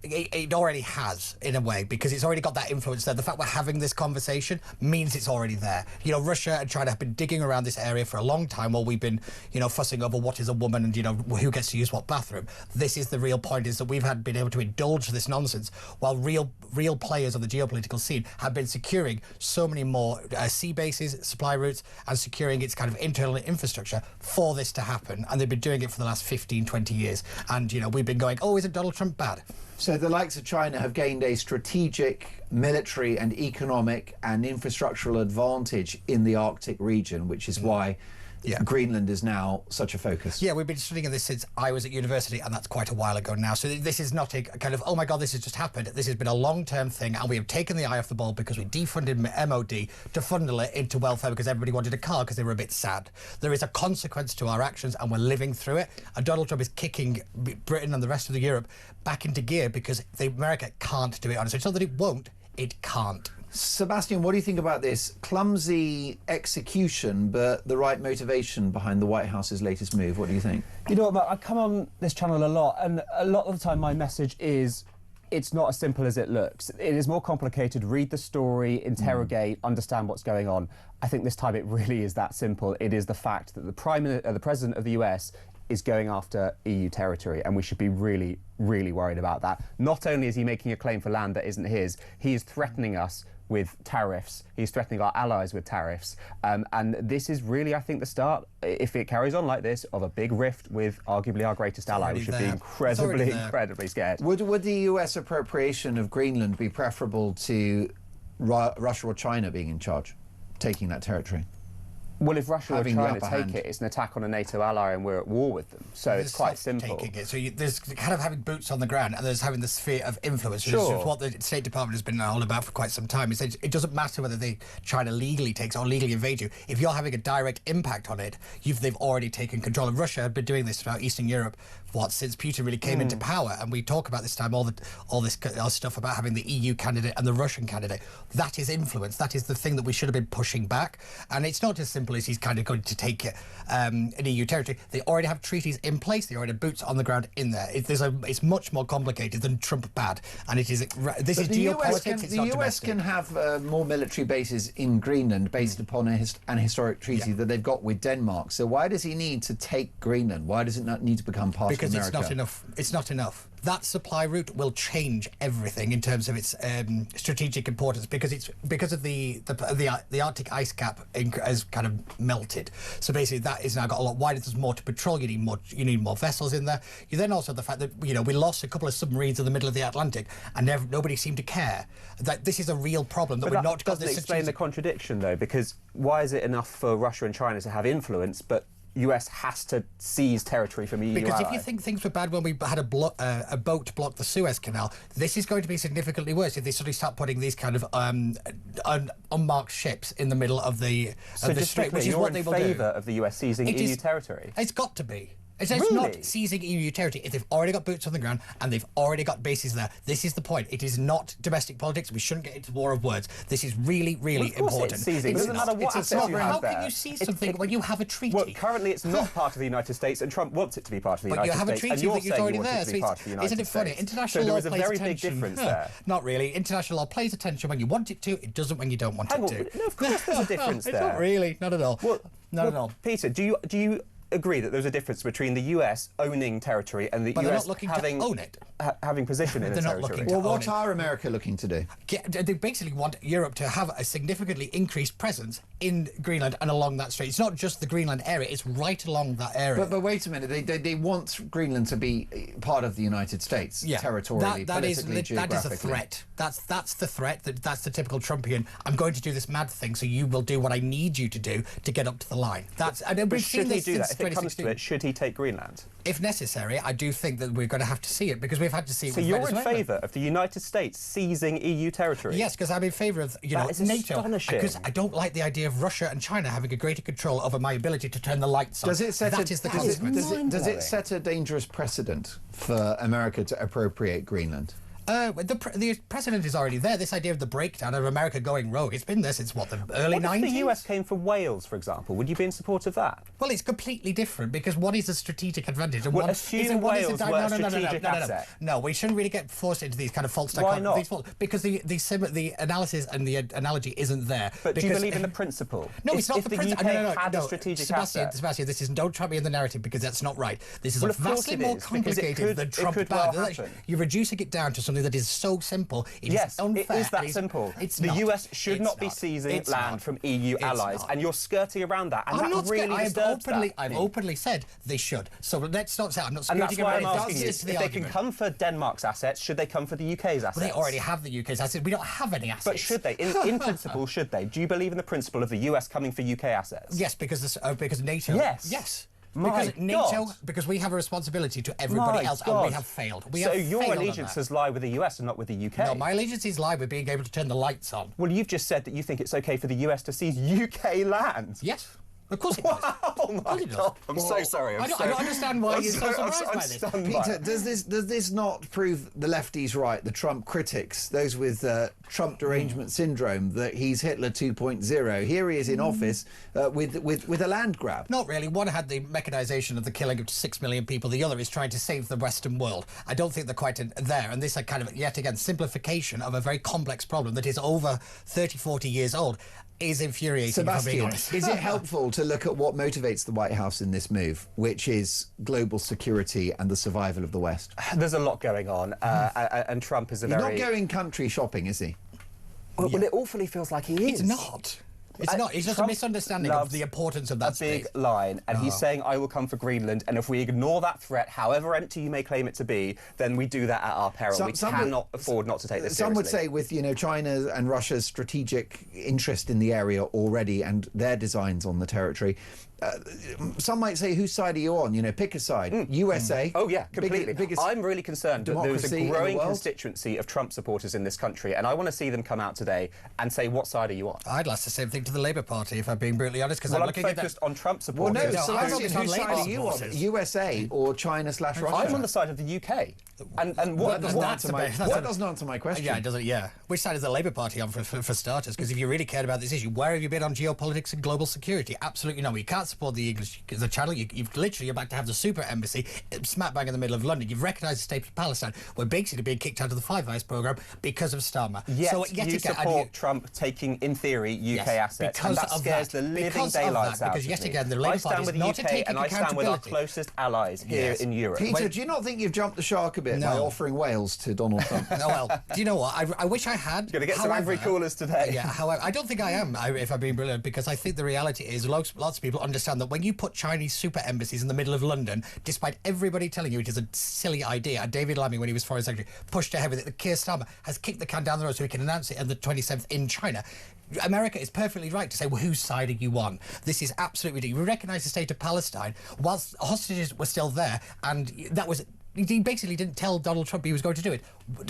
It already has, in a way, because it's already got that influence there. The fact we're having this conversation means it's already there. You know, Russia and China have been digging around this area for a long time while we've been, you know, fussing over what is a woman and, you know, who gets to use what bathroom. This is the real point, is that we've been able to indulge this nonsense while real players on the geopolitical scene have been securing so many more sea bases, supply routes, and securing its kind of internal infrastructure for this to happen. And they've been doing it for the last 15, 20 years. And, you know, we've been going, oh, isn't Donald Trump bad? So the likes of China have gained a strategic, military and economic and infrastructural advantage in the Arctic region, which is why Greenland is now such a focus. Yeah, we've been studying this since I was at university, and that's quite a while ago now. So this is not a kind of, oh my God, this has just happened. This has been a long-term thing, and we have taken the eye off the ball because we defunded MOD to funnel it into welfare because everybody wanted a car because they were a bit sad. There is a consequence to our actions, and we're living through it. And Donald Trump is kicking Britain and the rest of Europe back into gear because America can't do it on it. So it's not that it won't, it can't. Sebastian, what do you think about this? Clumsy execution, but the right motivation behind the White House's latest move. What do you think? You know what, Mark, I come on this channel a lot, and a lot of the time my message is it's not as simple as it looks. It is more complicated. Read the story, interrogate, understand what's going on. I think this time it really is that simple. It is the fact that the President of the US is going after EU territory, and we should be really, really worried about that. Not only is he making a claim for land that isn't his, he is threatening us with tariffs. He's threatening our allies with tariffs. And this is really, I think, the start, if it carries on like this, of a big rift with arguably our greatest ally. We should be incredibly scared. Would the US appropriation of Greenland be preferable to Russia or China being in charge, taking that territory? Well, if Russia were having trying the to upper take hand. it, it's an attack on a NATO ally and we're at war with them. So it's quite simple. Taking it. So there's kind of having boots on the ground and there's having the sphere of influence, which Sure. is what the State Department has been all about for quite some time. It doesn't matter whether China legally takes or legally invade you. If you're having a direct impact on it, they've already taken control. And Russia had been doing this throughout Eastern Europe, since Putin really came into power. And we talk about this time all this stuff about having the EU candidate and the Russian candidate. That is influence. That is the thing that we should have been pushing back. And it's not as simple as he's kind of going to take an EU territory. They already have treaties in place. They already have boots on the ground in there. It's much more complicated than Trump bad. And this is geopolitics. The US can have more military bases in Greenland based upon an historic treaty that they've got with Denmark. So why does he need to take Greenland? Why does it not need to become part of America? Because it's not enough. It's not enough. That supply route will change everything in terms of its strategic importance because of the Arctic ice cap has kind of melted. So basically, that is now got a lot wider. There's more to patrol. You need more vessels in there. You then also have the fact that we lost a couple of submarines in the middle of the Atlantic, and nobody seemed to care. That this is a real problem that we're not. Doesn't explain the contradiction though, because why is it enough for Russia and China to have influence, but US has to seize territory from EU Because allies? if you think things were bad when we had a boat block the Suez Canal, this is going to be significantly worse if they suddenly start putting these kind of unmarked ships in the middle of the strait, which is what they will do. You're in favour of the US seizing EU territory? It's got to be. It's Really? not seizing EU territory if they've already got boots on the ground and they've already got bases there. This is the point. It is not domestic politics. We shouldn't get into war of words. This is really, really important. It's seizing. It doesn't matter what assets you have How there. can you seize something when you have a treaty? Well, currently it's not part of the United States, and Trump wants it to be part of the United States. But you have a treaty that you're already there. Isn't it funny? International law law plays plays very attention. big difference there. Not really. International law plays attention when you want it to. It doesn't when you don't want it to. No, of course there's a difference there. It's not really. Not at all. Not at all. Peter, do you agree that there's a difference between the US owning territory and the But US they're not looking having to own it. Having position in the They're not territory? looking to Well, what are America looking to do? They basically want Europe to have a significantly increased presence in Greenland and along that strait. It's not just the Greenland area, it's right along that area. But wait a minute, they want Greenland to be part of the United States, territorially, politically, geographically. That is a threat. That's the threat. That's the typical Trumpian. I'm going to do this mad thing, so you will do what I need you to do to get up to the line. But should he do that? If it comes to it, should he take Greenland? If necessary, I do think that we're going to have to see it because we've had to see it. So with you're Venezuela. in favour of the United States seizing EU territory? Yes, because I'm in favour of That is NATO. astonishing. Because I don't like the idea of Russia and China having a greater control over my ability to turn the lights on. Does it set Does it set a dangerous precedent for America to appropriate Greenland? The precedent is already there. This idea of the breakdown of America going rogue, it's been there since, the early 90s? If the US came for Wales, for example, would you be in support of that? Well, it's completely different because what is a strategic advantage? And Well, assume Wales were a strategic asset. No, we shouldn't really get forced into these kind of false Why not? Because the analysis and the analogy isn't there. But do you believe in the principle? No, it's not if the the principle. UK had a strategic asset. Sebastian, don't trap me in the narrative because that's not right. This is Well, of course vastly it more is, because it complicated than could Trump well bad. happen. You're reducing it down to something that is so simple. Yes, unfair. it is that simple. It's the not. US should It's not be not. seizing It's land not. from EU It's allies, not. and you're skirting around that, and I'm that not really disturbs that. I've openly said they should. So let's not say I'm not And that's skirting why around I'm it. asking you, That's if the they can argument. come for Denmark's assets, should they come for the UK's assets? Well, they already have the UK's assets. We don't have any assets. But should they? In principle, should they? Do you believe in the principle of the US coming for UK assets? Yes, because NATO. Yes. Yes. My because NATO, God. because we have a responsibility to everybody My else, God. and we have failed. So your allegiances lie with the US and not with the UK? No, my allegiances lie with being able to turn the lights on. Well, you've just said that you think it's okay for the US to seize UK land. Yes. Of course it does. Oh my God! I'm so sorry. I don't understand why you're so surprised by this. Peter, does this not prove the lefties right, the Trump critics, those with Trump derangement syndrome, that he's Hitler 2.0? Here he is in office with a land grab. Not really. One had the mechanisation of the killing of 6 million people. The other is trying to save the Western world. I don't think they're quite there. And this is kind of, yet again, simplification of a very complex problem that is over 30, 40 years old. Is infuriating, if I'm being Sebastian, honest. is it helpful to look at what motivates the White House in this move, which is global security and the survival of the West? There's a lot going on, and Trump is a He's very... not going country shopping, is he? Well, it awfully feels like he is. It's not. It's not. It's just a misunderstanding of the importance of that big line, and he's saying, I will come for Greenland, and if we ignore that threat, however empty you may claim it to be, then we do that at our peril. We cannot afford not to take this seriously. Some would say with, China and Russia's strategic interest in the area already and their designs on the territory, some might say, whose side are you on? Pick a side. USA. Oh, yeah, completely. I'm really concerned that there is a growing constituency of Trump supporters in this country, and I want to see them come out today and say, what side are you on? I'd ask the same thing to the Labour Party, if I'm being brutally honest, because I'm looking focused on Trump supporters. Well, no, so whose side are you on? USA or China/Russia? I'm on the side of the UK. And what that doesn't answer my question. Yeah, it doesn't. Yeah. Which side is the Labour Party on, for starters? Because if you really cared about this issue, where have you been on geopolitics and global security? Absolutely no. You can't support the English the channel. You're about to have the super embassy smack bang in the middle of London. You've recognised the state of Palestine. We're basically being kicked out of the Five Eyes programme because of Starmer. So you support Trump taking, in theory, UK assets, and that scares the living daylights out of me. Because yet again, the Labour Party is not taking accountability. And I stand with our closest allies here in Europe. Peter, do you not think you've jumped the shark a bit by offering Wales to Donald Trump? No, well, do you know what? I wish I had. Going to get some angry callers today. Yeah, however, I don't think I am, if I'm being brilliant, because I think the reality is lots of people understand that when you put Chinese super embassies in the middle of London, despite everybody telling you it is a silly idea, and David Lammy, when he was Foreign Secretary, pushed ahead with it, Keir Starmer has kicked the can down the road so he can announce it on the 27th in China. America is perfectly right to say, well, whose side are you on? This is absolutely ridiculous. We recognise the state of Palestine whilst hostages were still there, and that was... He basically didn't tell Donald Trump he was going to do it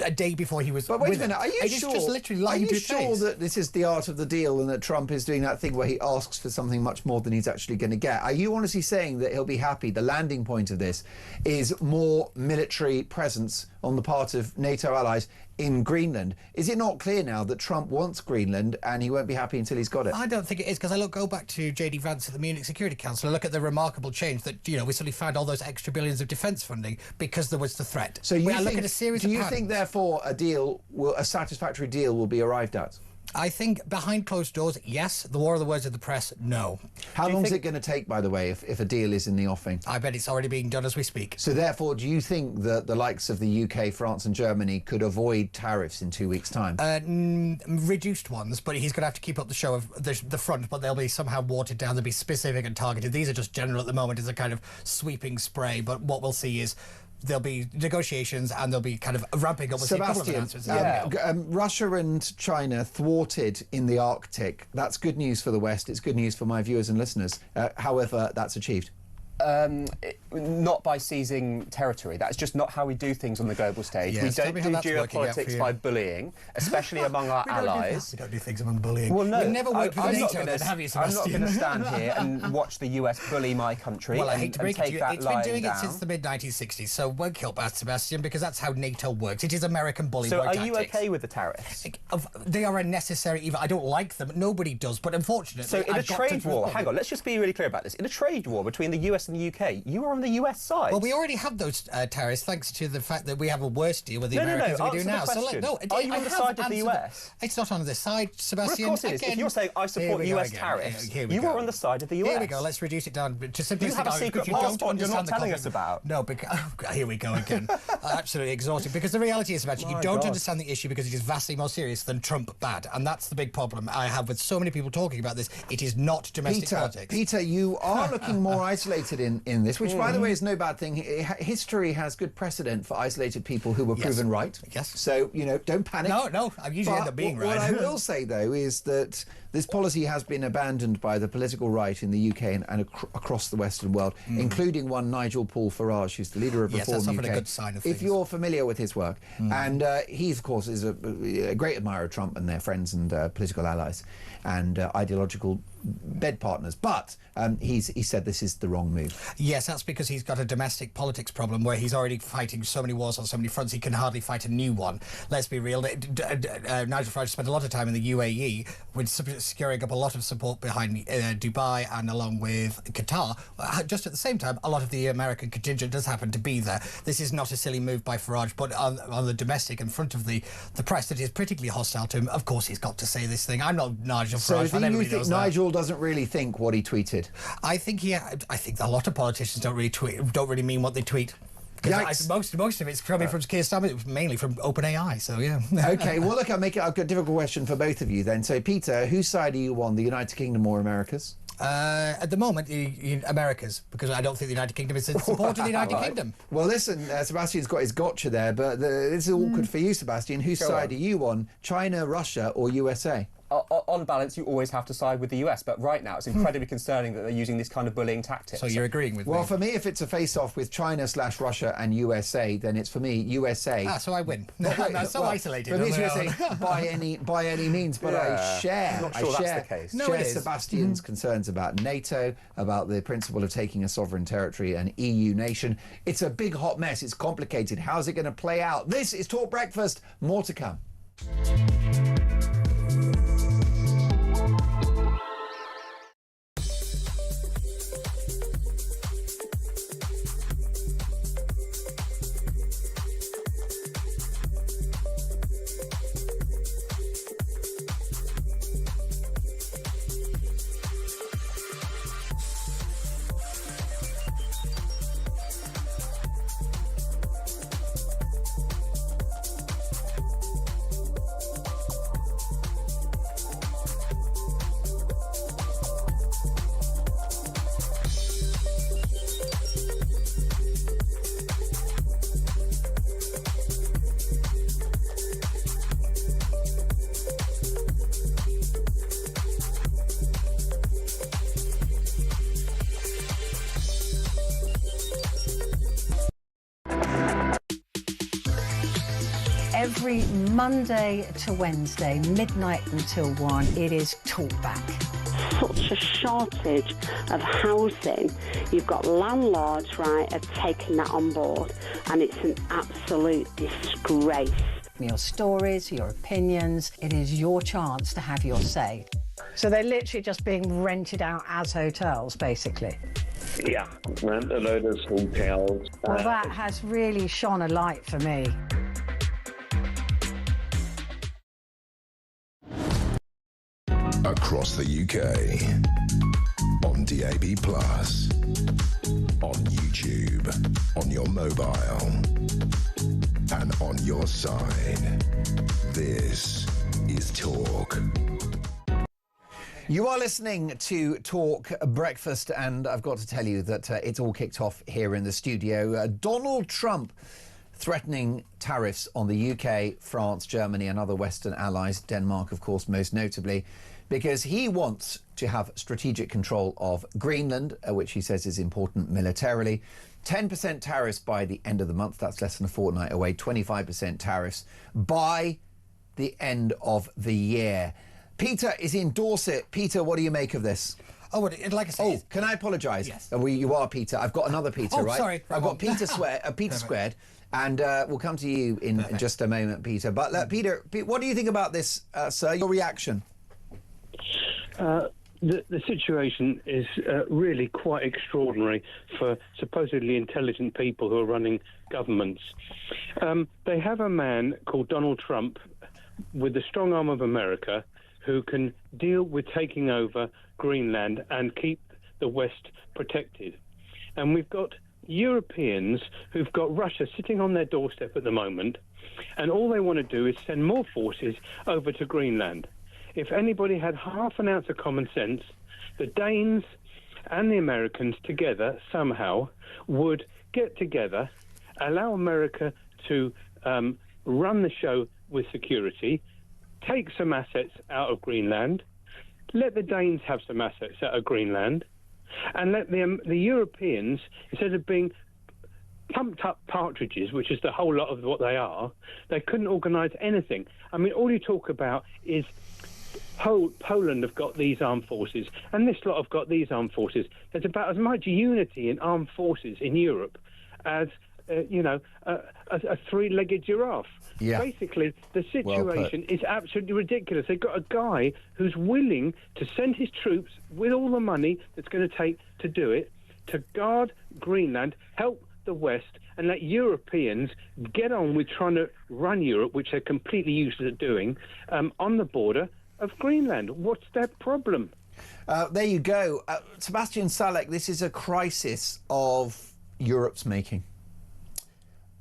a day before he was. But wait a minute, are you sure? Just literally lying to his face. Are you sure that this is the art of the deal and that Trump is doing that thing where he asks for something much more than he's actually going to get? Are you honestly saying that he'll be happy? The landing point of this is more military presence on the part of NATO allies in Greenland. Is it not clear now that Trump wants Greenland and he won't be happy until he's got it? I don't think it is, because go back to J.D. Vance at the Munich Security Council and look at the remarkable change that, we suddenly found all those extra billions of defence funding because there was the threat. So do you think, therefore, a satisfactory deal will be arrived at? I think behind closed doors, yes. The war of the words of the press, no. How long is it going to take, by the way, if a deal is in the offing? I bet it's already being done as we speak. So therefore, do you think that the likes of the UK, France and Germany could avoid tariffs in 2 weeks' time? Reduced ones, but he's going to have to keep up the show of the front, but they'll be somehow watered down. They'll be specific and targeted. These are just general at the moment. It's a kind of sweeping spray, but what we'll see is there'll be negotiations and there'll be kind of ramping up with a couple of announcements. Russia and China thwarted in the Arctic. That's good news for the West. It's good news for my viewers and listeners. However, that's achieved. Not by seizing territory. That's just not how we do things on the global stage. Yes, we don't do geopolitics by bullying, especially among our allies. We don't do things among bullying. Well, no, we never worked with NATO, then, have you, Sebastian? I'm not going to stand here and watch the US bully my country. Well, I hate to break it to you. It's been doing it since the mid-1960s, so won't kill bad, Sebastian, because that's how NATO works. It is American bully boy tactics. So are you okay with the tariffs? They are a necessary evil. I don't like them. Nobody does, but unfortunately... So in a trade war... Hang on, let's just be really clear about this. In a trade war between the US and the UK, you are on the US side. Well, we already have those tariffs thanks to the fact that we have a worse deal with the Americans than we do now. Are you on the side of the US? It's not on the side, Sebastian. Well, of course it is. If you're saying I support US tariffs, you are on the side of the US. Here we go. Let's reduce it down to simply... You have a secret passport you're not telling us about. No, because... here we go again. Absolutely exhausting. Because the reality is, Sebastian, you don't understand the issue because it is vastly more serious than Trump bad. And that's the big problem I have with so many people talking about this. It is not domestic politics. Peter, you are looking more isolated in this, which, by the way, is no bad thing. History has good precedent for isolated people who were proven right. Yes. So, don't panic. No, I usually end up being right. What I will say, though, is that this policy has been abandoned by the political right in the UK and across the Western world, including one Nigel Paul Farage, who's the leader of Reform UK. That's a good sign of things. If you're familiar with his work, and he, of course, is a great admirer of Trump and their friends and political allies and ideological bed partners, but he said this is the wrong move. Yes, that's because he's got a domestic politics problem where he's already fighting so many wars on so many fronts he can hardly fight a new one. Let's be real. Nigel Farage spent a lot of time in the UAE with securing up a lot of support behind Dubai and along with Qatar. Just at the same time, a lot of the American contingent does happen to be there. This is not a silly move by Farage, but on the domestic in front of the press that is particularly hostile to him, of course he's got to say this thing. I'm not Nigel Farage. So do you think Nigel doesn't really think what he tweeted? I think a lot of politicians don't really mean what they tweet. Because most of it's coming from Keir Starmer, mainly from OpenAI. So yeah. Okay. Well, look, I've got a difficult question for both of you then. So, Peter, whose side are you on, the United Kingdom or America's? At the moment, America's, because I don't think the United Kingdom is in support of the United Kingdom. Well, listen, Sebastian's got his gotcha there, but this is awkward for you, Sebastian. Whose side are you on? China, Russia, or USA? On balance, you always have to side with the US, but right now it's incredibly concerning that they're using this kind of bullying tactics. So you're agreeing with me? Well, for me, if it's a face-off with China/Russia and USA, then it's, for me, USA. So I win. I'm so isolated. For me, it's USA by any means, but I share. I'm not sure that's the case. No, share Sebastian's concerns about NATO, about the principle of taking a sovereign territory, an EU nation. It's a big hot mess. It's complicated. How's it going to play out? This is Talk Breakfast. More to come. Every Monday to Wednesday, midnight until 1, it is Talkback. Such a shortage of housing. You've got landlords, right, are taking that on board, and it's an absolute disgrace. Your stories, your opinions, it is your chance to have your say. So they're literally just being rented out as hotels, basically. Yeah, rent a load of hotels. Well, that has really shone a light for me. Across the UK, on DAB+, on YouTube, on your mobile, and on your side. This is Talk. You are listening to Talk Breakfast, and I've got to tell you that it's all kicked off here in the studio. Donald Trump threatening tariffs on the UK, France, Germany and other Western allies, Denmark, of course, most notably, because he wants to have strategic control of Greenland, which he says is important militarily. 10% tariffs by the end of the month, that's less than a fortnight away, 25% tariffs by the end of the year. Peter is in Dorset. Peter, what do you make of this? Oh, like I said... Oh, can I apologise? Yes. You are Peter. I've got another Peter, right? Sorry. I've got Peter Squared, and we'll come to you in just a moment, Peter. But Peter, what do you think about this, sir? Your reaction? The situation is really quite extraordinary for supposedly intelligent people who are running governments. They have a man called Donald Trump with the strong arm of America who can deal with taking over Greenland and keep the West protected. And we've got Europeans who've got Russia sitting on their doorstep at the moment, and all they want to do is send more forces over to Greenland. If anybody had half an ounce of common sense, the Danes and the Americans together somehow would get together, allow America to run the show with security, take some assets out of Greenland, let the Danes have some assets out of Greenland, and let the Europeans, instead of being pumped up partridges, which is the whole lot of what they are, they couldn't organise anything. I mean, all you talk about is Poland have got these armed forces, and this lot have got these armed forces. There's about as much unity in armed forces in Europe as, a three-legged giraffe. Yeah. Basically, the situation is absolutely ridiculous. They've got a guy who's willing to send his troops with all the money that's going to take to do it, to guard Greenland, help the West, and let Europeans get on with trying to run Europe, which they're completely useless at doing, on the border of Greenland. What's their problem? There you go. Sebastian Salek, this is a crisis of Europe's making.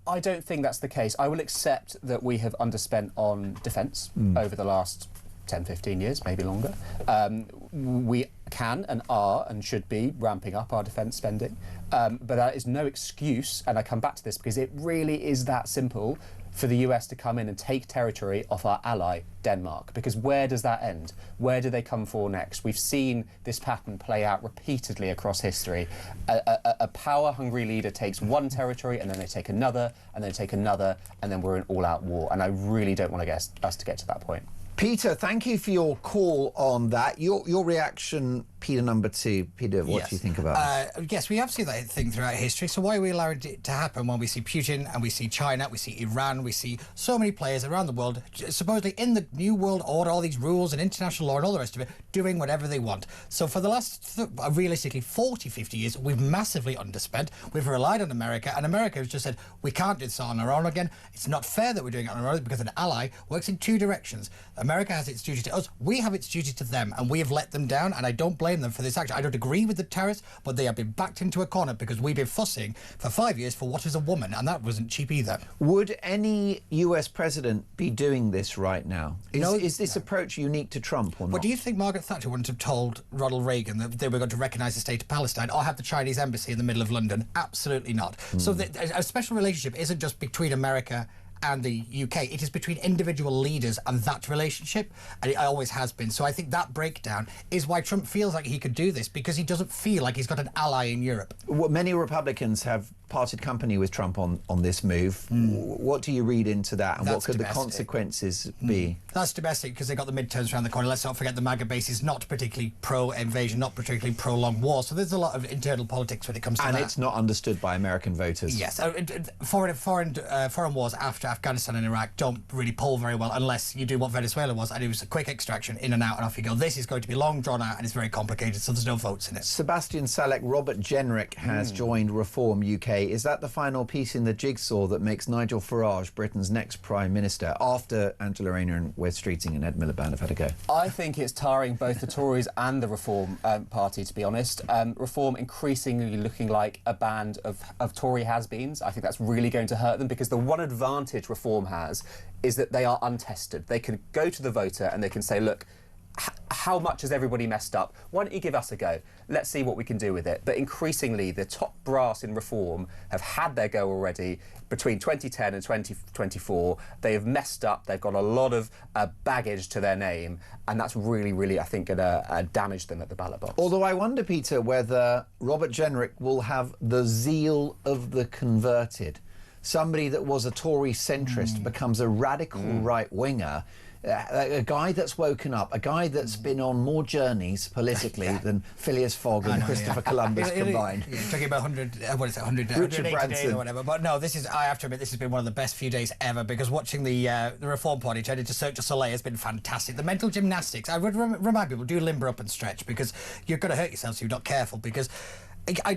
I don't think that's the case. I will accept that we have underspent on defence over the last 10, 15 years, maybe longer. We can and are and should be ramping up our defence spending. But that is no excuse, and I come back to this because it really is that simple, for the US to come in and take territory off our ally, Denmark. Because where does that end? Where do they come for next? We've seen this pattern play out repeatedly across history. A power-hungry leader takes one territory, and then they take another, and then they take another, and then we're in all-out war. And I really don't want us to get to that point. Peter, thank you for your call on that. Your reaction, Peter number 2. Peter, what do you think about it? Yes, we have seen that thing throughout history. So why are we allowing it to happen when we see Putin and we see China, we see Iran, we see so many players around the world, supposedly in the new world order, all these rules and international law and all the rest of it, doing whatever they want. So for the last, realistically, 40, 50 years, we've massively underspent. We've relied on America, and America has just said, we can't do this on our own again. It's not fair that we're doing it on our own, because an ally works in two directions. America has its duty to us, we have its duty to them, and we have let them down, and I don't blame them for this action. I don't agree with the tariffs, but they have been backed into a corner because we've been fussing for 5 years for what is a woman, and that wasn't cheap either. Would any US president be doing this right now? Is this approach unique to Trump or not? Well, do you think Margaret Thatcher wouldn't have told Ronald Reagan that they were going to recognise the state of Palestine or have the Chinese embassy in the middle of London? Absolutely not. So a special relationship isn't just between America and the UK, it is between individual leaders and that relationship, and it always has been. So I think that breakdown is why Trump feels like he could do this, because he doesn't feel like he's got an ally in Europe. Well, many Republicans have parted company with Trump on this move. What do you read into that, and what could the consequences be? That's domestic, because they've got the midterms around the corner. Let's not forget the MAGA base is not particularly pro-invasion, not particularly pro-long war, so there's a lot of internal politics when it comes to that. And it's not understood by American voters. Yes, foreign wars after Afghanistan and Iraq don't really poll very well unless you do what Venezuela was, and it was a quick extraction, in and out, and off you go. This is going to be long, drawn out, and it's very complicated, so there's no votes in it. Sebastian Salek, Robert Jenrick has joined Reform UK. Is that the final piece in the jigsaw that makes Nigel Farage Britain's next Prime Minister after Angela Rayner and Wes Streeting and Ed Miliband have had a go? I think it's tiring both the Tories and the Reform Party, to be honest. Reform increasingly looking like a band of Tory has-beens. I think that's really going to hurt them, because the one advantage Reform has is that they are untested. They can go to the voter and they can say, look, how much has everybody messed up? Why don't you give us a go? Let's see what we can do with it. But increasingly, the top brass in Reform have had their go already. Between 2010 and 2024, they have messed up. They've got a lot of baggage to their name, and that's really, really, I think, going to damage them at the ballot box. Although I wonder, Peter, whether Robert Jenrick will have the zeal of the converted. Somebody that was a Tory centrist becomes a radical right-winger. A guy that's woken up, a guy that's been on more journeys politically than Phileas Fogg and Christopher Columbus combined. Talking about 180 days or whatever. But no, I have to admit, this has been one of the best few days ever, because watching the Reform Party turn into Cirque du Soleil has been fantastic. The mental gymnastics, I would remind people, do limber up and stretch, because you're going to hurt yourself if you're not careful, because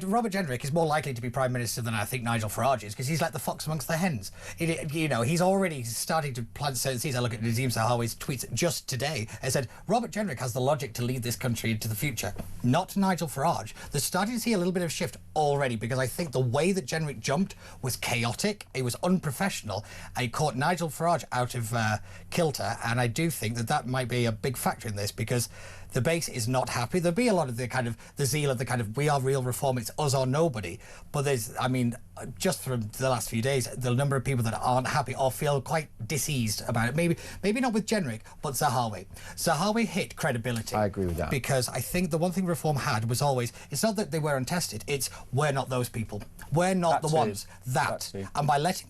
Robert Jenrick is more likely to be Prime Minister than I think Nigel Farage is, because he's like the fox amongst the hens. He's already starting to plant certain seeds. I look at Nazim Zahawi's tweets just today and said, Robert Jenrick has the logic to lead this country into the future, not Nigel Farage. They're starting to see a little bit of shift already, because I think the way that Jenrick jumped was chaotic, it was unprofessional, and he caught Nigel Farage out of kilter, and I do think that might be a big factor in this, because the base is not happy. There'll be a lot of the zeal of the kind of, we are real Reform, it's us or nobody. But just from the last few days, the number of people that aren't happy or feel quite diseased about it. Maybe not with Jenrick, but Zahawi. Zahawi hit credibility. I agree with that. Because I think the one thing Reform had was always, it's not that they were untested, it's we're not those people. We're not the ones. And by letting,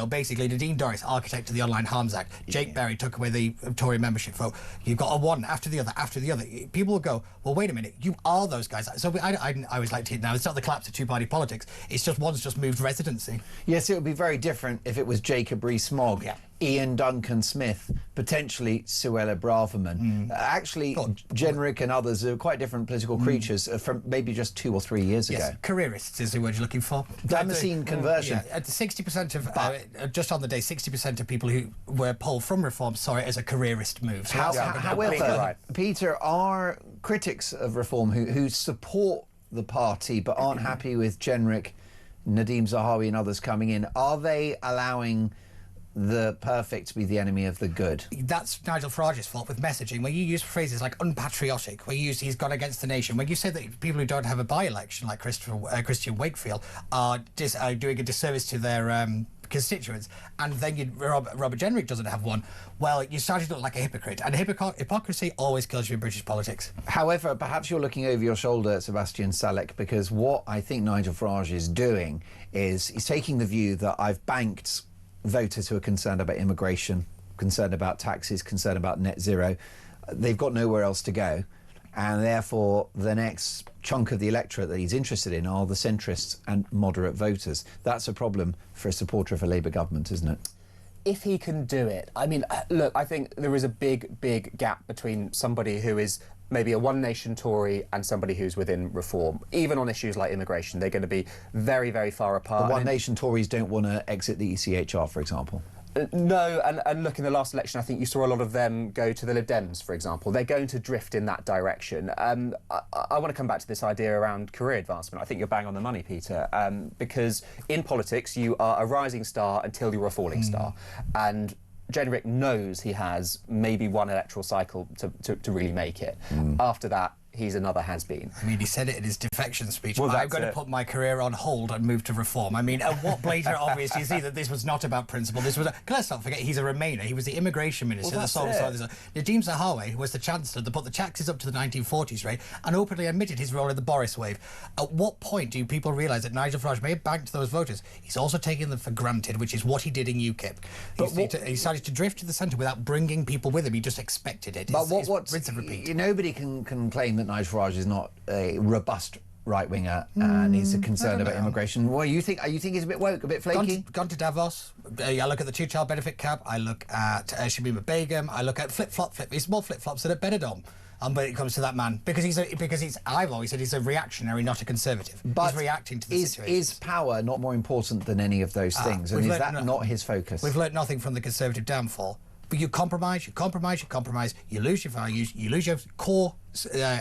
basically Nadine Dorries, architect of the Online Harms Act, Jake Berry took away the Tory membership vote. You've got a one after the other, after the other. People will go, well, wait a minute, you are those guys. So I always like to, now it's not the collapse of two-party politics, it's just one's just moved residency. Yes, it would be very different if it was Jacob Rees-Mogg, Ian Duncan Smith, potentially Suella Braverman. Actually, Jenrick and others are quite different political creatures from maybe just 2 or 3 years ago. Careerists is the word you're looking for. Damascene conversion. At 60% of, just on the day, 60% of people who were polled from Reform saw it as a careerist move. So however, Peter, are critics of Reform who support the party but aren't happy with Jenrick Nadeem Zahawi and others coming in, are they allowing the perfect to be the enemy of the good? That's Nigel Farage's fault with messaging. When you use phrases like unpatriotic, where you use he's gone against the nation, when you say that people who don't have a by-election, like Christian Wakefield, are doing a disservice to their constituents, and then Robert Jenrick doesn't have one, well, you started to look like a hypocrite, and hypocrisy always kills you in British politics. However, perhaps you're looking over your shoulder, Sebastian Salek, because what I think Nigel Farage is doing is he's taking the view that I've banked voters who are concerned about immigration, concerned about taxes, concerned about net zero. They've got nowhere else to go, and therefore the next chunk of the electorate that he's interested in are the centrists and moderate voters. That's a problem for a supporter of a Labour government, isn't it? If he can do it. I mean, look, I think there is a big gap between somebody who is maybe a One Nation Tory and somebody who's within Reform. Even on issues like immigration, they're going to be very, very far apart. The One Nation Tories don't want to exit the ECHR, for example. No, and look, in the last election, I think you saw a lot of them go to the Lib Dems, for example. They're going to drift in that direction. I want to come back to this idea around career advancement. I think you're bang on the money, Peter, because in politics, you are a rising star until you're a falling star. And Jenrick knows he has maybe one electoral cycle to really make it. After that, he's another has-been. I mean, he said it in his defection speech. Well, I'm going to put my career on hold and move to Reform. I mean, what blatant obvious do you see that this was not about principle? This was. Let's not forget, he's a Remainer. He was the immigration minister. Well, Nadeem Zahawi was the chancellor that put the taxes up to the 1940s rate and openly admitted his role in the Boris wave. At what point do people realise that Nigel Farage may have banked those voters? He's also taking them for granted, which is what he did in UKIP. He started to drift to the centre without bringing people with him. He just expected it. But it's rinse and repeat. Nobody can claim that Nigel Farage is not a robust right-winger and he's concerned about immigration. Well, you think he's a bit woke, a bit flaky? Gone to Davos. I look at the two-child benefit cap. I look at Shamima Begum. I look at He's more flip-flops than at Benidorm. When it comes to that man, I've always said he's a reactionary, not a conservative. But he's reacting to the situation. Is power not more important than any of those things? And is that not his focus? We've learnt nothing from the Conservative downfall. But you compromise, you lose your values, you lose your core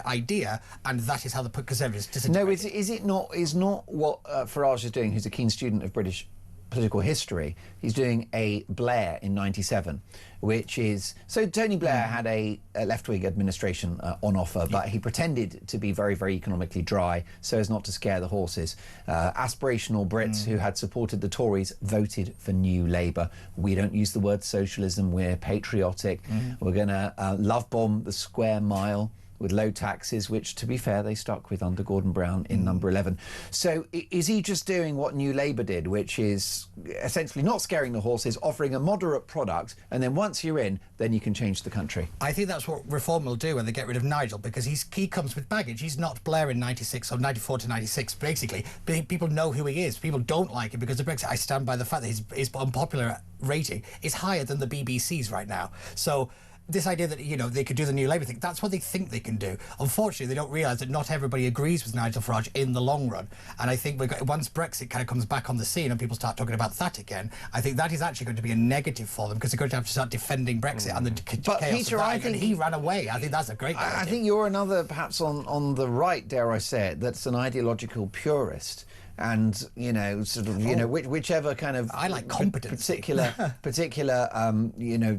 idea, and that is how the Conservatives disintegrate. No, is not what Farage is doing, who's a keen student of British political history. He's doing a Blair in '97, which is... So Tony Blair had a left-wing administration on offer, but he pretended to be very, very economically dry so as not to scare the horses. Aspirational Brits who had supported the Tories voted for New Labour. We don't use the word socialism, we're patriotic. We're going to love bomb the square mile with low taxes, which, to be fair, they stuck with under Gordon Brown in number 11. So is he just doing what New Labour did, which is essentially not scaring the horses, offering a moderate product, and then once you're in, then you can change the country? I think that's what Reform will do when they get rid of Nigel, because he comes with baggage. He's not Blair in 96 or 94 to 96, basically. People know who he is. People don't like him because of Brexit. I stand by the fact that his unpopular rating is higher than the BBC's right now. So this idea that, they could do the New Labour thing, that's what they think they can do. Unfortunately, they don't realise that not everybody agrees with Nigel Farage in the long run. And I think once Brexit kind of comes back on the scene and people start talking about that again, I think that is actually going to be a negative for them, because they're going to have to start defending Brexit and the chaos Peter, of that. I think he ran away. I think that's a great narrative. I think you're another, perhaps on the right, dare I say it, that's an ideological purist. And whichever kind of I like competence particular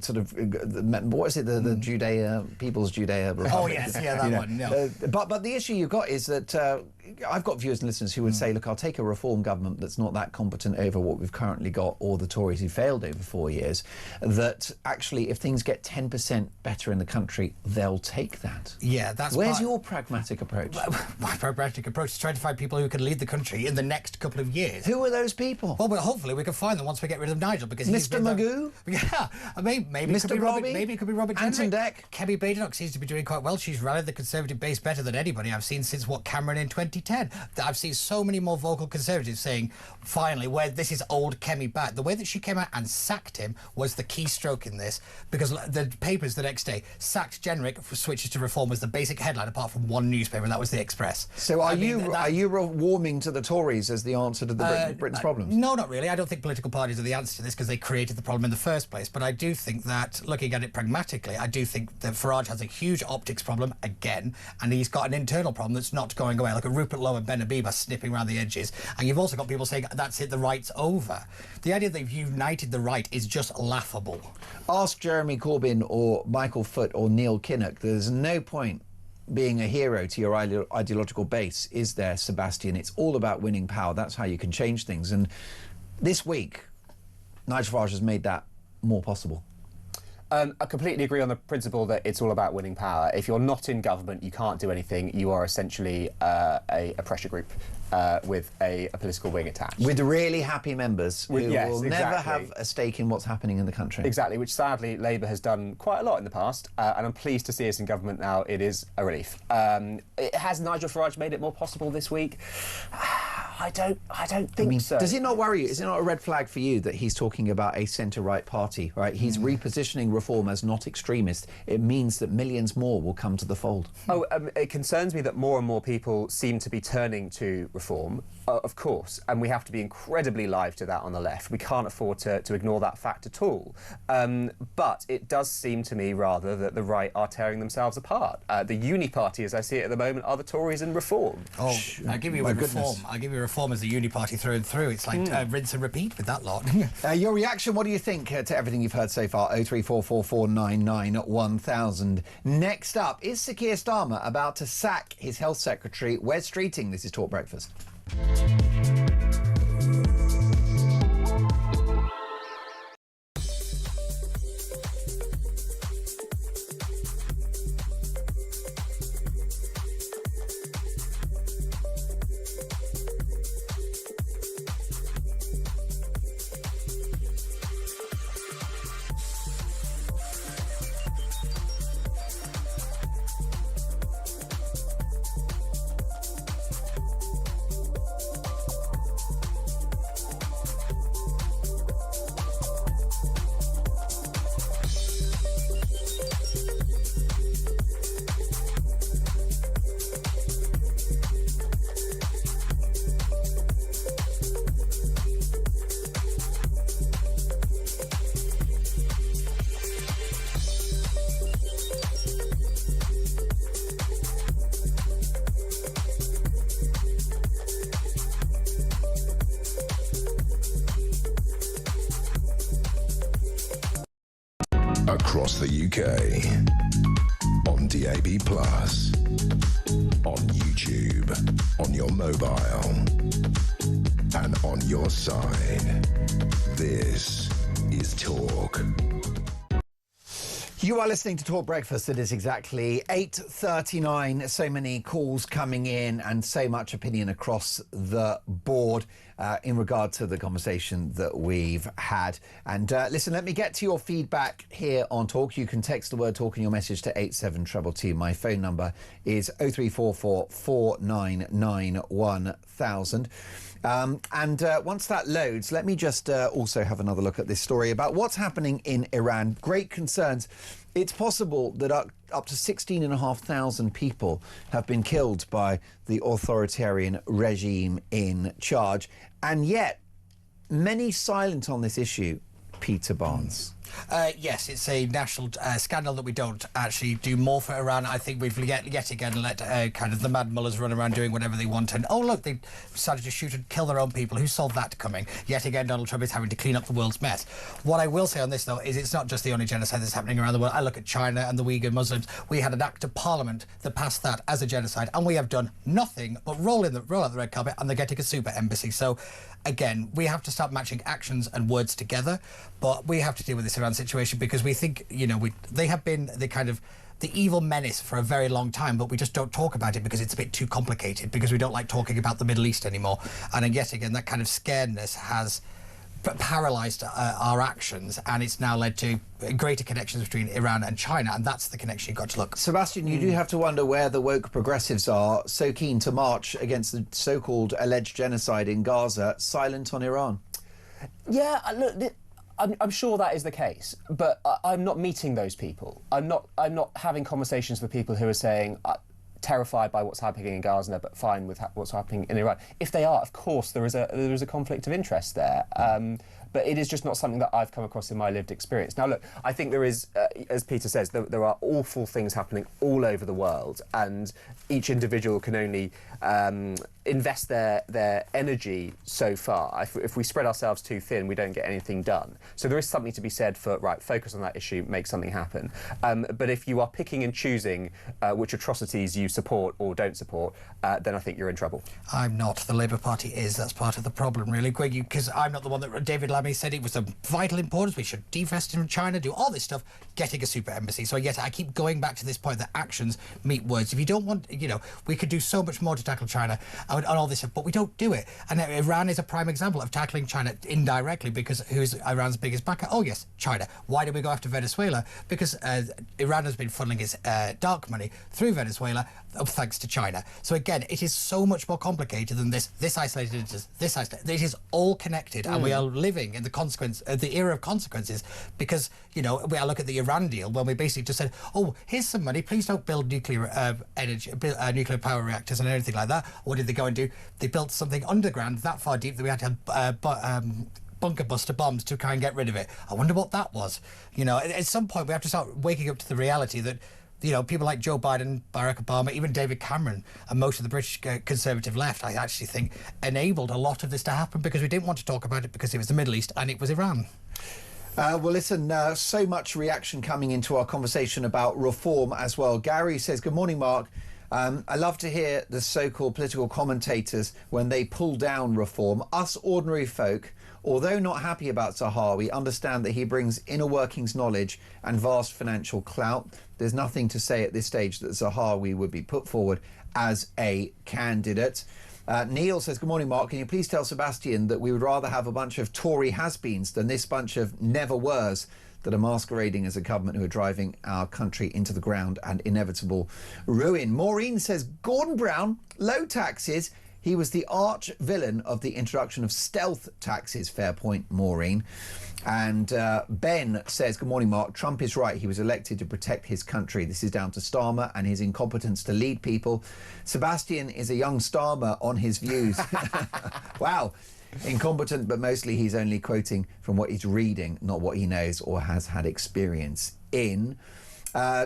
sort of what is it, the Judea People's Judea Republic? Oh yes, yeah, that one. No. But the issue you've got is that I've got viewers and listeners who would say, look, I'll take a Reform government that's not that competent over what we've currently got, or the Tories who failed over 4 years, that actually if things get 10% better in the country, they'll take that. Yeah, that's Where's your pragmatic approach? My pragmatic approach is trying to find people who can lead the country in the next couple of years. Who are those people? Well, hopefully we can find them once we get rid of Nigel, because Mr. Magoo? Yeah, maybe Mr. it could be Robbie? Maybe it could be Robert Anton Jenrick. Deck? Kemi Badenoch seems to be doing quite well. She's rallied the Conservative base better than anybody I've seen since Cameron in 2010. I've seen so many more vocal Conservatives saying, finally, where this is old Kemi back. The way that she came out and sacked him was the key stroke in this, because the papers the next day sacked Jenrick for switches to Reform was the basic headline, apart from one newspaper, and that was the Express. So are you warming to the Tories as the answer to the Britain's problems? No, not really. I don't think political parties are the answer to this, because they created the problem in the first place. But I do think that, looking at it pragmatically, I do think that Farage has a huge optics problem again, and he's got an internal problem that's not going away. Look at Rupert Lowe and Ben Habib are snipping around the edges, and you've also got people saying, that's it, the right's over. The idea that they've united the right is just laughable. Ask Jeremy Corbyn or Michael Foot or Neil Kinnock. There's no point being a hero to your ideological base, is there, Sebastian? It's all about winning power. That's how you can change things. And this week, Nigel Farage has made that more possible. I completely agree on the principle that it's all about winning power. If you're not in government, you can't do anything. You are essentially a pressure group with a political wing attached. With really happy members who Yes, will never have a stake in what's happening in the country. Exactly, which sadly Labour has done quite a lot in the past, and I'm pleased to see us in government now. It is a relief. Has Nigel Farage made it more possible this week? I don't think so. Does it not worry you? Is it not a red flag for you that he's talking about a centre-right party, right? He's repositioning Reform as not extremist. It means that millions more will come to the fold. It concerns me that more and more people seem to be turning to Reform, of course, and we have to be incredibly live to that on the left. We can't afford to ignore that fact at all. But it does seem to me, rather, that the right are tearing themselves apart. The uni party, as I see it at the moment, are the Tories and Reform. Oh, I'll give you Reform. I'll give you Reform as the uni party through and through. It's like rinse and repeat with that lot. Your reaction, what do you think to everything you've heard so far? 03444991000. Next up, is Sir Keir Starmer about to sack his health secretary? Wes Streeting, this is Talk Breakfast. Across the UK, on DAB+, on YouTube, on your mobile, and on your side. This is Talk. You are listening to Talk Breakfast. It is exactly 8:39. So many calls coming in and so much opinion across the board in regard to the conversation that we've had. And listen, let me get to your feedback here on Talk. You can text the word Talk in your message to 87222. My phone number is 0344 499 1000. And once that loads, let me just also have another look at this story about what's happening in Iran. Great concerns. It's possible that up to 16,500 people have been killed by the authoritarian regime in charge. And yet, many silent on this issue. Peter Barnes. Yes, it's a national scandal that we don't actually do more for Iran. I think we've yet again let kind of the mad mullahs run around doing whatever they want. And, oh, look, they decided to shoot and kill their own people. Who saw that coming? Yet again, Donald Trump is having to clean up the world's mess. What I will say on this, though, is it's not just the only genocide that's happening around the world. I look at China and the Uyghur Muslims. We had an act of parliament that passed that as a genocide, and we have done nothing but roll out the red carpet, and they're getting a super embassy. So, again, we have to start matching actions and words together, but we have to deal with this Iran situation because we think, they have been the evil menace for a very long time, but we just don't talk about it because it's a bit too complicated, because we don't like talking about the Middle East anymore. And yet again, that kind of scaredness has paralysed our actions, and it's now led to greater connections between Iran and China, and that's the connection you've got to look. Sebastian, you do have to wonder where the woke progressives are, so keen to march against the so-called alleged genocide in Gaza, silent on Iran. Yeah, look, I'm sure that is the case, but I'm not meeting those people. I'm not having conversations with people who are saying terrified by what's happening in Gaza, but fine with what's happening in Iran. If they are, of course, there is a conflict of interest there. but it is just not something that I've come across in my lived experience. Now, look, I think there is, as Peter says, there are awful things happening all over the world, and each individual can only invest their energy so far. If we spread ourselves too thin, we don't get anything done. So there is something to be said for, right, focus on that issue, make something happen. But if you are picking and choosing which atrocities you support or don't support, then I think you're in trouble. I'm not. The Labour Party is. That's part of the problem, really, because I'm not the one that David Lammy said it was of vital importance. We should divest from China, do all this stuff, getting a super embassy. So, yes, I keep going back to this point that actions meet words. If you don't want, we could do so much more to tackle China and all this stuff, but we don't do it. And Iran is a prime example of tackling China indirectly, because who's Iran's biggest backer? Oh, yes, China. Why did we go after Venezuela? Because Iran has been funneling its dark money through Venezuela, thanks to China. So again, it is so much more complicated than this isolated, this isolated. It is all connected, and we are living in the era of consequences, because, we look at the Iran deal when we basically just said, oh, here's some money, please don't build nuclear nuclear power reactors and anything like that. What did they go and do? They built something underground that far deep that we had to have bunker buster bombs to try and get rid of it. I wonder what that was. At some point we have to start waking up to the reality that people like Joe Biden, Barack Obama, even David Cameron, and most of the British Conservative left, I actually think, enabled a lot of this to happen, because we didn't want to talk about it because it was the Middle East and it was Iran. Well, listen, so much reaction coming into our conversation about reform as well. Gary says, good morning, Mark. I love to hear the so-called political commentators when they pull down reform. Us ordinary folk, although not happy about Zahawi, understand that he brings inner workings knowledge and vast financial clout. There's nothing to say at this stage that Zahawi would be put forward as a candidate. Neil says, good morning, Mark. Can you please tell Sebastian that we would rather have a bunch of Tory has-beens than this bunch of never-weres that are masquerading as a government who are driving our country into the ground and inevitable ruin. Maureen says, Gordon Brown, low taxes. He was the arch villain of the introduction of stealth taxes. Fair point, Maureen. And Ben says, good morning, Mark. Trump is right. He was elected to protect his country. This is down to Starmer and his incompetence to lead people. Sebastian is a young Starmer on his views. Wow. Incompetent, but mostly he's only quoting from what he's reading, not what he knows or has had experience in.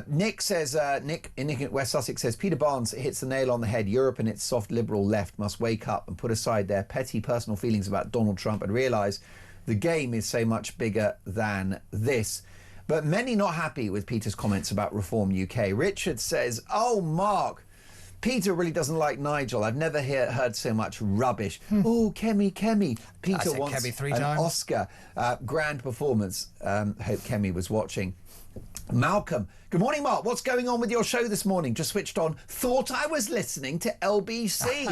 Nick says, Nick in West Sussex says, Peter Barnes hits the nail on the head. Europe and its soft liberal left must wake up and put aside their petty personal feelings about Donald Trump and realise the game is so much bigger than this. But many not happy with Peter's comments about Reform UK. Richard says, oh, Mark, Peter really doesn't like Nigel. I've never heard so much rubbish. Oh, Kemi. Peter wants Kemi 3 an times. Oscar. Grand performance. Hope Kemi was watching. Malcolm, good morning, Mark. What's going on with your show this morning? Just switched on. Thought I was listening to LBC.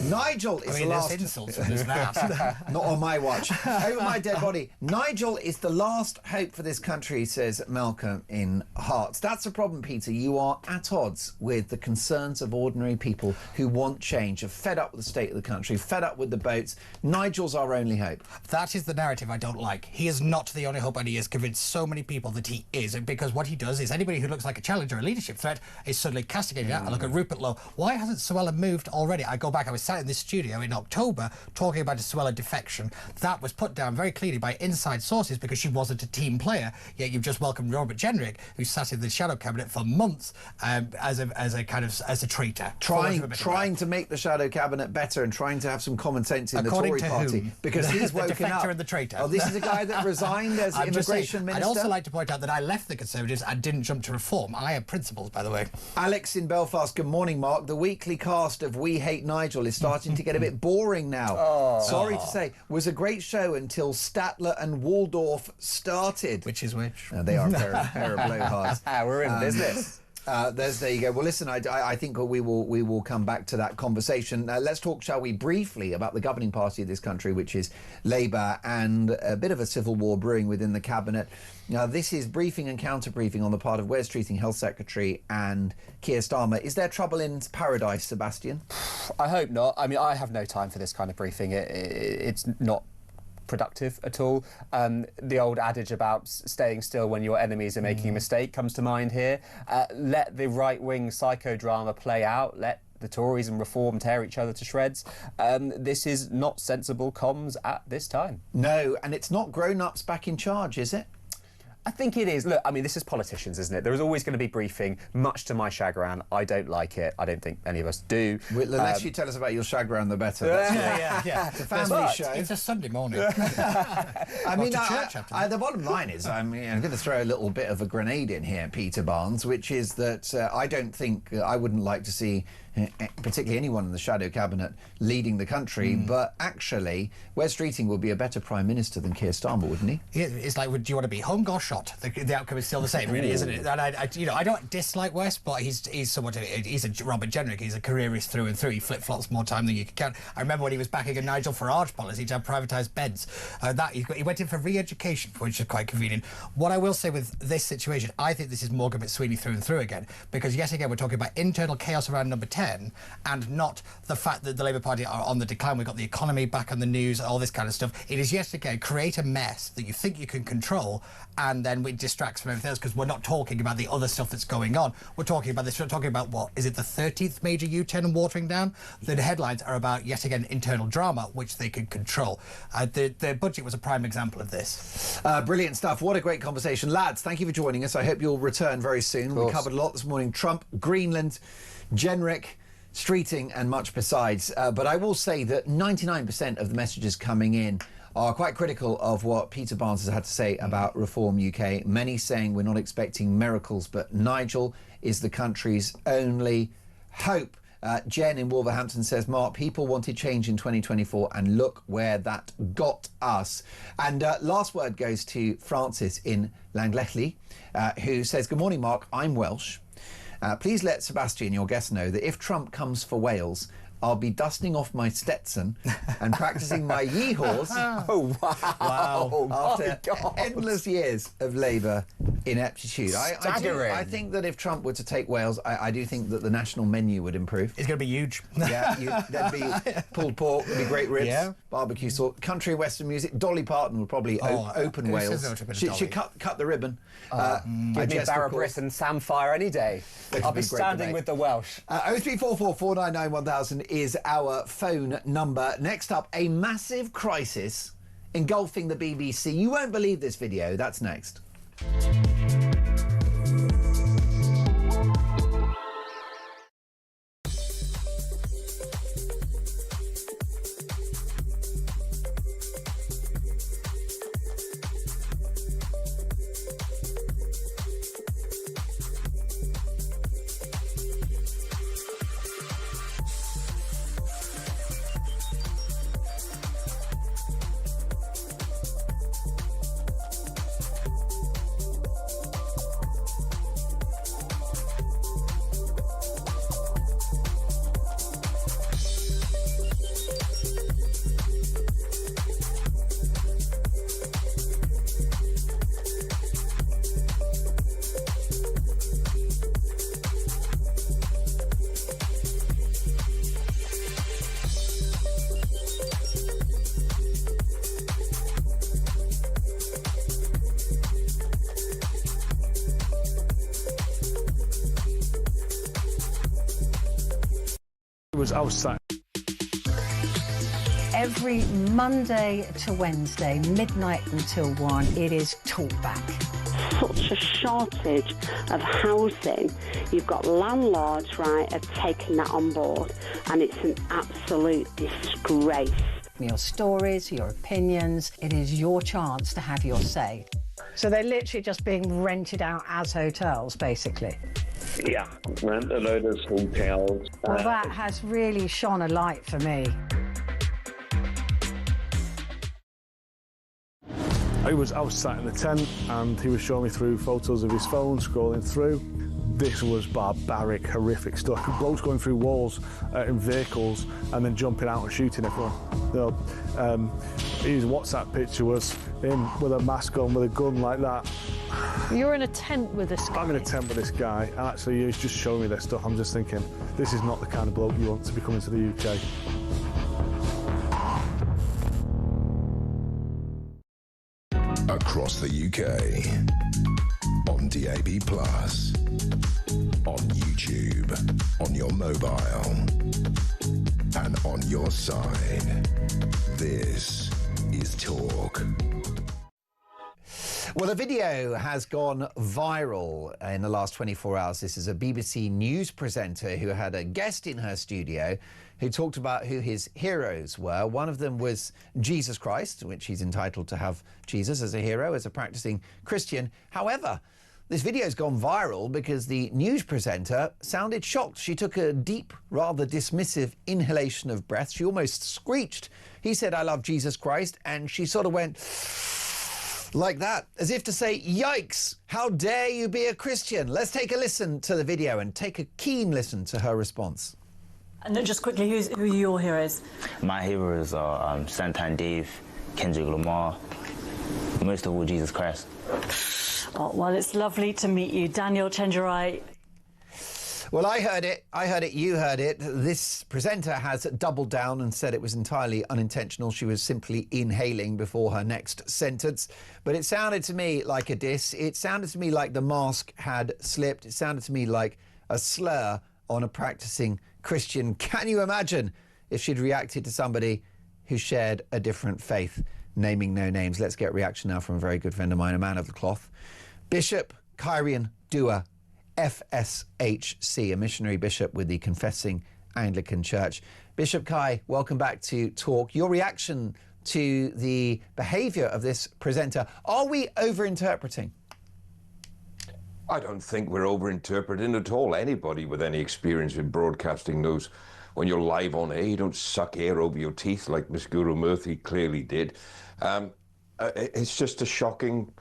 Nigel is the last. Insults from his mouth. Not on my watch. Over my dead body. Nigel is the last hope for this country, says Malcolm in Hearts. That's a problem, Peter. You are at odds with the concerns of ordinary people who want change, are fed up with the state of the country, fed up with the boats. Nigel's our only hope. That is the narrative I don't like. He is not the only hope, and he has convinced so many people that he is, because what he does is anybody who looks like a challenge or a leadership threat is suddenly castigated out. I look at Rupert Lowe. Why hasn't Suella moved already? I go back, I was sat in this studio in October talking about a Suella defection. That was put down very clearly by inside sources because she wasn't a team player, yet you've just welcomed Robert Jenrick, who sat in the shadow cabinet for months as a traitor. Trying to make the shadow cabinet better and trying to have some common sense in According the Tory party. Whom? Because he's woken the defector up. And the traitor. Oh, this is a guy that resigned as immigration minister. I'd also like to point out that I left the Conservatives and didn't jump to Reform. I have principles, by the way. Alex in Belfast, good morning, Mark. The weekly cast of We Hate Nigel is starting to get a bit boring now. Sorry to say. Was a great show until Statler and Waldorf started. Which is which? They are a pair of blowhards. We're in business. There you go. Well, listen, I think we will come back to that conversation. Let's talk, shall we, briefly about the governing party of this country, which is Labour, and a bit of a civil war brewing within the cabinet. Now, this is briefing and counter-briefing on the part of Wes Streeting, Health Secretary, and Keir Starmer. Is there trouble in paradise, Sebastian? I hope not. I mean, I have no time for this kind of briefing. It's not productive at all. The old adage about staying still when your enemies are making a mistake comes to mind here. Let the right-wing psychodrama play out. Let the Tories and Reform tear each other to shreds. This is not sensible comms at this time. No, and it's not grown-ups back in charge, is it? I think it is. Look, I mean, this is politicians, isn't it? There is always going to be briefing, much to my chagrin. I don't like it. I don't think any of us do. The less you tell us about your chagrin, the better. Yeah. It's a family show. It's a Sunday morning. I mean, the bottom line is, I'm going to throw a little bit of a grenade in here, Peter Barnes, which is that I wouldn't like to see particularly anyone in the shadow cabinet leading the country, but actually Wes Streeting would be a better Prime Minister than Keir Starmer, wouldn't he? It's like, do you want to be hung or shot? The outcome is still the same, really, isn't it? And I don't dislike Wes, but he's a Robert Jenrick. He's a careerist through and through. He flip-flops more time than you can count. I remember when he was backing a Nigel Farage policy to have privatised beds. He went in for re-education, which is quite convenient. What I will say with this situation, I think this is Morgan McSweeney through and through again, because yet again we're talking about internal chaos around number 10 and not the fact that the Labour Party are on the decline. We've got the economy back on the news, all this kind of stuff. It is yet again create a mess that you think you can control, and then it distracts from everything else, because we're not talking about the other stuff that's going on. We're talking about this. We're talking about, what is it, the 13th major U-turn and watering down? The headlines are about yet again internal drama, which they can control. The budget was a prime example of this. Brilliant stuff. What a great conversation, lads. Thank you for joining us. I hope you'll return very soon. We covered a lot this morning: Trump, Greenland, Jenrick, Streeting and much besides. But I will say that 99% of the messages coming in are quite critical of what Peter Barnes has had to say about Reform UK. Many saying we're not expecting miracles, but Nigel is the country's only hope. Jen in Wolverhampton says, Mark, people wanted change in 2024 and look where that got us. And last word goes to Francis in Langlechley, who says, good morning, Mark, I'm Welsh. Please let Sebastian, your guest, know that if Trump comes for Wales, I'll be dusting off my Stetson and practising my yeehaws. Oh, wow. After endless years of Labour ineptitude. I think that if Trump were to take Wales, I do think that the national menu would improve. It's going to be huge. Yeah, there'd be pulled pork, there'd be great ribs, barbecue sauce, country western music. Dolly Parton would probably open Wales. She'd cut the ribbon. Give me Barra Britt and Sam Fire any day. I'll be standing with the Welsh. 0344 499 1000 is our phone number. Next up, a massive crisis engulfing the BBC. You won't believe this video. That's next. I was sat. Every Monday to Wednesday, midnight until 1, it is Talkback. Such a shortage of housing. You've got landlords, right, are taking that on board, and it's an absolute disgrace. Your stories, your opinions, it is your chance to have your say. So they're literally just being rented out as hotels, basically. Yeah, rent a load of hotels. Well, that has really shone a light for me. I was sat in the tent and he was showing me through photos of his phone, scrolling through. This was barbaric, horrific stuff. Blokes going through walls in vehicles and then jumping out and shooting everyone. His WhatsApp picture was him with a mask on, with a gun like that. You're in a tent with this guy. I'm in a tent with this guy, and actually he's just showing me this stuff. I'm just thinking, this is not the kind of bloke you want to be coming to the UK. Across the UK, on DAB+, on YouTube. YouTube, on your mobile, and on your side. This is Talk. Well, a video has gone viral in the last 24 hours. This is a BBC News presenter who had a guest in her studio who talked about who his heroes were. One of them was Jesus Christ, which he's entitled to have Jesus as a hero, as a practicing Christian. However, this video's gone viral because the news presenter sounded shocked. She took a deep, rather dismissive inhalation of breath. She almost screeched. He said, "I love Jesus Christ," and she sort of went like that, as if to say, yikes, how dare you be a Christian? Let's take a listen to the video and take a keen listen to her response. And then just quickly, who are your heroes? My heroes are Santan Dave, Kendrick Lamar, most of all Jesus Christ. Oh, well, it's lovely to meet you. Daniel Chenjerai. Well, I heard it, you heard it. This presenter has doubled down and said it was entirely unintentional. She was simply inhaling before her next sentence. But it sounded to me like a diss. It sounded to me like the mask had slipped. It sounded to me like a slur on a practicing Christian. Can you imagine if she'd reacted to somebody who shared a different faith? Naming no names. Let's get reaction now from a very good friend of mine, a man of the cloth. Bishop Kyrian Dua, FSHC, a missionary bishop with the Confessing Anglican Church. Bishop Kai, welcome back to Talk. Your reaction to the behaviour of this presenter, are we overinterpreting? I don't think we're overinterpreting at all. Anybody with any experience in broadcasting knows when you're live on air, you don't suck air over your teeth like Miss Guru Murthy clearly did. It's just a shocking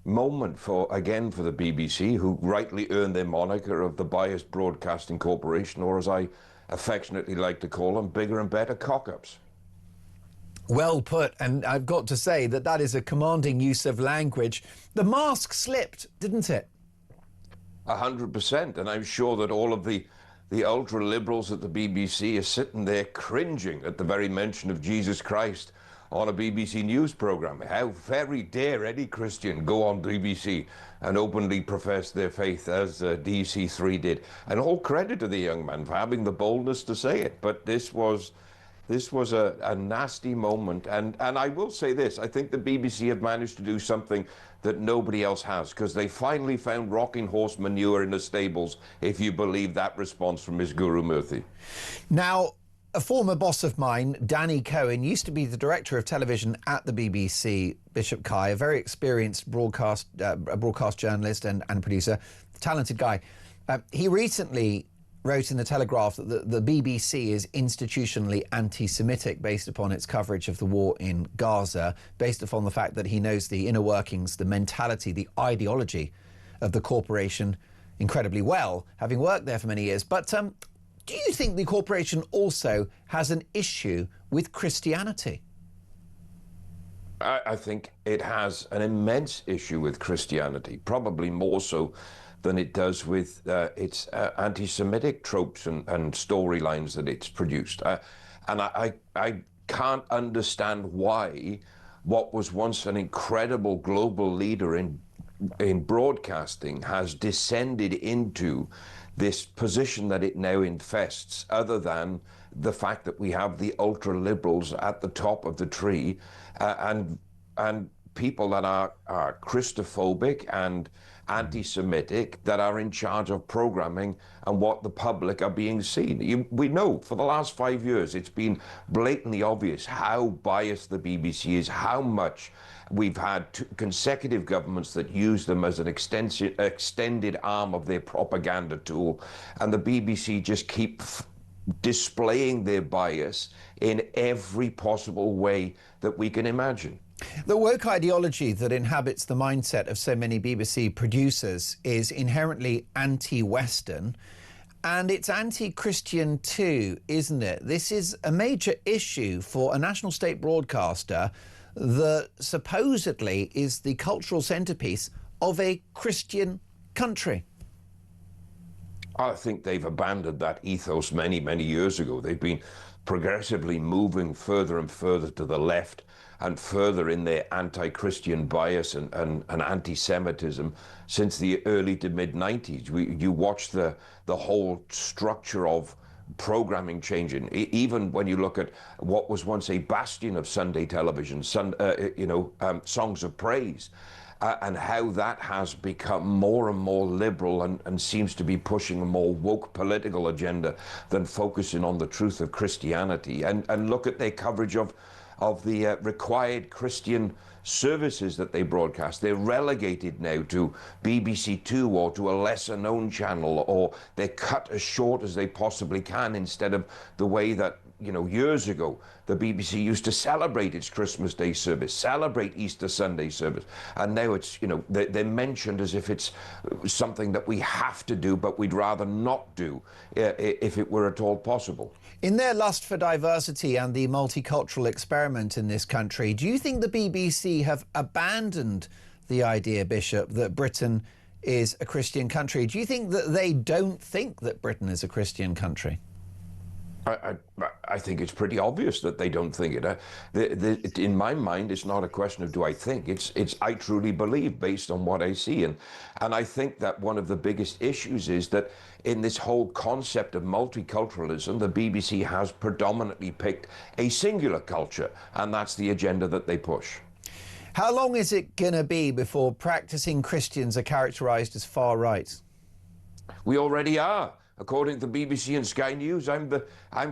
moment for the BBC, who rightly earned their moniker of the Biased Broadcasting Corporation, or as I affectionately like to call them, bigger and better cock-ups. Well put, and I've got to say that is a commanding use of language. The mask slipped, didn't it? 100%, and I'm sure that all of the ultra-liberals at the BBC are sitting there cringing at the very mention of Jesus Christ on a BBC News programme. How very dare any Christian go on BBC and openly profess their faith as DC3 did. And all credit to the young man for having the boldness to say it. But this was a nasty moment. And I will say this, I think the BBC have managed to do something that nobody else has, because they finally found rocking horse manure in the stables, if you believe that response from Ms. Guru Murthy. Now, a former boss of mine, Danny Cohen, used to be the director of television at the BBC, Bishop Kai, a very experienced broadcast journalist and producer, talented guy. He recently wrote in the Telegraph that the BBC is institutionally anti-Semitic based upon its coverage of the war in Gaza, based upon the fact that he knows the inner workings, the mentality, the ideology of the corporation incredibly well, having worked there for many years. But do you think the corporation also has an issue with Christianity? I think it has an immense issue with Christianity, probably more so than it does with its anti-Semitic tropes and storylines that it's produced. And I can't understand why what was once an incredible global leader in broadcasting has descended into this position that it now infests, other than the fact that we have the ultra-liberals at the top of the tree and people that are Christophobic and anti-Semitic that are in charge of programming and what the public are being seen. We know for the last 5 years it's been blatantly obvious how biased the BBC is, how much we've had consecutive governments that use them as an extended arm of their propaganda tool, and the BBC just keep displaying their bias in every possible way that we can imagine. The woke ideology that inhabits the mindset of so many BBC producers is inherently anti-Western, and it's anti-Christian too, isn't it? This is a major issue for a national state broadcaster that supposedly is the cultural centrepiece of a Christian country. I think they've abandoned that ethos many, many years ago. They've been progressively moving further and further to the left and further in their anti-Christian bias and anti-Semitism since the early to mid-90s. You watch the whole structure of programming changing. Even when you look at what was once a bastion of Sunday television, Songs of Praise, and how that has become more and more liberal and seems to be pushing a more woke political agenda than focusing on the truth of Christianity. And look at their coverage of the required Christian services that they broadcast. They're relegated now to BBC Two or to a lesser known channel, or they're cut as short as they possibly can, instead of the way that, years ago, the BBC used to celebrate its Christmas Day service, celebrate Easter Sunday service. And now it's, they're mentioned as if it's something that we have to do, but we'd rather not do if it were at all possible. In their lust for diversity and the multicultural experiment in this country, do you think the BBC have abandoned the idea, Bishop, that Britain is a Christian country? Do you think that they don't think that Britain is a Christian country? I think it's pretty obvious that they don't think it. In my mind, it's not a question of do I think. It's I truly believe based on what I see. And I think that one of the biggest issues is that in this whole concept of multiculturalism, the BBC has predominantly picked a singular culture, and that's the agenda that they push. How long is it going to be before practicing Christians are characterised as far right? We already are. According to the BBC and Sky News, I'm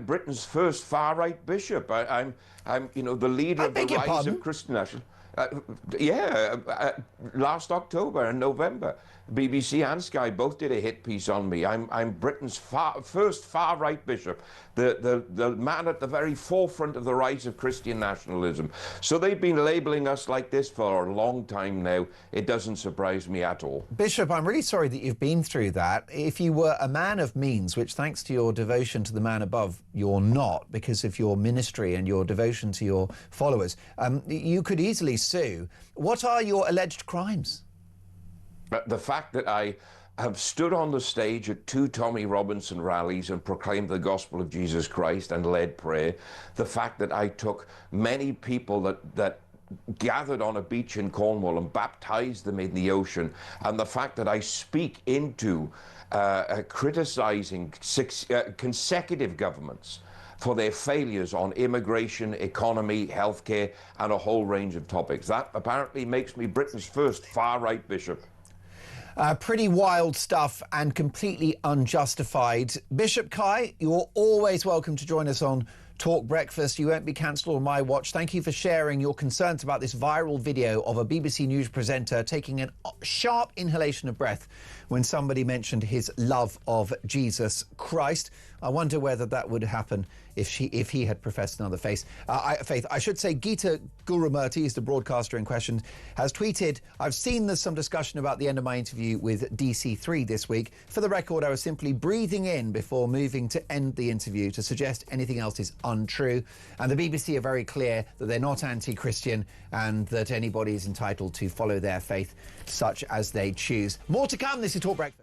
Britain's first far-right bishop. I'm the leader of the rise of Christian nationalism. Last October and November, BBC and Sky both did a hit piece on me. I'm Britain's first far-right bishop, the man at the very forefront of the rise of Christian nationalism. So they've been labelling us like this for a long time now. It doesn't surprise me at all. Bishop, I'm really sorry that you've been through that. If you were a man of means, which thanks to your devotion to the man above, you're not, because of your ministry and your devotion to your followers, you could easily sue. What are your alleged crimes? The fact that I have stood on the stage at 2 Tommy Robinson rallies and proclaimed the gospel of Jesus Christ and led prayer, the fact that I took many people that gathered on a beach in Cornwall and baptized them in the ocean, and the fact that I speak into criticising consecutive governments for their failures on immigration, economy, healthcare, and a whole range of topics. That apparently makes me Britain's first far-right bishop. Pretty wild stuff and completely unjustified. Bishop Kai, you're always welcome to join us on Talk Breakfast. You won't be cancelled on my watch. Thank you for sharing your concerns about this viral video of a BBC News presenter taking a sharp inhalation of breath when somebody mentioned his love of Jesus Christ. I wonder whether that would happen if he had professed another faith. I should say Geeta Gurumurti is the broadcaster in question, has tweeted, "I've seen there's some discussion about the end of my interview with DC3 this week. For the record, I was simply breathing in before moving to end the interview. To suggest anything else is untrue." And the BBC are very clear that they're not anti-Christian and that anybody is entitled to follow their faith such as they choose. More to come. This is Talk Breakfast.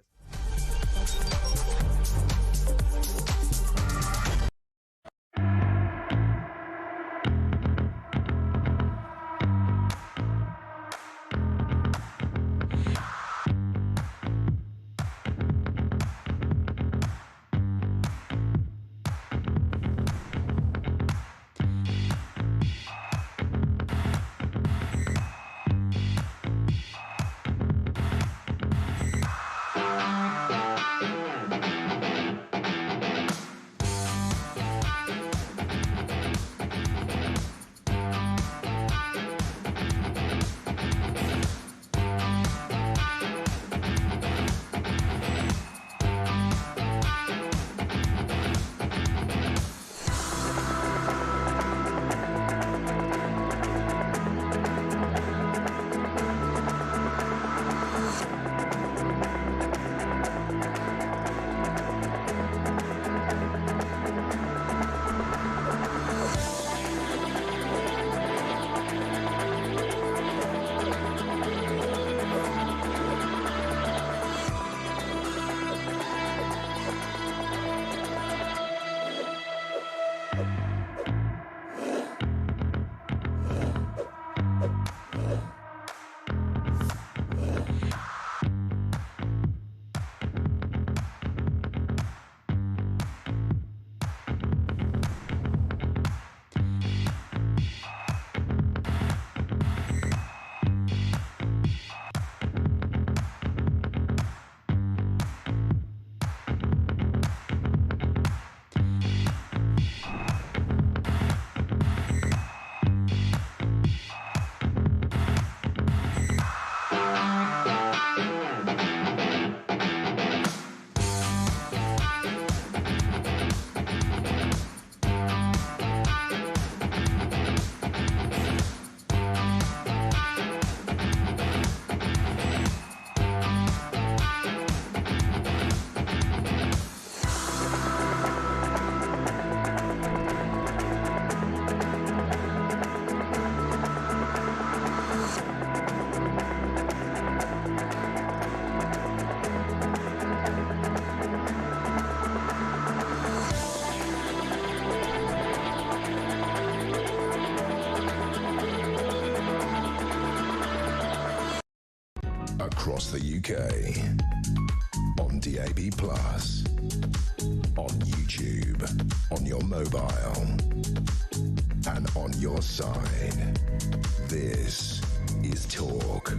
across the UK. On DAB+, on YouTube, on your mobile, and on your side. This is Talk.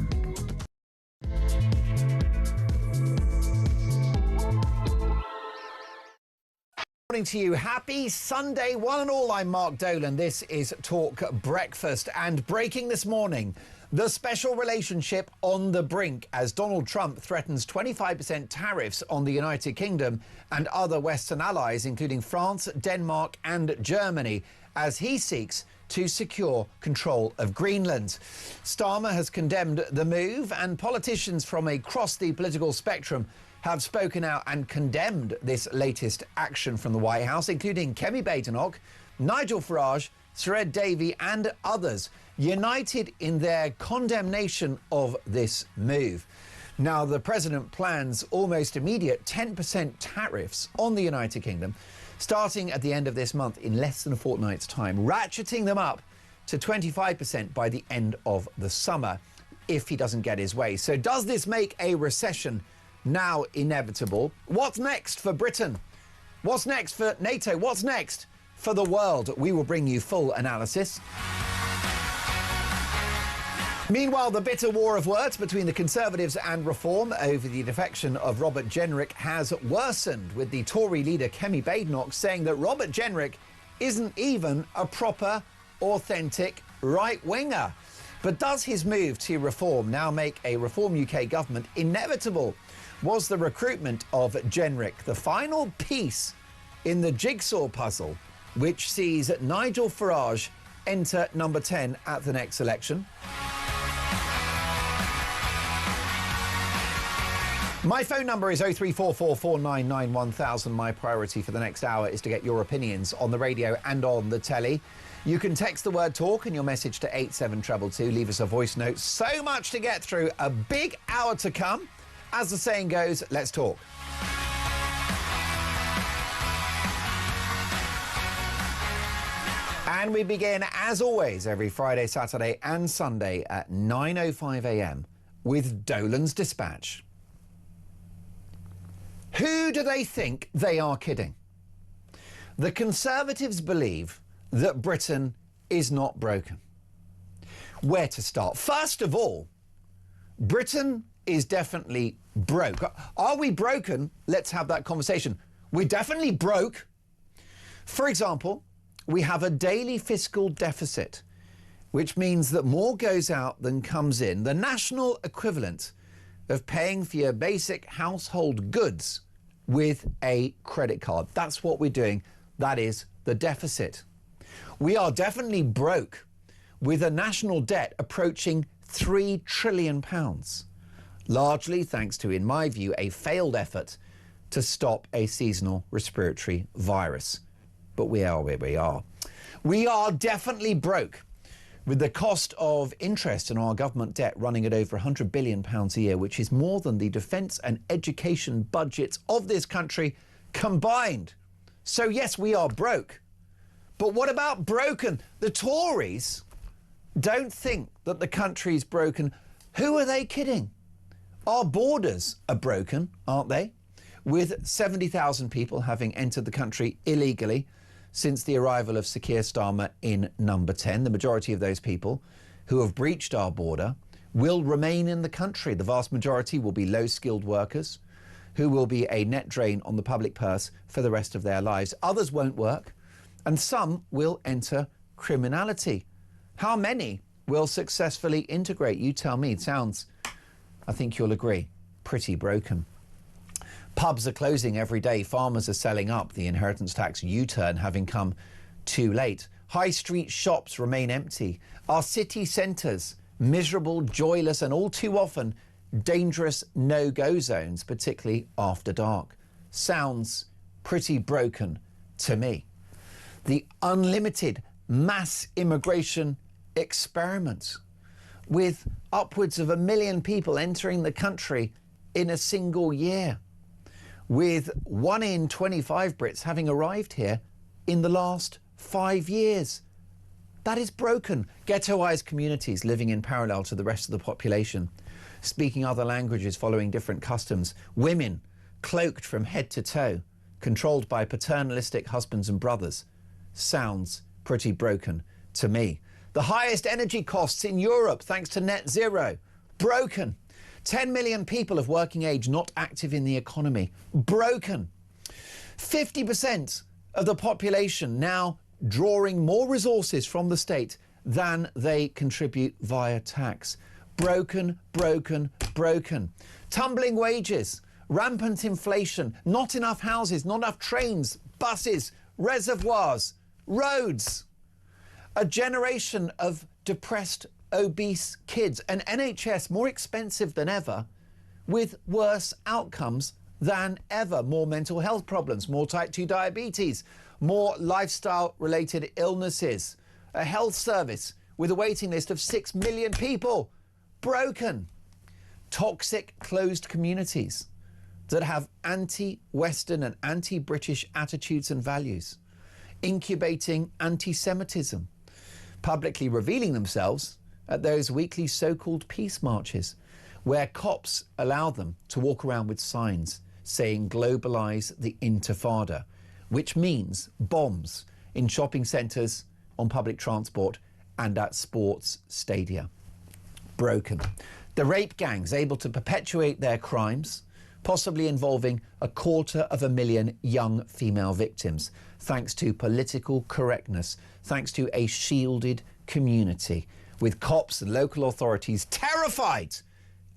Morning to you. Happy Sunday, one and all. I'm Mark Dolan. This is Talk Breakfast. And breaking this morning, the special relationship on the brink as Donald Trump threatens 25% tariffs on the United Kingdom and other Western allies, including France, Denmark and Germany, as he seeks to secure control of Greenland. Starmer has condemned the move, and politicians from across the political spectrum have spoken out and condemned this latest action from the White House, including Kemi Badenoch, Nigel Farage, Sir Ed Davey and others, united in their condemnation of this move. Now, the president plans almost immediate 10% tariffs on the United Kingdom, starting at the end of this month in less than a fortnight's time, ratcheting them up to 25% by the end of the summer if he doesn't get his way. So does this make a recession now inevitable? What's next for Britain? What's next for NATO? What's next for the world? We will bring you full analysis. Meanwhile, the bitter war of words between the Conservatives and Reform over the defection of Robert Jenrick has worsened, with the Tory leader Kemi Badenoch saying that Robert Jenrick isn't even a proper, authentic right-winger. But does his move to Reform now make a Reform UK government inevitable? Was the recruitment of Jenrick the final piece in the jigsaw puzzle which sees Nigel Farage enter number 10 at the next election? My phone number is 03444991000. My priority for the next hour is to get your opinions on the radio and on the telly. You can text the word talk and your message to 87222. Leave us a voice note. So much to get through. A big hour to come. As the saying goes, let's talk. And we begin, as always, every Friday, Saturday and Sunday at 9:05 a.m. with Dolan's Dispatch. Who do they think they are kidding? The Conservatives believe that Britain is not broken. Where to start? First of all, Britain is definitely broke. Are we broken? Let's have that conversation. We're definitely broke. For example, we have a daily fiscal deficit, which means that more goes out than comes in, the national equivalent of paying for your basic household goods with a credit card. That's what we're doing. That is the deficit. We are definitely broke, with a national debt approaching £3 trillion, largely thanks to, in my view, a failed effort to stop a seasonal respiratory virus. But we are where we are. We are definitely broke, with the cost of interest in our government debt running at over £100 billion a year, which is more than the defence and education budgets of this country combined. So yes, we are broke. But what about broken? The Tories don't think that the country's broken. Who are they kidding? Our borders are broken, aren't they? With 70,000 people having entered the country illegally since the arrival of Sir Keir Starmer in number 10. The majority of those people who have breached our border will remain in the country. The vast majority will be low-skilled workers who will be a net drain on the public purse for the rest of their lives. Others won't work, and some will enter criminality. How many will successfully integrate? You tell me. It sounds, I think you'll agree, pretty broken. Pubs are closing every day. Farmers are selling up, the inheritance tax U-turn having come too late. High street shops remain empty. Our city centres, miserable, joyless and all too often dangerous no-go zones, particularly after dark. Sounds pretty broken to me. The unlimited mass immigration experiment, with upwards of 1 million people entering the country in a single year, with 1 in 25 Brits having arrived here in the last 5 years. That is broken. Ghettoised communities living in parallel to the rest of the population, speaking other languages, following different customs, women cloaked from head to toe, controlled by paternalistic husbands and brothers. Sounds pretty broken to me. The highest energy costs in Europe thanks to net zero. Broken. 10 million people of working age not active in the economy. Broken. 50% of the population now drawing more resources from the state than they contribute via tax. Broken, broken, broken. Tumbling wages, rampant inflation, not enough houses, not enough trains, buses, reservoirs, roads. A generation of depressed, obese kids. An NHS more expensive than ever, with worse outcomes than ever. More mental health problems, more type 2 diabetes, more lifestyle-related illnesses. A health service with a waiting list of 6 million people. Broken. Toxic, closed communities that have anti-Western and anti-British attitudes and values. Incubating anti-Semitism. Publicly revealing themselves at those weekly so-called peace marches, where cops allow them to walk around with signs saying globalise the intifada, which means bombs in shopping centres, on public transport and at sports stadia. Broken. The rape gangs able to perpetuate their crimes, possibly involving 250,000 young female victims, thanks to political correctness, thanks to a shielded community, with cops and local authorities terrified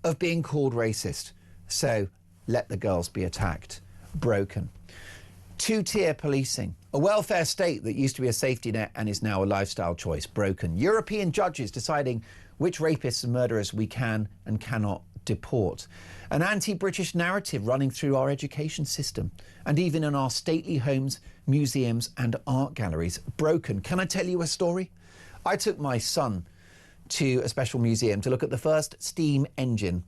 of being called racist. So let the girls be attacked. Broken. Two-tier policing. A welfare state that used to be a safety net and is now a lifestyle choice. Broken. European judges deciding which rapists and murderers we can and cannot deport. An anti-British narrative running through our education system and even in our stately homes, museums and art galleries. Broken. Can I tell you a story? I took my son to a special museum to look at the first steam engine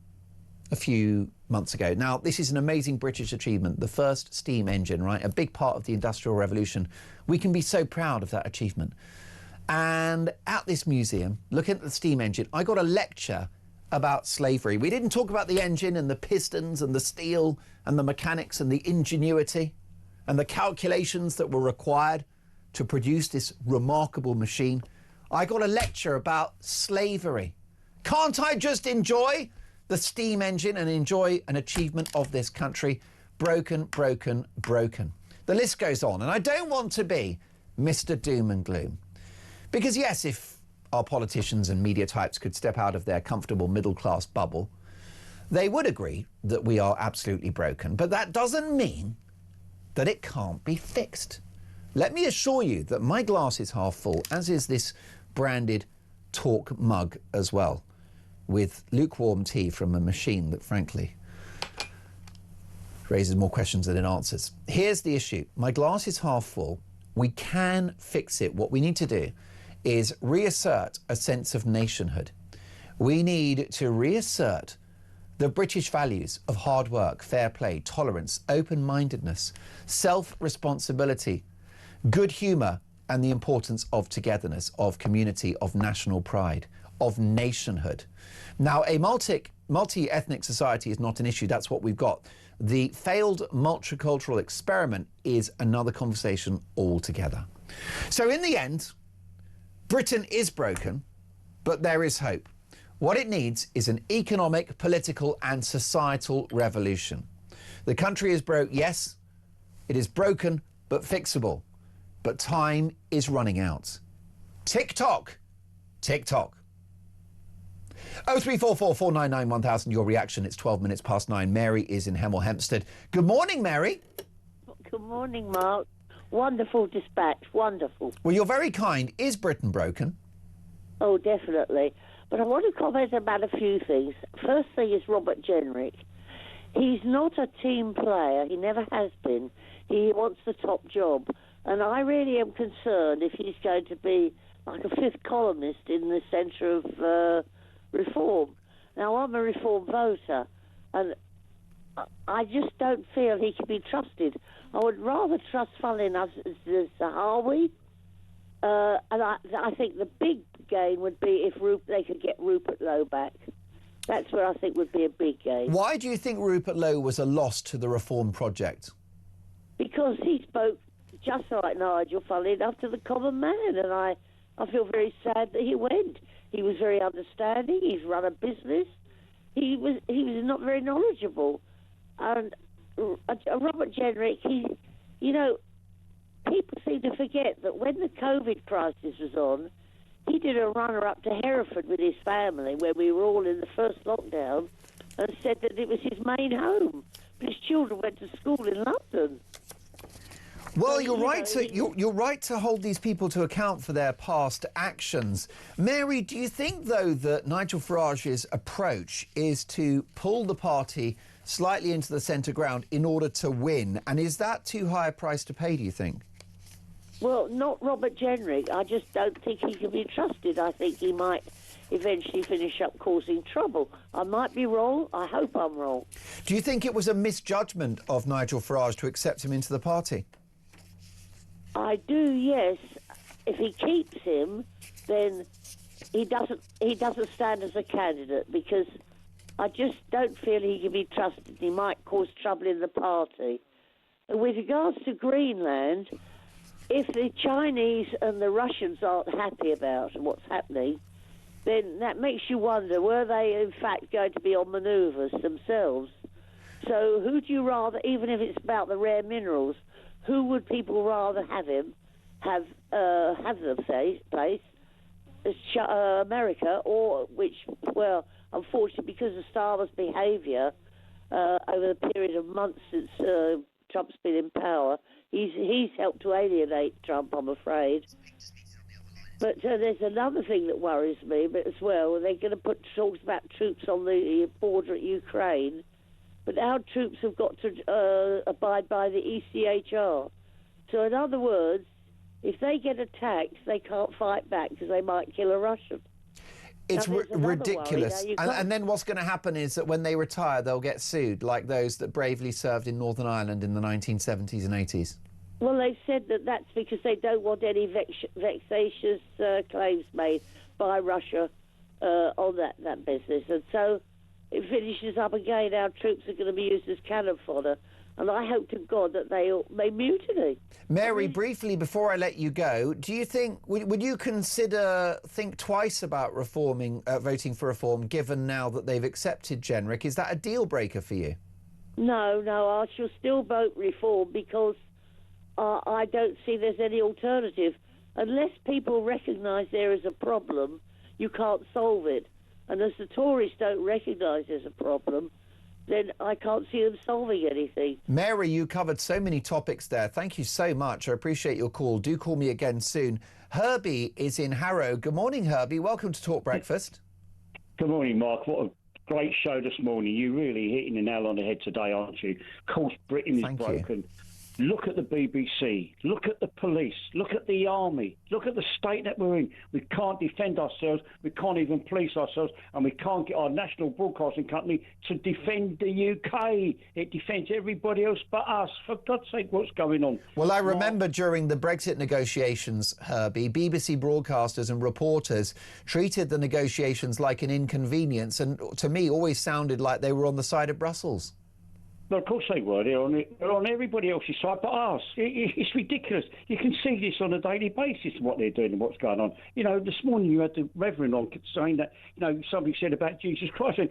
a few months ago. Now, this is an amazing British achievement, the first steam engine, right? A big part of the Industrial Revolution. We can be so proud of that achievement. And at this museum, looking at the steam engine, I got a lecture about slavery. We didn't talk about the engine and the pistons and the steel and the mechanics and the ingenuity and the calculations that were required to produce this remarkable machine. I got a lecture about slavery. Can't I just enjoy the steam engine and enjoy an achievement of this country? Broken, broken, broken. The list goes on, and I don't want to be Mr. Doom and Gloom. Because yes, if our politicians and media types could step out of their comfortable middle-class bubble, they would agree that we are absolutely broken. But that doesn't mean that it can't be fixed. Let me assure you that my glass is half full, as is this branded Talk mug as well, with lukewarm tea from a machine that, frankly, raises more questions than it answers. Here's the issue. My glass is half full. We can fix it. What we need to do is reassert a sense of nationhood. We need to reassert the British values of hard work, fair play, tolerance, open-mindedness, self-responsibility, good humour, and the importance of togetherness, of community, of national pride, of nationhood. Now, a multi-ethnic society is not an issue. That's what we've got. The failed multicultural experiment is another conversation altogether. So in the end, Britain is broken, but there is hope. What it needs is an economic, political and societal revolution. The country is broke, yes. It is broken, but fixable. But time is running out. Tick-tock. Tick-tock. 0344 499 1000, your reaction. It's 12 minutes past 9. Mary is in Hemel Hempstead. Good morning, Mary. Good morning, Mark. Wonderful dispatch, wonderful. Well, you're very kind. Is Britain broken? Oh, definitely. But I want to comment about a few things. First thing is Robert Jenrick. He's not a team player. He never has been. He wants the top job. And I really am concerned if he's going to be like a fifth columnist in the centre of reform. Now, I'm a reform voter, and I just don't feel he can be trusted. I would rather trust, funnily enough, Zahawi And I think the big gain would be if they could get Rupert Lowe back. That's where I think would be a big gain. Why do you think Rupert Lowe was a loss to the reform project? Because he spoke just like Nigel, funnily enough, to the common man, and I feel very sad that he went. He was very understanding. He's run a business. He was not very knowledgeable, and Robert Jenrick, people seem to forget that when the COVID crisis was on, he did a runner-up to Hereford with his family when we were all in the first lockdown, and said that it was his main home. But his children went to school in London. Well, you're right to hold these people to account for their past actions. Mary, do you think, though, that Nigel Farage's approach is to pull the party slightly into the centre ground in order to win? And is that too high a price to pay, do you think? Well, not Robert Jenrick. I just don't think he can be trusted. I think he might eventually finish up causing trouble. I might be wrong. I hope I'm wrong. Do you think it was a misjudgment of Nigel Farage to accept him into the party? I do, yes. If he keeps him, then he doesn't stand as a candidate, because I just don't feel he can be trusted. He might cause trouble in the party. And with regards to Greenland, if the Chinese and the Russians aren't happy about what's happening, then that makes you wonder, were they in fact going to be on manoeuvres themselves? So who do you rather, even if it's about the rare minerals, who would people rather have the place? America, or which, well, unfortunately, because of Starmer's behaviour over the period of months since Trump's been in power, he's helped to alienate Trump, I'm afraid. But there's another thing that worries me as well. They're going to put talks about troops on the border at Ukraine. But our troops have got to abide by the ECHR. So in other words, if they get attacked, they can't fight back because they might kill a Russian. It's ridiculous. And then what's going to happen is that when they retire, they'll get sued, like those that bravely served in Northern Ireland in the 1970s and 80s. Well, they said that that's because they don't want any vexatious claims made by Russia on that business. And so it finishes up again. Our troops are going to be used as cannon fodder. And I hope to God that they mutiny. Mary, briefly, before I let you go, do you think, would you think twice about voting for reform, given now that they've accepted Jenrick? Is that a deal breaker for you? No, I shall still vote reform because I don't see there's any alternative. Unless people recognise there is a problem, you can't solve it. And as the Tories don't recognise there's a problem, then I can't see them solving anything. Mary, you covered so many topics there. Thank you so much. I appreciate your call. Do call me again soon. Herbie is in Harrow. Good morning, Herbie. Welcome to Talk Breakfast. Good morning, Mark. What a great show this morning. You're really hitting the nail on the head today, aren't you? Of course, Britain is broken. Look at the BBC. Look at the police. Look at the army. Look at the state that we're in. We can't defend ourselves. We can't even police ourselves. And we can't get our national broadcasting company to defend the UK. It defends everybody else but us. For God's sake, what's going on? Well, I remember during the Brexit negotiations, Herbie, BBC broadcasters and reporters treated the negotiations like an inconvenience, and to me always sounded like they were on the side of Brussels. Well, of course they were. They're on everybody else's side but us. It's ridiculous. You can see this on a daily basis, what they're doing and what's going on. You know, this morning you had the Reverend on saying that, somebody said about Jesus Christ, saying,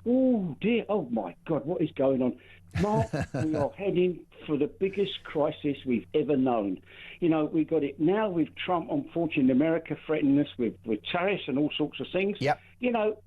oh dear, oh my God, what is going on? Mark, we are heading for the biggest crisis we've ever known. We've got it now with Trump, unfortunately, America threatening us with tariffs and all sorts of things. Yep.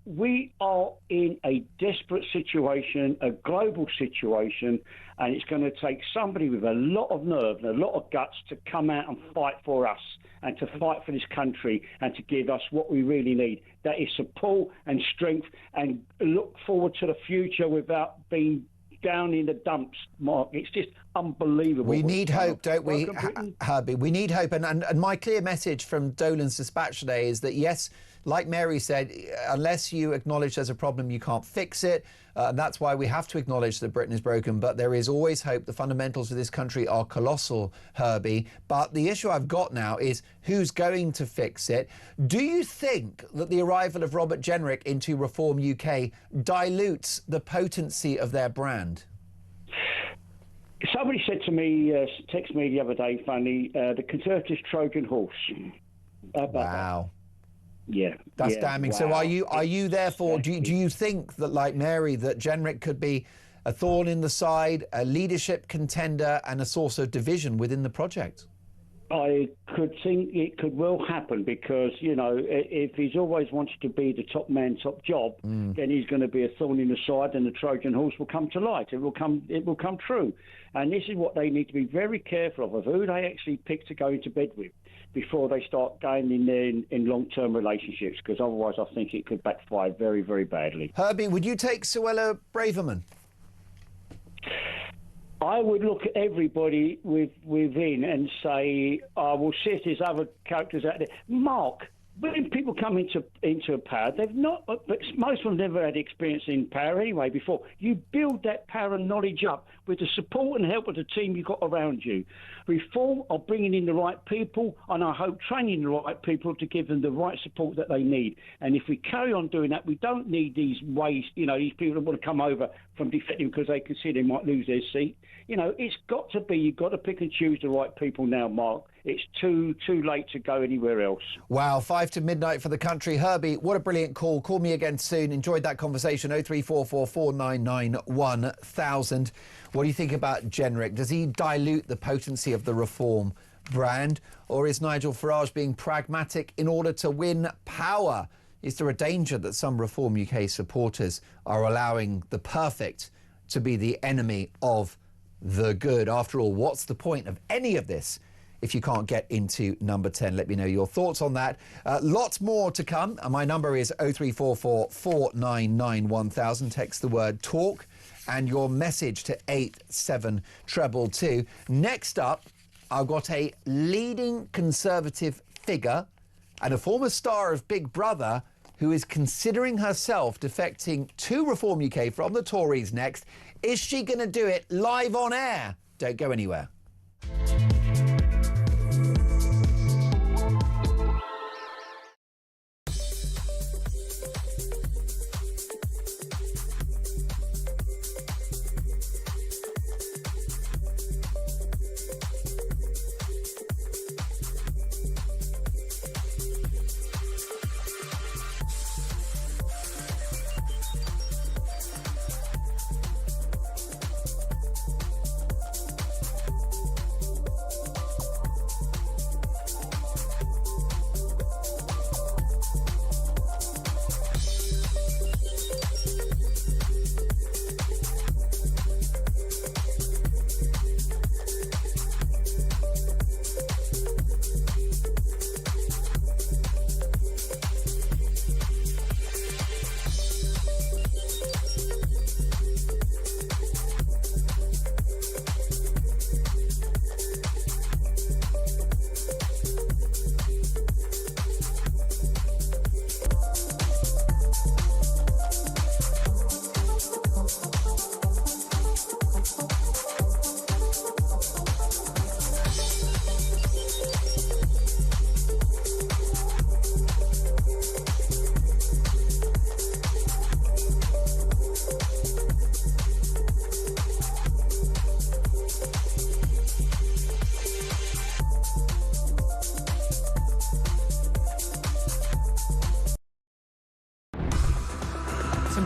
We are in a desperate situation, a global situation, and it's going to take somebody with a lot of nerve and a lot of guts to come out and fight for us and to fight for this country and to give us what we really need. That is support and strength and look forward to the future without being down in the dumps, Mark. It's just unbelievable. We need hope, don't we, Welcome, Britain. Herbie? We need hope. And my clear message from Dolan's dispatch today is that, yes, like Mary said, unless you acknowledge there's a problem, you can't fix it. And that's why we have to acknowledge that Britain is broken. But there is always hope. The fundamentals of this country are colossal, Herbie. But the issue I've got now is who's going to fix it? Do you think that the arrival of Robert Jenrick into Reform UK dilutes the potency of their brand? Somebody said to me, text me the other day, funny, the Conservatives Trojan horse. Wow. Yeah, that's yeah, damning. wow. So are you therefore? Do you think that, like Mary, that Jenrick could be a thorn in the side, a leadership contender, and a source of division within the project? I could think it could well happen because, you know, if he's always wanted to be the top man, top job, then he's going to be a thorn in the side, and the Trojan horse will come to light. It will come true. And this is what they need to be very careful of who they actually pick to go into bed with before they start going in there in long-term relationships, because otherwise I think it could backfire very, very badly. Herbie, would you take Suella Braverman? I would look at everybody within and say, I will see if there's other characters out there. Mark, when people come into power, they've not, but most of them never had experience in power anyway before. You build that power and knowledge up with the support and help of the team you've got around you. Reform are bringing in the right people, and I hope training the right people to give them the right support that they need. And if we carry on doing that, we don't need these ways, you know, these people that want to come over from defecting because they can see they might lose their seat. You know, it's got to be, you've got to pick and choose the right people now, Mark. It's too late to go anywhere else. Wow, 5 to midnight for the country. Herbie, what a brilliant call. Call me again soon. Enjoyed that conversation. 0344 499 1000. What do you think about Jenrick? Does he dilute the potency of the Reform brand? Or is Nigel Farage being pragmatic in order to win power? Is there a danger that some Reform UK supporters are allowing the perfect to be the enemy of the good? After all, what's the point of any of this if you can't get into number 10? Let me know your thoughts on that. Lots more to come. My number is 0344 499 1000. Text the word TALK and your message to 87222. Next up, I've got a leading Conservative figure and a former star of Big Brother who is considering herself defecting to Reform UK from the Tories next. Is she going to do it live on air? Don't go anywhere.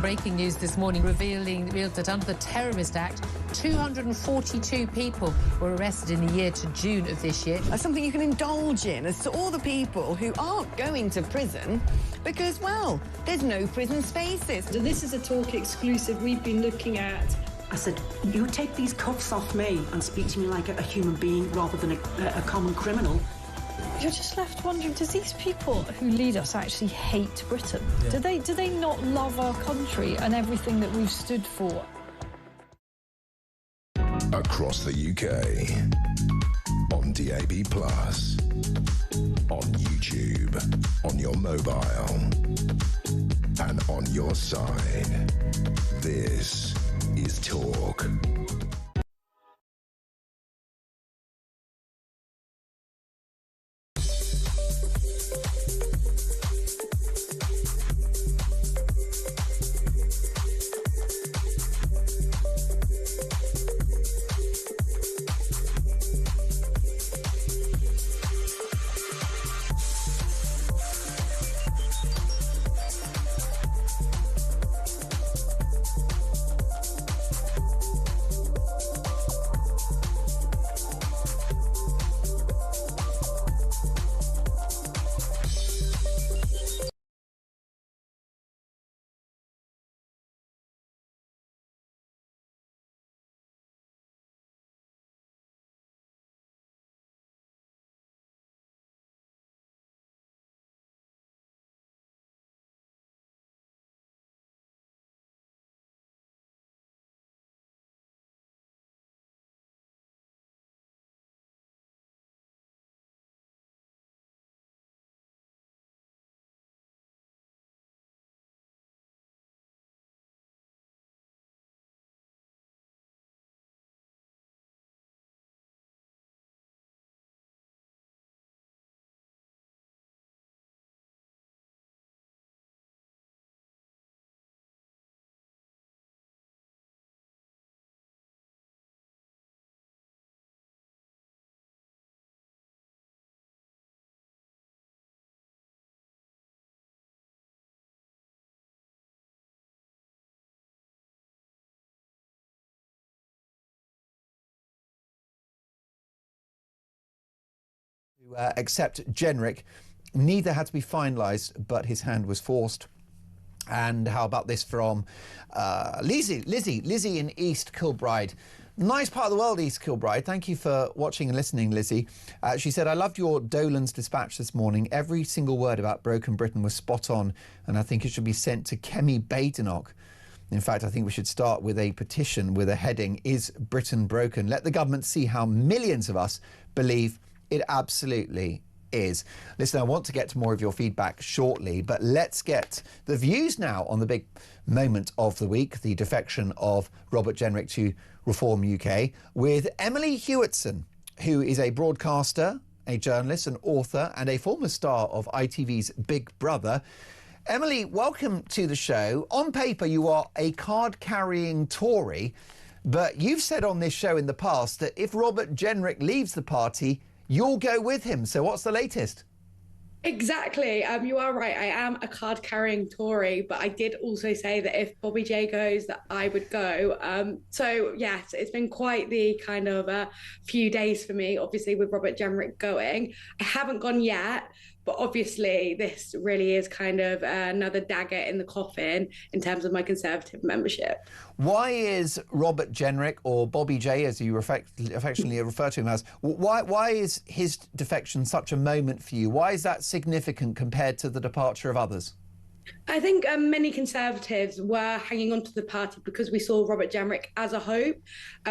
Breaking news this morning revealed that under the Terrorist Act, 242 people were arrested in the year to June of this year. That's something you can indulge in as to all the people who aren't going to prison because, well, there's no prison spaces. So this is a Talk exclusive we've been looking at. I said, you take these cuffs off me and speak to me like a human being rather than a common criminal. You're just left wondering, does these people who lead us actually hate Britain? Yeah. Do they not love our country and everything that we've stood for? across the UK. On DAB+, on YouTube, on your mobile, and on your side. This is Talk. To accept Jenrick, neither had to be finalised, but his hand was forced. And how about this from Lizzie in East Kilbride. Nice part of the world, East Kilbride. Thank you for watching and listening, Lizzie. She said, I loved your Dolan's dispatch this morning. Every single word about Broken Britain was spot on, and I think it should be sent to Kemi Badenoch. In fact, I think we should start with a petition with a heading, Is Britain Broken? Let the government see how millions of us believe it absolutely is. Listen, I want to get to more of your feedback shortly, but let's get the views now on the big moment of the week, the defection of Robert Jenrick to Reform UK, with Emily Hewitson, who is a broadcaster, a journalist, an author, and a former star of ITV's Big Brother. Emily, welcome to the show. On paper, you are a card-carrying Tory, but you've said on this show in the past that if Robert Jenrick leaves the party, you'll go with him. So what's the latest? Exactly. You are right. I am a card-carrying Tory, but I did also say that if Bobby J goes, that I would go. So, yes, it's been quite the kind of few days for me, obviously, with Robert Jenrick going. I haven't gone yet, but obviously this really is kind of another dagger in the coffin in terms of my Conservative membership. Why is Robert Jenrick, or Bobby J, as you affectionately refer to him as, why is his defection such a moment for you? Why is that significant compared to the departure of others? I think many Conservatives were hanging on to the party because we saw Robert Jenrick as a hope.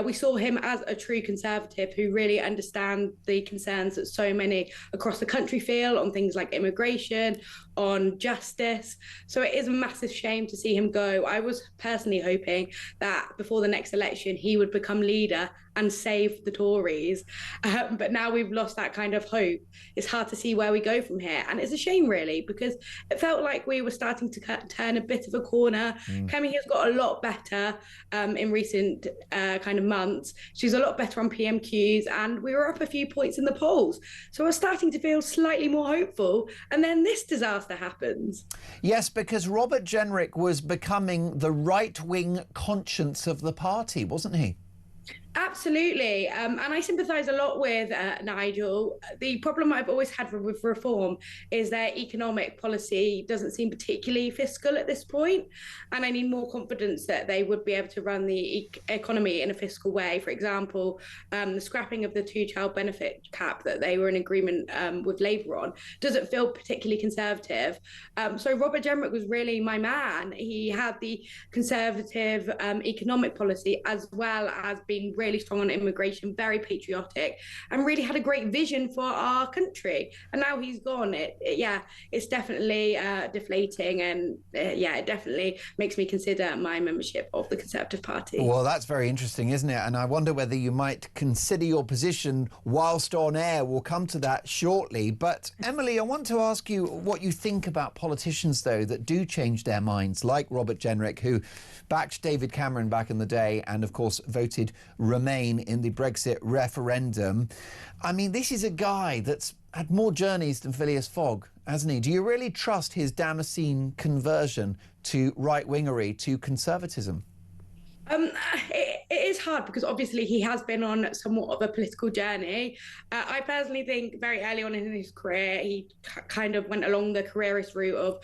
We saw him as a true Conservative who really understands the concerns that so many across the country feel on things like immigration, on justice. So it is a massive shame to see him go. I was personally hoping that before the next election he would become leader and save the Tories. But now we've lost that kind of hope. It's hard to see where we go from here. And it's a shame, really, because it felt like we were starting to turn a bit of a corner. Kemi has got a lot better in recent kind of months. She's a lot better on PMQs, and we were up a few points in the polls. So we're starting to feel slightly more hopeful. And then this disaster happens. Yes, because Robert Jenrick was becoming the right-wing conscience of the party, wasn't he? Absolutely. And I sympathise a lot with Nigel. The problem I've always had with Reform is their economic policy doesn't seem particularly fiscal at this point. And I need more confidence that they would be able to run the economy in a fiscal way. For example, the scrapping of the two-child benefit cap that they were in agreement with Labour on doesn't feel particularly Conservative. So Robert Jenrick was really my man. He had the Conservative economic policy as well as being really strong on immigration, very patriotic, and really had a great vision for our country. And now he's gone. It's definitely deflating, and it definitely makes me consider my membership of the Conservative Party. Well, that's very interesting, isn't it? And I wonder whether you might consider your position whilst on air. We'll come to that shortly. But Emily, I want to ask you what you think about politicians, though, that do change their minds, like Robert Jenrick, who backed David Cameron back in the day and, of course, voted Remain in the Brexit referendum. I mean, this is a guy that's had more journeys than Phileas Fogg, hasn't he? Do you really trust his Damascene conversion to right-wingery, to conservatism? It is hard because obviously he has been on somewhat of a political journey. I personally think very early on in his career, he kind of went along the careerist route of,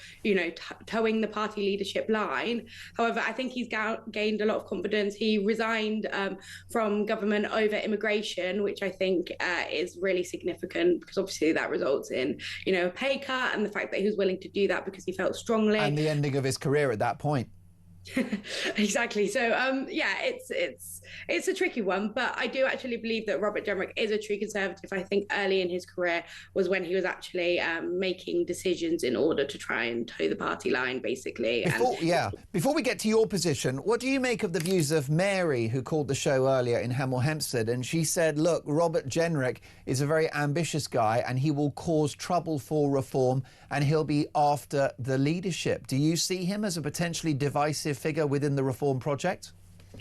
towing the party leadership line. However, I think he's gained a lot of confidence. He resigned from government over immigration, which I think is really significant because obviously that results in, a pay cut, and the fact that he was willing to do that because he felt strongly. And the ending of his career at that point. Exactly. So it's a tricky one, but I do actually believe that Robert Jenrick is a true Conservative. I think early in his career was when he was actually making decisions in order to try and toe the party line, basically. Before we get to your position, what do you make of the views of Mary, who called the show earlier in Hemel Hempstead, and she said, look, Robert Jenrick is a very ambitious guy and he will cause trouble for reform and he'll be after the leadership. Do you see him as a potentially divisive figure within the Reform project?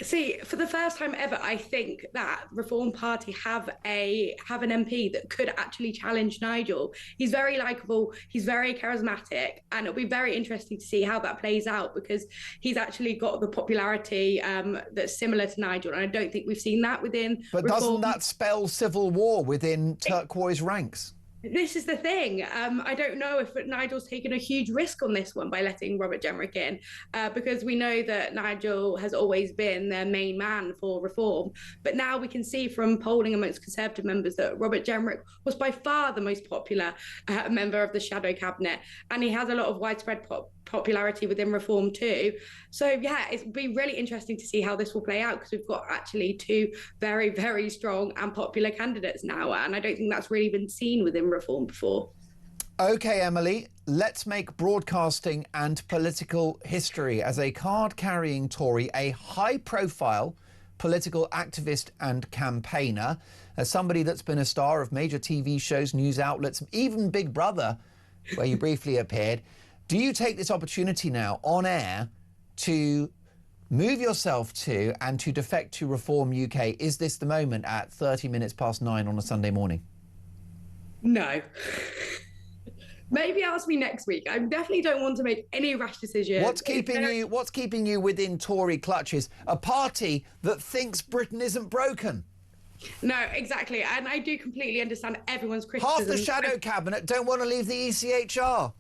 See, for the first time ever, I think that Reform Party have an MP that could actually challenge Nigel. He's very likeable, he's very charismatic, and it'll be very interesting to see how that plays out because he's actually got the popularity that's similar to Nigel, and I don't think we've seen that within But Reform. Doesn't that spell civil war within turquoise ranks? This is the thing. I don't know if Nigel's taken a huge risk on this one by letting Robert Jenrick in, because we know that Nigel has always been their main man for reform. But now we can see from polling amongst Conservative members that Robert Jenrick was by far the most popular member of the shadow cabinet, and he has a lot of widespread popularity within Reform too. So it'll be really interesting to see how this will play out because we've got actually two very, very strong and popular candidates now, and I don't think that's really been seen within Reform before. OK, Emily, let's make broadcasting and political history. As a card-carrying Tory, a high-profile political activist and campaigner, as somebody that's been a star of major TV shows, news outlets, even Big Brother, where you briefly appeared, do you take this opportunity now on air to move yourself to and to defect to Reform UK? Is this the moment at 9:30 on a Sunday morning? No. Maybe ask me next week. I definitely don't want to make any rash decisions. What's keeping you within Tory clutches? A party that thinks Britain isn't broken. No, exactly. And I do completely understand everyone's criticism. Half the shadow cabinet don't want to leave the ECHR.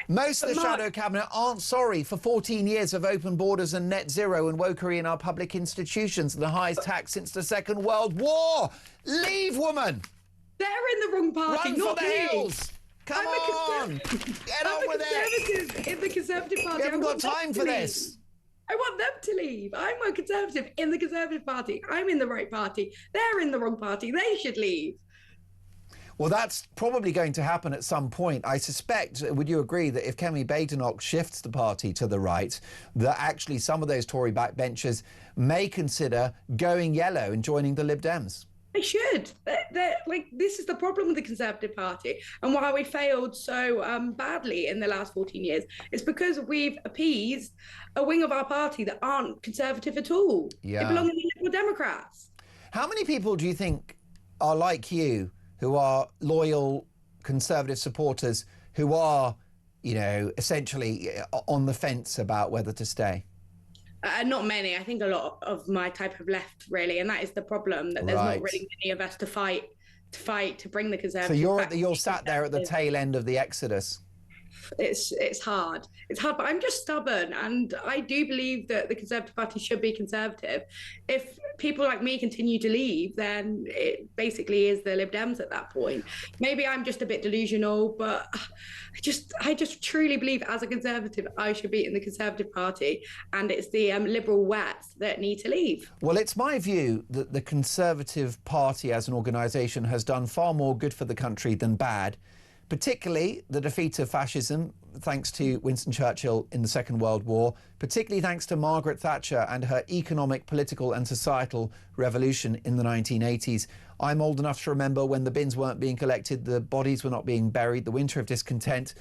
Most of the shadow cabinet aren't sorry for 14 years of open borders and net zero and wokery in our public institutions and the highest tax since the Second World War. Leave, woman! They're in the wrong party, Run not for the me. hills! Come on! Get on with it! In the Conservative Party. We haven't got time for this. I want them to leave. I'm a Conservative in the Conservative Party. I'm in the right party. They're in the wrong party. They should leave. Well, that's probably going to happen at some point. I suspect, would you agree, that if Kemi Badenoch shifts the party to the right, that actually some of those Tory backbenchers may consider going yellow and joining the Lib Dems? They should. This is the problem with the Conservative Party and why we failed so badly in the last 14 years. It's because we've appeased a wing of our party that aren't Conservative at all. Yeah. They belong in the Liberal Democrats. How many people do you think are like you, who are loyal Conservative supporters, who are, essentially on the fence about whether to stay? Not many. I think a lot of my type have left, really, and that is the problem, that there's not really many of us to fight to bring the Conservatives. So you're sat there at the tail end of the exodus. it's hard. It's hard, but I'm just stubborn, and I do believe that the Conservative Party should be conservative. If people like me continue to leave, then it basically is the Lib Dems at that point. Maybe I'm just a bit delusional, but I just truly believe as a Conservative, I should be in the Conservative Party, and it's the Liberal wets that need to leave. Well, it's my view that the Conservative Party as an organisation has done far more good for the country than bad, particularly the defeat of fascism, thanks to Winston Churchill in the Second World War, particularly thanks to Margaret Thatcher and her economic, political and societal revolution in the 1980s. I'm old enough to remember when the bins weren't being collected, the bodies were not being buried, the winter of discontent.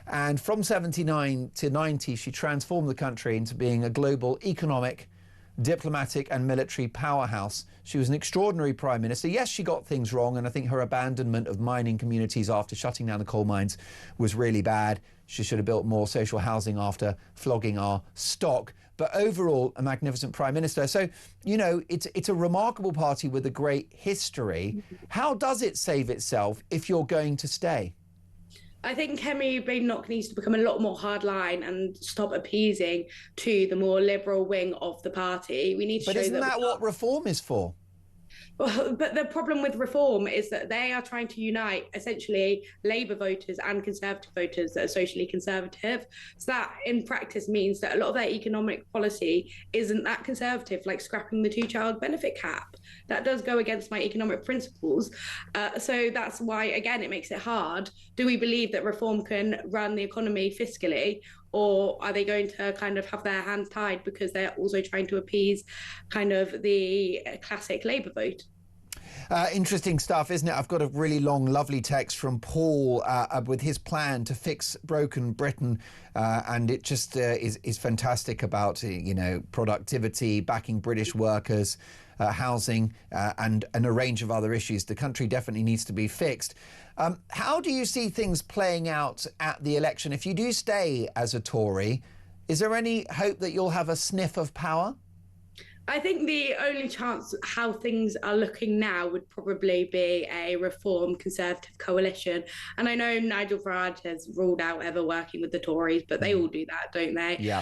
And from 79 to 90, she transformed the country into being a global economic, diplomatic and military powerhouse. She was an extraordinary Prime Minister. Yes, she got things wrong, and I think her abandonment of mining communities after shutting down the coal mines was really bad. She should have built more social housing after flogging our stock. But overall, a magnificent Prime Minister. So, you know, it's a remarkable party with a great history. How does it save itself if you're going to stay? I think Kemi Badenoch needs to become a lot more hardline and stop appeasing to the more liberal wing of the party. We need to But show isn't that what reform is for? Well, but the problem with reform is that they are trying to unite essentially Labour voters and Conservative voters that are socially conservative. So that in practice means that a lot of their economic policy isn't that conservative, like scrapping the two-child benefit cap. That does go against my economic principles. So that's why, again, it makes it hard. Do we believe that reform can run the economy fiscally? Or are they going to kind of have their hands tied because they're also trying to appease kind of the classic Labour vote? Interesting stuff, isn't it? I've got a really long, lovely text from Paul with his plan to fix broken Britain. And it just is fantastic about, you know, productivity, backing British workers, housing and a range of other issues. The country definitely needs to be fixed. How do you see things playing out at the election? If you do stay as a Tory, is there any hope that you'll have a sniff of power? I think the only chance how things are looking now would probably be a Reform Conservative coalition. And I know Nigel Farage has ruled out ever working with the Tories, but they all do that, don't they? Yeah.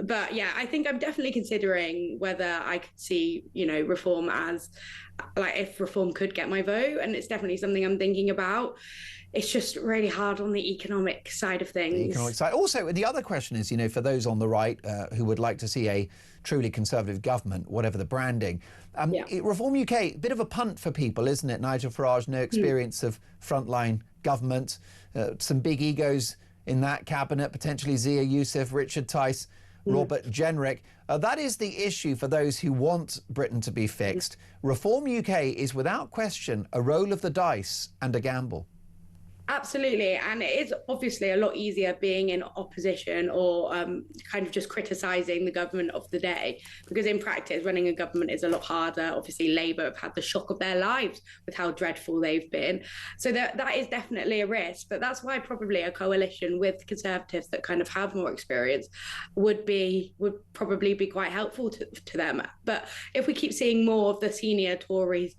But yeah, I think I'm definitely considering whether I could see, you know, Reform as, like, if Reform could get my vote. And it's definitely something I'm thinking about. It's just really hard on the economic side of things. The economic side. Also, the other question is, you know, for those on the right who would like to see a truly conservative government, whatever the branding, Reform UK, a bit of a punt for people, isn't it? Nigel Farage, no experience of frontline government, some big egos in that cabinet, potentially Zia Youssef, Richard Tice, Robert Jenrick. That is the issue for those who want Britain to be fixed. Reform UK is without question a roll of the dice and a gamble. Absolutely. And it is obviously a lot easier being in opposition or kind of just criticising the government of the day, because in practice, running a government is a lot harder. Obviously, Labour have had the shock of their lives with how dreadful they've been. So that is definitely a risk. But that's why probably a coalition with Conservatives that kind of have more experience would probably be quite helpful to them. But if we keep seeing more of the senior Tories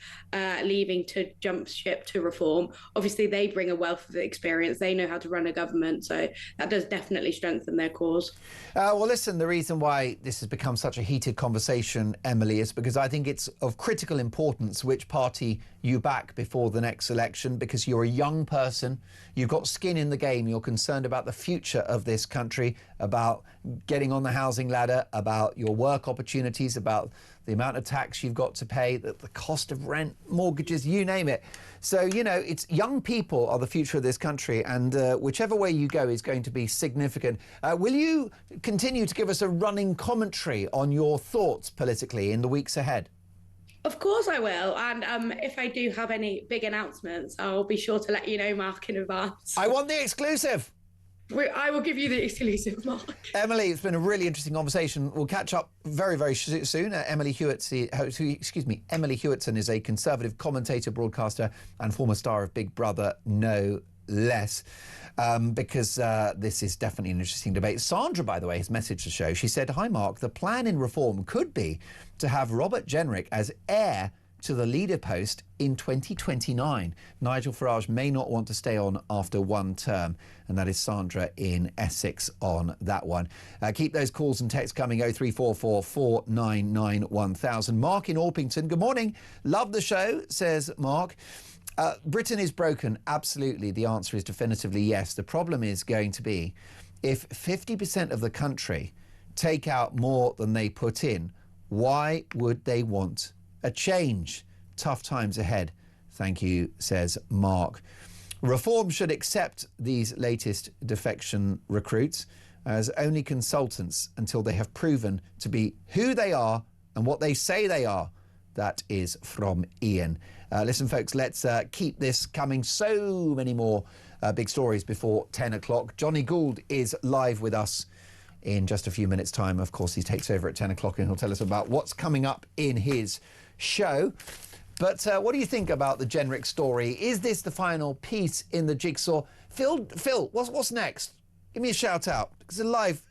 leaving to jump ship to Reform, obviously they bring a wealth of experience. They know how to run a government, so that does definitely strengthen their cause. Well, listen, the reason why this has become such a heated conversation, Emily, is because I think it's of critical importance which party you back before the next election, because you're a young person, you've got skin in the game, you're concerned about the future of this country, about getting on the housing ladder, about your work opportunities, about the amount of tax you've got to pay, the cost of rent, mortgages, you name it. So, you know, it's young people are the future of this country, and whichever way you go is going to be significant. Will you continue to give us a running commentary on your thoughts politically in the weeks ahead? Of course I will. And if I do have any big announcements, I'll be sure to let you know, Mark, in advance. I want the exclusive. I will give you the exclusive, Mark. Emily, it's been a really interesting conversation. We'll catch up very, very soon. Emily Hewitson is a Conservative commentator, broadcaster and former star of Big Brother, no less, because this is definitely an interesting debate. Sandra, by the way, has messaged the show. She said, "Hi, Mark, the plan in Reform could be to have Robert Jenrick as heir to the leader post in 2029. Nigel Farage may not want to stay on after one term, and that is Sandra in Essex on that one. Keep those calls and texts coming, 0344 499 1000. Mark in Orpington, good morning. Love the show, says Mark. Britain is broken. Absolutely. The answer is definitively yes. The problem is going to be if 50% of the country take out more than they put in, why would they want a change? Tough times ahead. Thank you, says Mark. Reform should accept these latest defection recruits as only consultants until they have proven to be who they are and what they say they are. That is from Ian. Listen, folks, let's keep this coming. So many more big stories before 10 o'clock. Johnny Gould is live with us in just a few minutes' time. Of course, he takes over at 10 o'clock and he'll tell us about what's coming up in his show. But what do you think about the Jenrick story? Is this the final piece in the jigsaw? Phil, what's next? Give me a shout out, because it's live.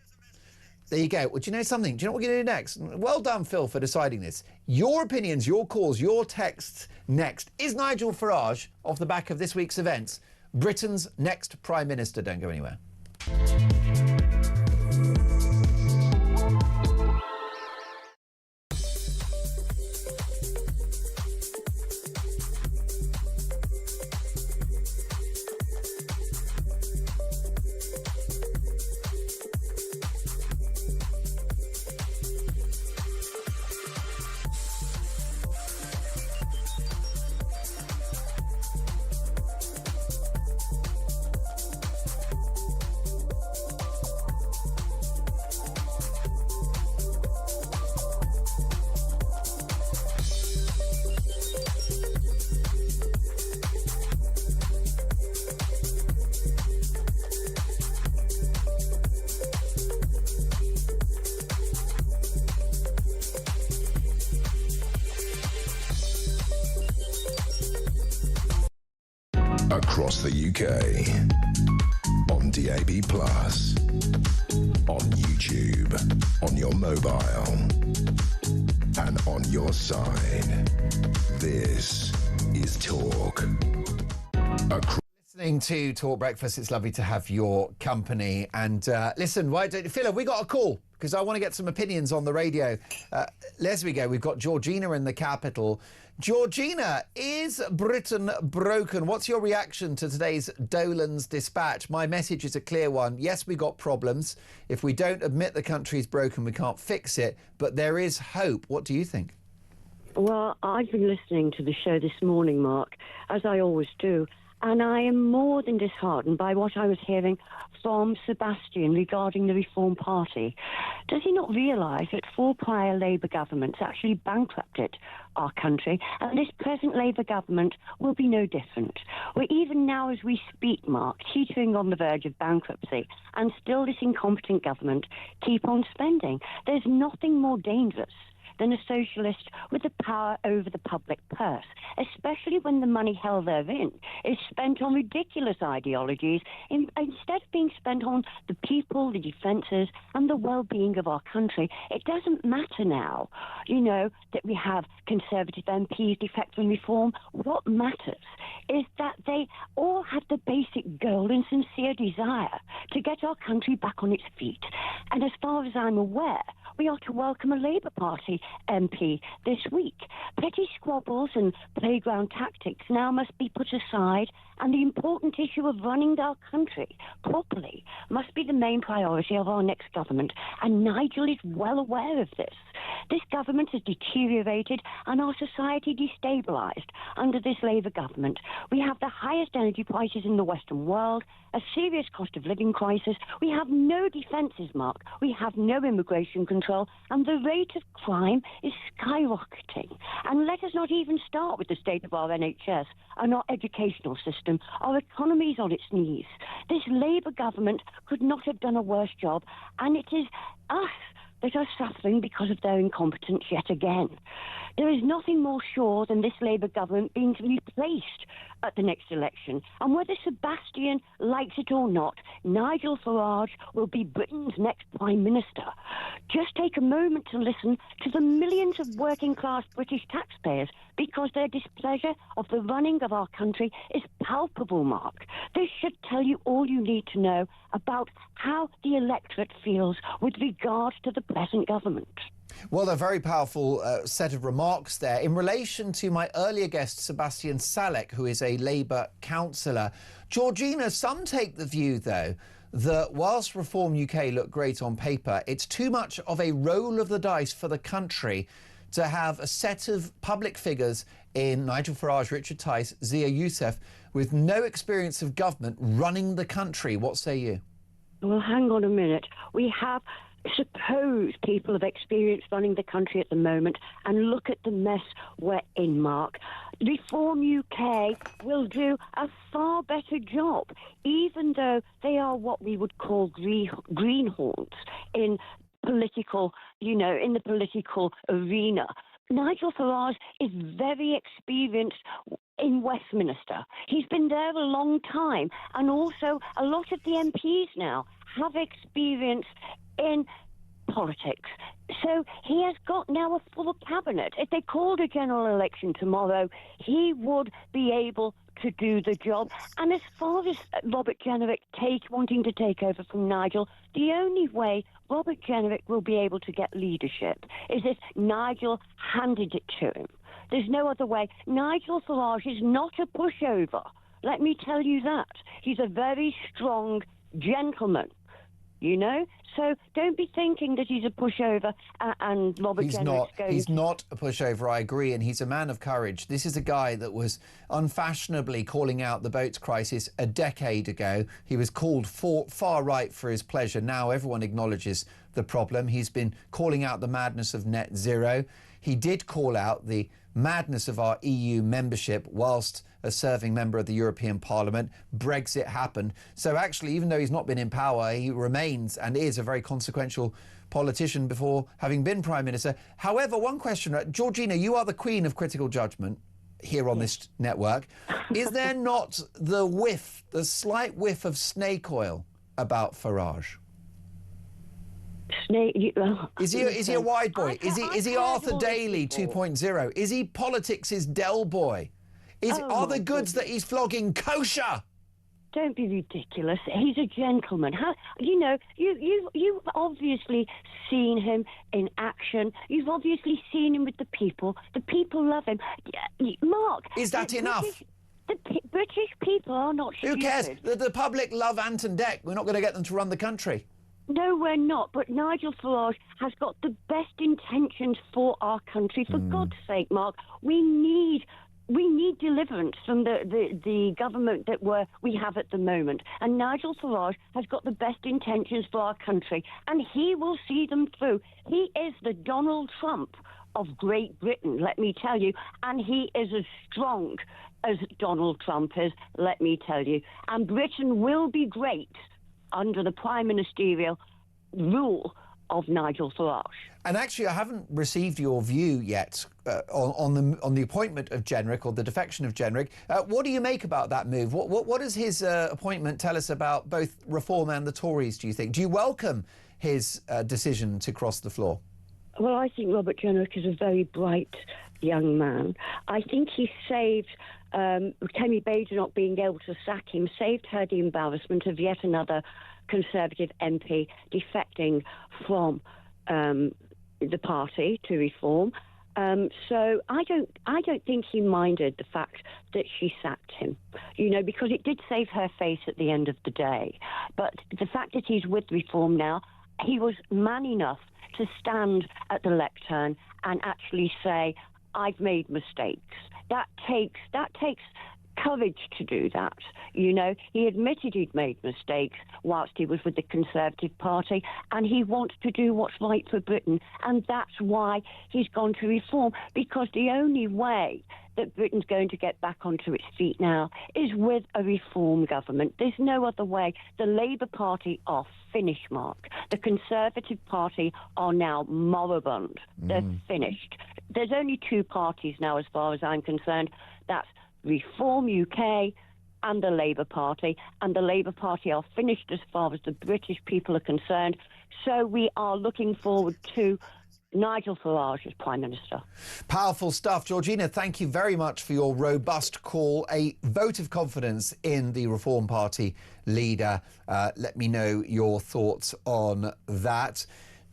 There you go. Well, do you know something? Do you know what we're going to do next? Well done, Phil, for deciding this. Your opinions, your calls, your texts next. Is Nigel Farage, off the back of this week's events, Britain's next Prime Minister? Don't go anywhere. Across the UK, on DAB+, on YouTube, on your mobile, and on your side. This is Talk. Listening to Talk Breakfast, it's lovely to have your company. And listen, why don't Phil, have we got a call? Because I want to get some opinions on the radio. Let's we go. We've got Georgina in the capital. Georgina, is Britain broken? What's your reaction to today's Dolan's dispatch? My message is a clear one. Yes, we got problems. If we don't admit the country's broken, we can't fix it. But there is hope. What do you think? Well, I've been listening to the show this morning, Mark, as I always do, and I am more than disheartened by what I was hearing from Sebastian regarding the Reform Party. Does he not realise that 4 prior Labour governments actually bankrupted our country, and this present Labour government will be no different? We're even now, as we speak, Mark, teetering on the verge of bankruptcy, and still this incompetent government keep on spending. There's nothing more dangerous than a socialist with the power over the public purse, especially when the money held therein is spent on ridiculous ideologies instead of being spent on the people, the defences and the well-being of our country. It doesn't matter now, you know, that we have Conservative MPs defecting reform. What matters is that they all have the basic goal and sincere desire to get our country back on its feet. And as far as I'm aware, we are to welcome a Labour Party MP this week. Petty squabbles and playground tactics now must be put aside, and the important issue of running our country properly must be the main priority of our next government, and Nigel is well aware of this. This government has deteriorated and our society destabilised under this Labour government. We have the highest energy prices in the Western world, a serious cost of living crisis. We have no defences, Mark. We have no immigration control, and the rate of crime is skyrocketing. And let us not even start with the state of our NHS and our educational system. Our economy is on its knees. This Labour government could not have done a worse job, and it is us that are suffering because of their incompetence yet again. There is nothing more sure than this Labour government being replaced at the next election. And whether Sebastian likes it or not, Nigel Farage will be Britain's next Prime Minister. Just take a moment to listen to the millions of working-class British taxpayers, because their displeasure of the running of our country is palpable, Mark. This should tell you all you need to know about how the electorate feels with regard to the present government. Well, a very powerful set of remarks there. In relation to my earlier guest, Sebastian Salek, who is a Labour councillor, Georgina, some take the view, though, that whilst Reform UK looked great on paper, it's too much of a roll of the dice for the country to have a set of public figures in Nigel Farage, Richard Tice, Zia Youssef, with no experience of government running the country. What say you? Well, hang on a minute. We have supposed people of experience running the country at the moment, and look at the mess we're in, Mark. Reform UK will do a far better job, even though they are what we would call greenhorns in political, in the political arena. Nigel Farage is very experienced in Westminster. He's been there a long time, and also a lot of the MPs now have experience in politics. So he has got now a full cabinet. If they called a general election tomorrow, he would be able to do the job. And as far as Robert Jenrick wanting to take over from Nigel, the only way Robert Jenrick will be able to get leadership is if Nigel handed it to him. There's no other way. Nigel Farage is not a pushover. Let me tell you that. He's a very strong gentleman. So don't be thinking that he's a pushover and Robert Jenrick's going He's not a pushover, I agree, and he's a man of courage. This is a guy that was unfashionably calling out the boats crisis a decade ago. He was called far right for his pleasure. Now everyone acknowledges the problem. He's been calling out the madness of net zero. He did call out the madness of our EU membership whilst a serving member of the European Parliament. Brexit happened. So actually, even though he's not been in power, he remains and is a very consequential politician before having been Prime Minister. However, one question, Georgina, you are the queen of critical judgment here on this network. Is there not the slight whiff of snake oil about Farage? Is he a wide boy? Is he Arthur Daly 2.0? Is he politics' Del Boy? Are the goods that he's flogging kosher? Don't be ridiculous. He's a gentleman. You've obviously seen him in action. You've obviously seen him with the people. The people love him. Mark, is that enough? The British people are not stupid. Who cares? The public love Ant and Dec. We're not going to get them to run the country. No, we're not. But Nigel Farage has got the best intentions for our country. For God's sake, Mark, we need deliverance from the government that we have at the moment. And Nigel Farage has got the best intentions for our country, and he will see them through. He is the Donald Trump of Great Britain, let me tell you, and he is as strong as Donald Trump is, let me tell you. And Britain will be great under the prime ministerial rule of Nigel Farage. And actually, I haven't received your view yet on the appointment of Jenrick, or the defection of Jenrick. What do you make about that move? What does his appointment tell us about both Reform and the Tories, do you think? Do you welcome his decision to cross the floor? Well, I think Robert Jenrick is a very bright young man. I think he saved Kemi Badenoch being able to sack him, saved her the embarrassment of yet another Conservative MP defecting from the party to Reform. So I don't think he minded the fact that she sacked him, because it did save her face at the end of the day. But the fact that he's with Reform now, he was man enough to stand at the lectern and actually say, I've made mistakes. That takes courage to do that. He admitted he'd made mistakes whilst he was with the Conservative Party, and he wants to do what's right for Britain, and that's why he's gone to Reform, because the only way that Britain's going to get back onto its feet now is with a Reform government. There's no other way. The Labour Party are finished, Mark. The Conservative Party are now moribund. They're finished. There's only two parties now, as far as I'm concerned. That's Reform UK and the Labour Party, and the Labour Party are finished as far as the British people are concerned. So we are looking forward to Nigel Farage as Prime Minister. Powerful stuff. Georgina, thank you very much for your robust call. A vote of confidence in the Reform Party leader. Let me know your thoughts on that.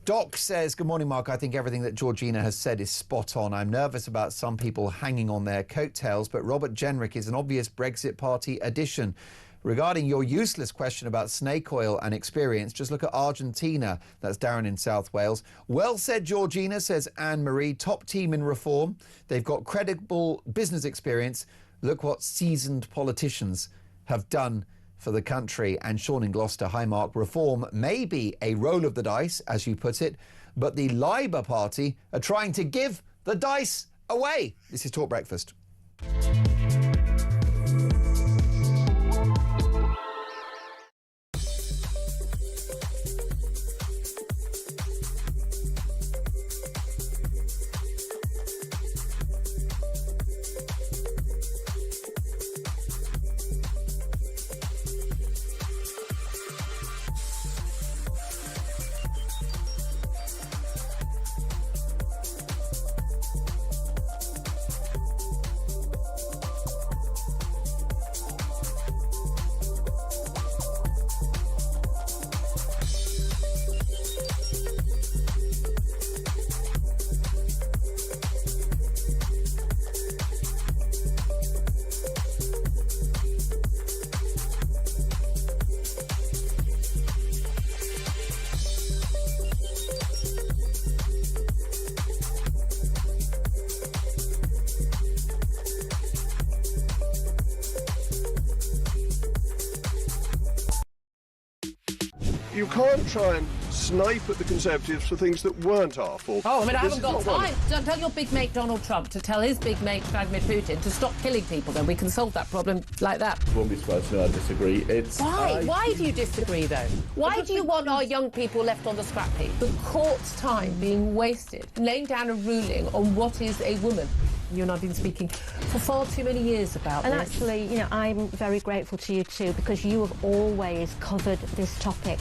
Doc says, good morning, Mark. I think everything that Georgina has said is spot on. I'm nervous about some people hanging on their coattails, but Robert Jenrick is an obvious Brexit Party addition. Regarding your useless question about snake oil and experience, just look at Argentina. That's Darren in South Wales. Well said, Georgina, says Anne-Marie. Top team in Reform. They've got credible business experience. Look what seasoned politicians have done for the country. And Sean in Gloucester, hi Mark. Reform may be a roll of the dice, as you put it, but the Labour Party are trying to give the dice away. This is Talk Breakfast. You can't try and snipe at the Conservatives for things that weren't our fault. Oh, I mean, I This haven't is got not one. time. Don't tell your big mate Donald Trump to tell his big mate Vladimir Putin to stop killing people. Then we can solve that problem like that. Won't be surprised to know I disagree. Why? Why do you disagree, though? Why do you want our young people left on the scrap heap? The court's time being wasted, laying down a ruling on what is a woman. You and I have been speaking for far too many years about And this. actually, you know, I'm very grateful to you too, because you have always covered this topic.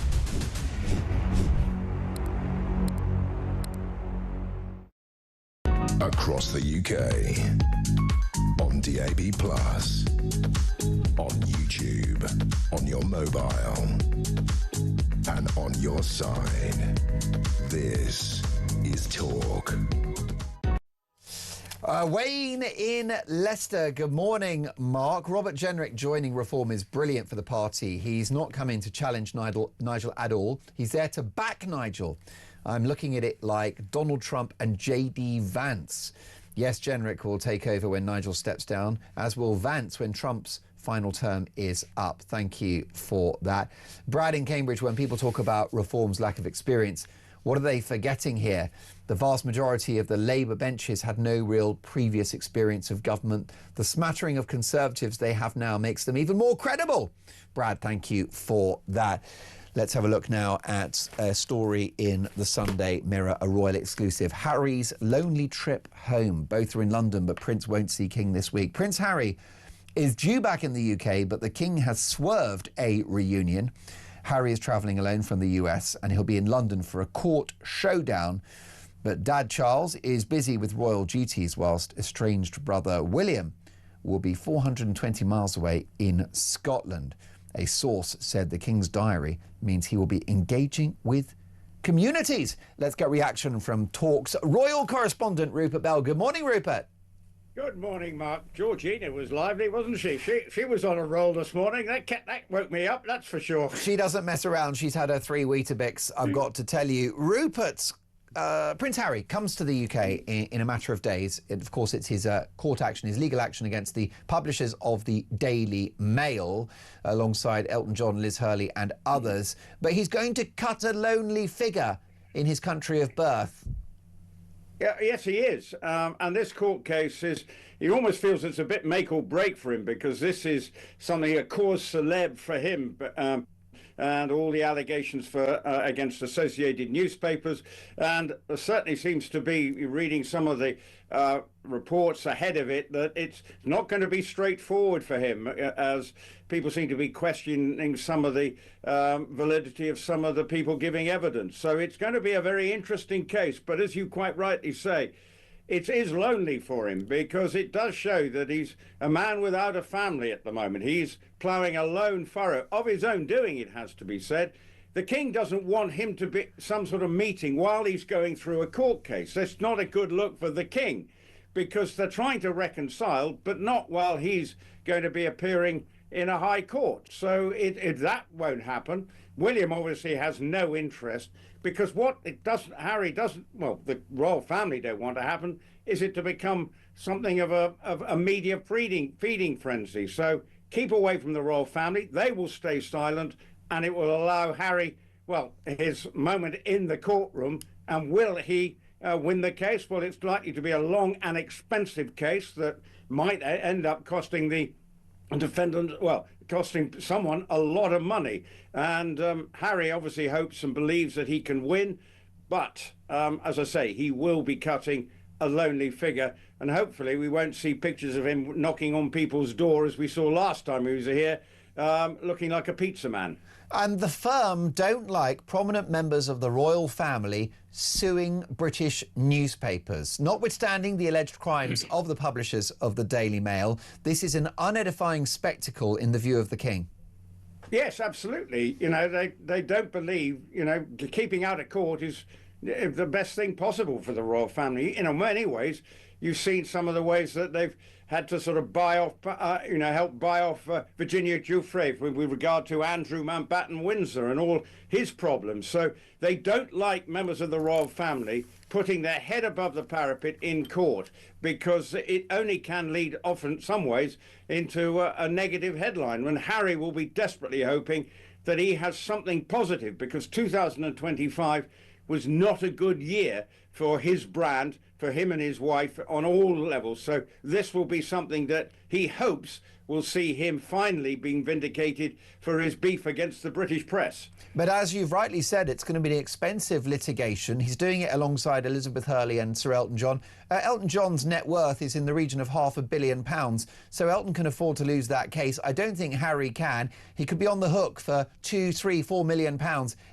Across the UK, on DAB+, on YouTube, on your mobile, and on your side. This is Talk. Wayne in Leicester, good morning, Mark. Robert Jenrick joining Reform is brilliant for the party. He's not coming to challenge Nigel at all. He's there to back Nigel. I'm looking at it like Donald Trump and J.D. Vance. Yes, Jenrick will take over when Nigel steps down, as will Vance when Trump's final term is up. Thank you for that. Brad in Cambridge, when people talk about Reform's lack of experience, what are they forgetting here? The vast majority of the Labour benches had no real previous experience of government. The smattering of Conservatives they have now makes them even more credible. Brad, thank you for that. Let's have a look now at a story in the Sunday Mirror, a royal exclusive. Harry's lonely trip home. Both are in London, but Prince won't see King this week. Prince Harry is due back in the UK, but the King has swerved a reunion. Harry is travelling alone from the US, and he'll be in London for a court showdown. But Dad Charles is busy with royal duties, whilst estranged brother William will be 420 miles away in Scotland. A source said the King's diary means he will be engaging with communities. Let's get reaction from Talk's royal correspondent Rupert Bell. Good morning, Rupert. Good morning, Mark. Georgina was lively, wasn't she? She was on a roll this morning. That woke me up, that's for sure. She doesn't mess around. She's had her 3 Weetabix, I've got to tell you. Rupert's Prince Harry comes to the UK in a matter of days. Of course, it's his court action, his legal action against the publishers of the Daily Mail, alongside Elton John, Liz Hurley and others. But he's going to cut a lonely figure in his country of birth. Yeah, yes, he is. And this court case is, he almost feels it's a bit make or break for him, because this is something, a cause célèbre for him. But and all the allegations for against associated newspapers. And there certainly seems to be, reading some of the reports ahead of it, that it's not going to be straightforward for him, as people seem to be questioning some of the validity of some of the people giving evidence. So it's going to be a very interesting case. But as you quite rightly say, it is lonely for him, because it does show that he's a man without a family at the moment. He's ploughing a lone furrow of his own doing, it has to be said. The King doesn't want him to be some sort of meeting while he's going through a court case. That's not a good look for the King, because they're trying to reconcile, but not while he's going to be appearing in a high court. So that won't happen. William obviously has no interest, because Harry doesn't, well, the royal family don't want to happen, is it to become something of a media feeding frenzy. So keep away from the royal family. They will stay silent, and it will allow Harry, well, his moment in the courtroom. And will he win the case? Well, it's likely to be a long and expensive case that might end up costing the defendant, well, costing someone a lot of money. And Harry obviously hopes and believes that he can win, but as I say, he will be cutting a lonely figure, and hopefully we won't see pictures of him knocking on people's door as we saw last time he was here, looking like a pizza man. And the firm don't like prominent members of the royal family suing British newspapers. Notwithstanding the alleged crimes of the publishers of the Daily Mail, this is an unedifying spectacle in the view of the King. Yes, absolutely. You know, they don't believe, you know, keeping out of court is the best thing possible for the royal family. In many ways, you've seen some of the ways that they've had to sort of buy off, help buy off Virginia Giuffre with regard to Andrew Mountbatten Windsor and all his problems. So they don't like members of the royal family putting their head above the parapet in court, because it only can lead, often, some ways, into a negative headline, when Harry will be desperately hoping that he has something positive, because 2025 was not a good year for his brand, for him and his wife on all levels. So this will be something that he hopes will see him finally being vindicated for his beef against the British press. But as you've rightly said, it's going to be an expensive litigation. He's doing it alongside Elizabeth Hurley and Sir Elton John. Elton John's net worth is in the region of £500 million, so Elton can afford to lose that case. I don't think Harry can. He could be on the hook for £2, £3, £4 million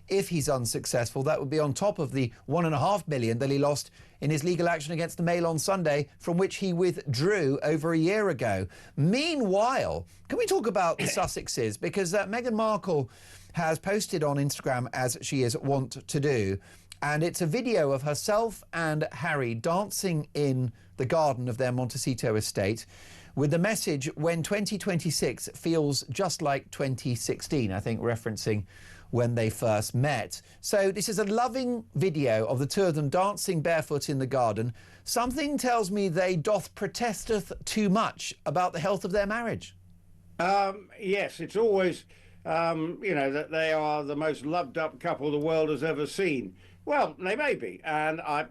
if he's unsuccessful. That would be on top of the £1.5 million that he lost in his legal action against the Mail on Sunday, from which he withdrew over a year ago. Meanwhile, can we talk about the Sussexes? Because Meghan Markle has posted on Instagram, as she is wont to do, and it's a video of herself and Harry dancing in the garden of their Montecito estate with the message, "When 2026 feels just like 2016, I think referencing when they first met. So this is a loving video of the two of them dancing barefoot in the garden. Something tells me they doth protesteth too much about the health of their marriage. Yes, it's always, that they are the most loved up couple the world has ever seen. Well, they may be, and I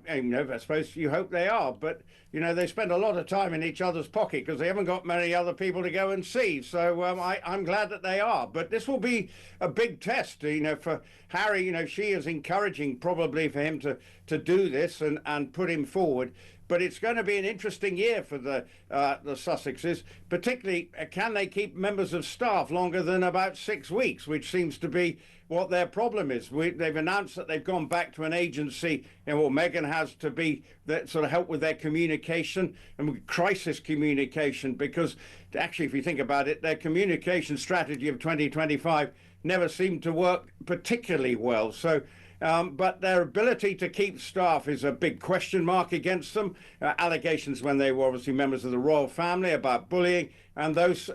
suppose you hope they are, but, they spend a lot of time in each other's pocket because they haven't got many other people to go and see. So I'm glad that they are. But this will be a big test, for Harry. She is encouraging probably for him to do this and put him forward. But it's going to be an interesting year for the Sussexes, particularly can they keep members of staff longer than about 6 weeks, which seems to be what their problem is. They've announced that they've gone back to an agency, Meghan has to be that sort of help with their communication and crisis communication, because actually, if you think about it, their communication strategy of 2025 never seemed to work particularly well. So. But their ability to keep staff is a big question mark against them. Allegations when they were obviously members of the royal family about bullying, and those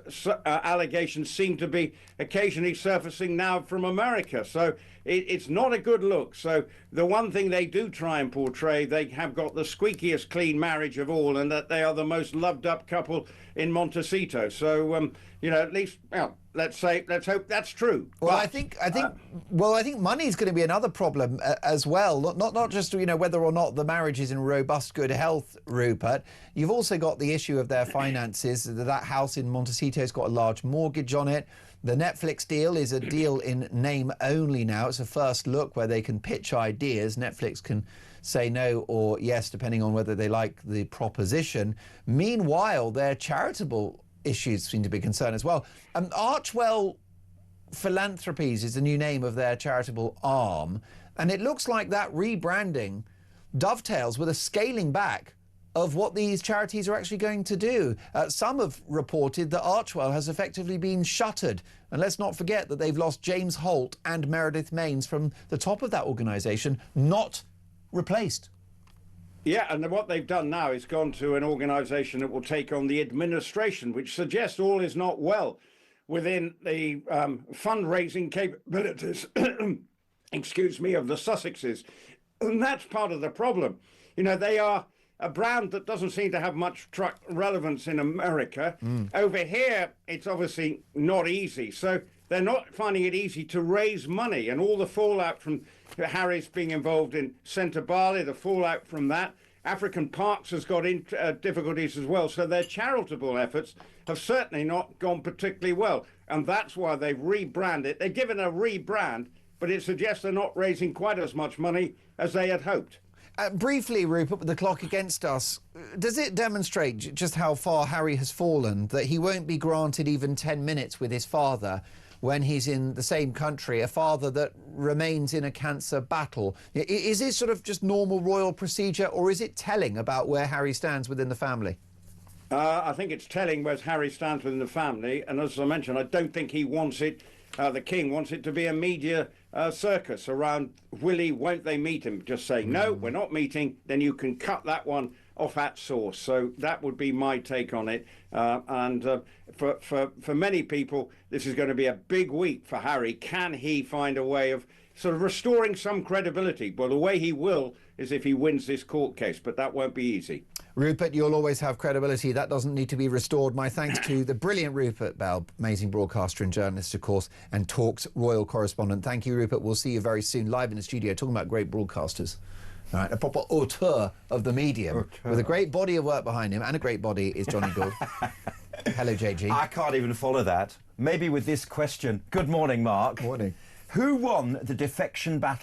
allegations seem to be occasionally surfacing now from America. So it's not a good look. So the one thing they do try and portray, they have got the squeakiest clean marriage of all, and that they are the most loved up couple in Montecito. So, at least, let's hope that's true. Well, I think money is going to be another problem as well. Not just whether or not the marriage is in robust good health, Rupert. You've also got the issue of their finances. That house in Montecito's got a large mortgage on it. The Netflix deal is a deal in name only now. It's a first look where they can pitch ideas. Netflix can say no or yes, depending on whether they like the proposition. Meanwhile, their charitable issues seem to be concerned as well. Archwell Philanthropies is the new name of their charitable arm, and it looks like that rebranding dovetails with a scaling back of what these charities are actually going to do. Some have reported that Archwell has effectively been shuttered. And let's not forget that they've lost James Holt and Meredith Maines from the top of that organisation, not replaced. Yeah, and what they've done now is gone to an organisation that will take on the administration, which suggests all is not well within the fundraising capabilities, excuse me, of the Sussexes. And that's part of the problem. You know, they are a brand that doesn't seem to have much truck relevance in America. Over here, it's obviously not easy. So they're not finding it easy to raise money, and all the fallout from Harry's being involved in Centre Bali, the fallout from that. African Parks has got difficulties as well. So their charitable efforts have certainly not gone particularly well. And that's why they've rebranded. They've given a rebrand, but it suggests they're not raising quite as much money as they had hoped. Briefly, Rupert, with the clock against us, does it demonstrate just how far Harry has fallen, that he won't be granted even 10 minutes with his father when he's in the same country, a father that remains in a cancer battle? Is it sort of just normal royal procedure, or is it telling about where Harry stands within the family? I think it's telling where Harry stands within the family, and as I mentioned, I don't think he wants it, the King wants it to be a media circus around Willie, won't they meet him? Just say, no, we're not meeting, then you can cut that one off at source. So that would be my take on it. For many people, this is going to be a big week for Harry. Can he find a way of sort of restoring some credibility? Well, the way he will is if he wins this court case, but that won't be easy. Rupert, you'll always have credibility. That doesn't need to be restored. My thanks to the brilliant Rupert Bell, amazing broadcaster and journalist, of course, and Talk's royal correspondent. Thank you, Rupert. We'll see you very soon live in the studio talking about great broadcasters. All right, a proper auteur of the medium with a great body of work behind him, and a great body is Johnny Gould. Hello, JG. I can't even follow that. Maybe with this question. Good morning, Mark. Morning. Who won the defection battle?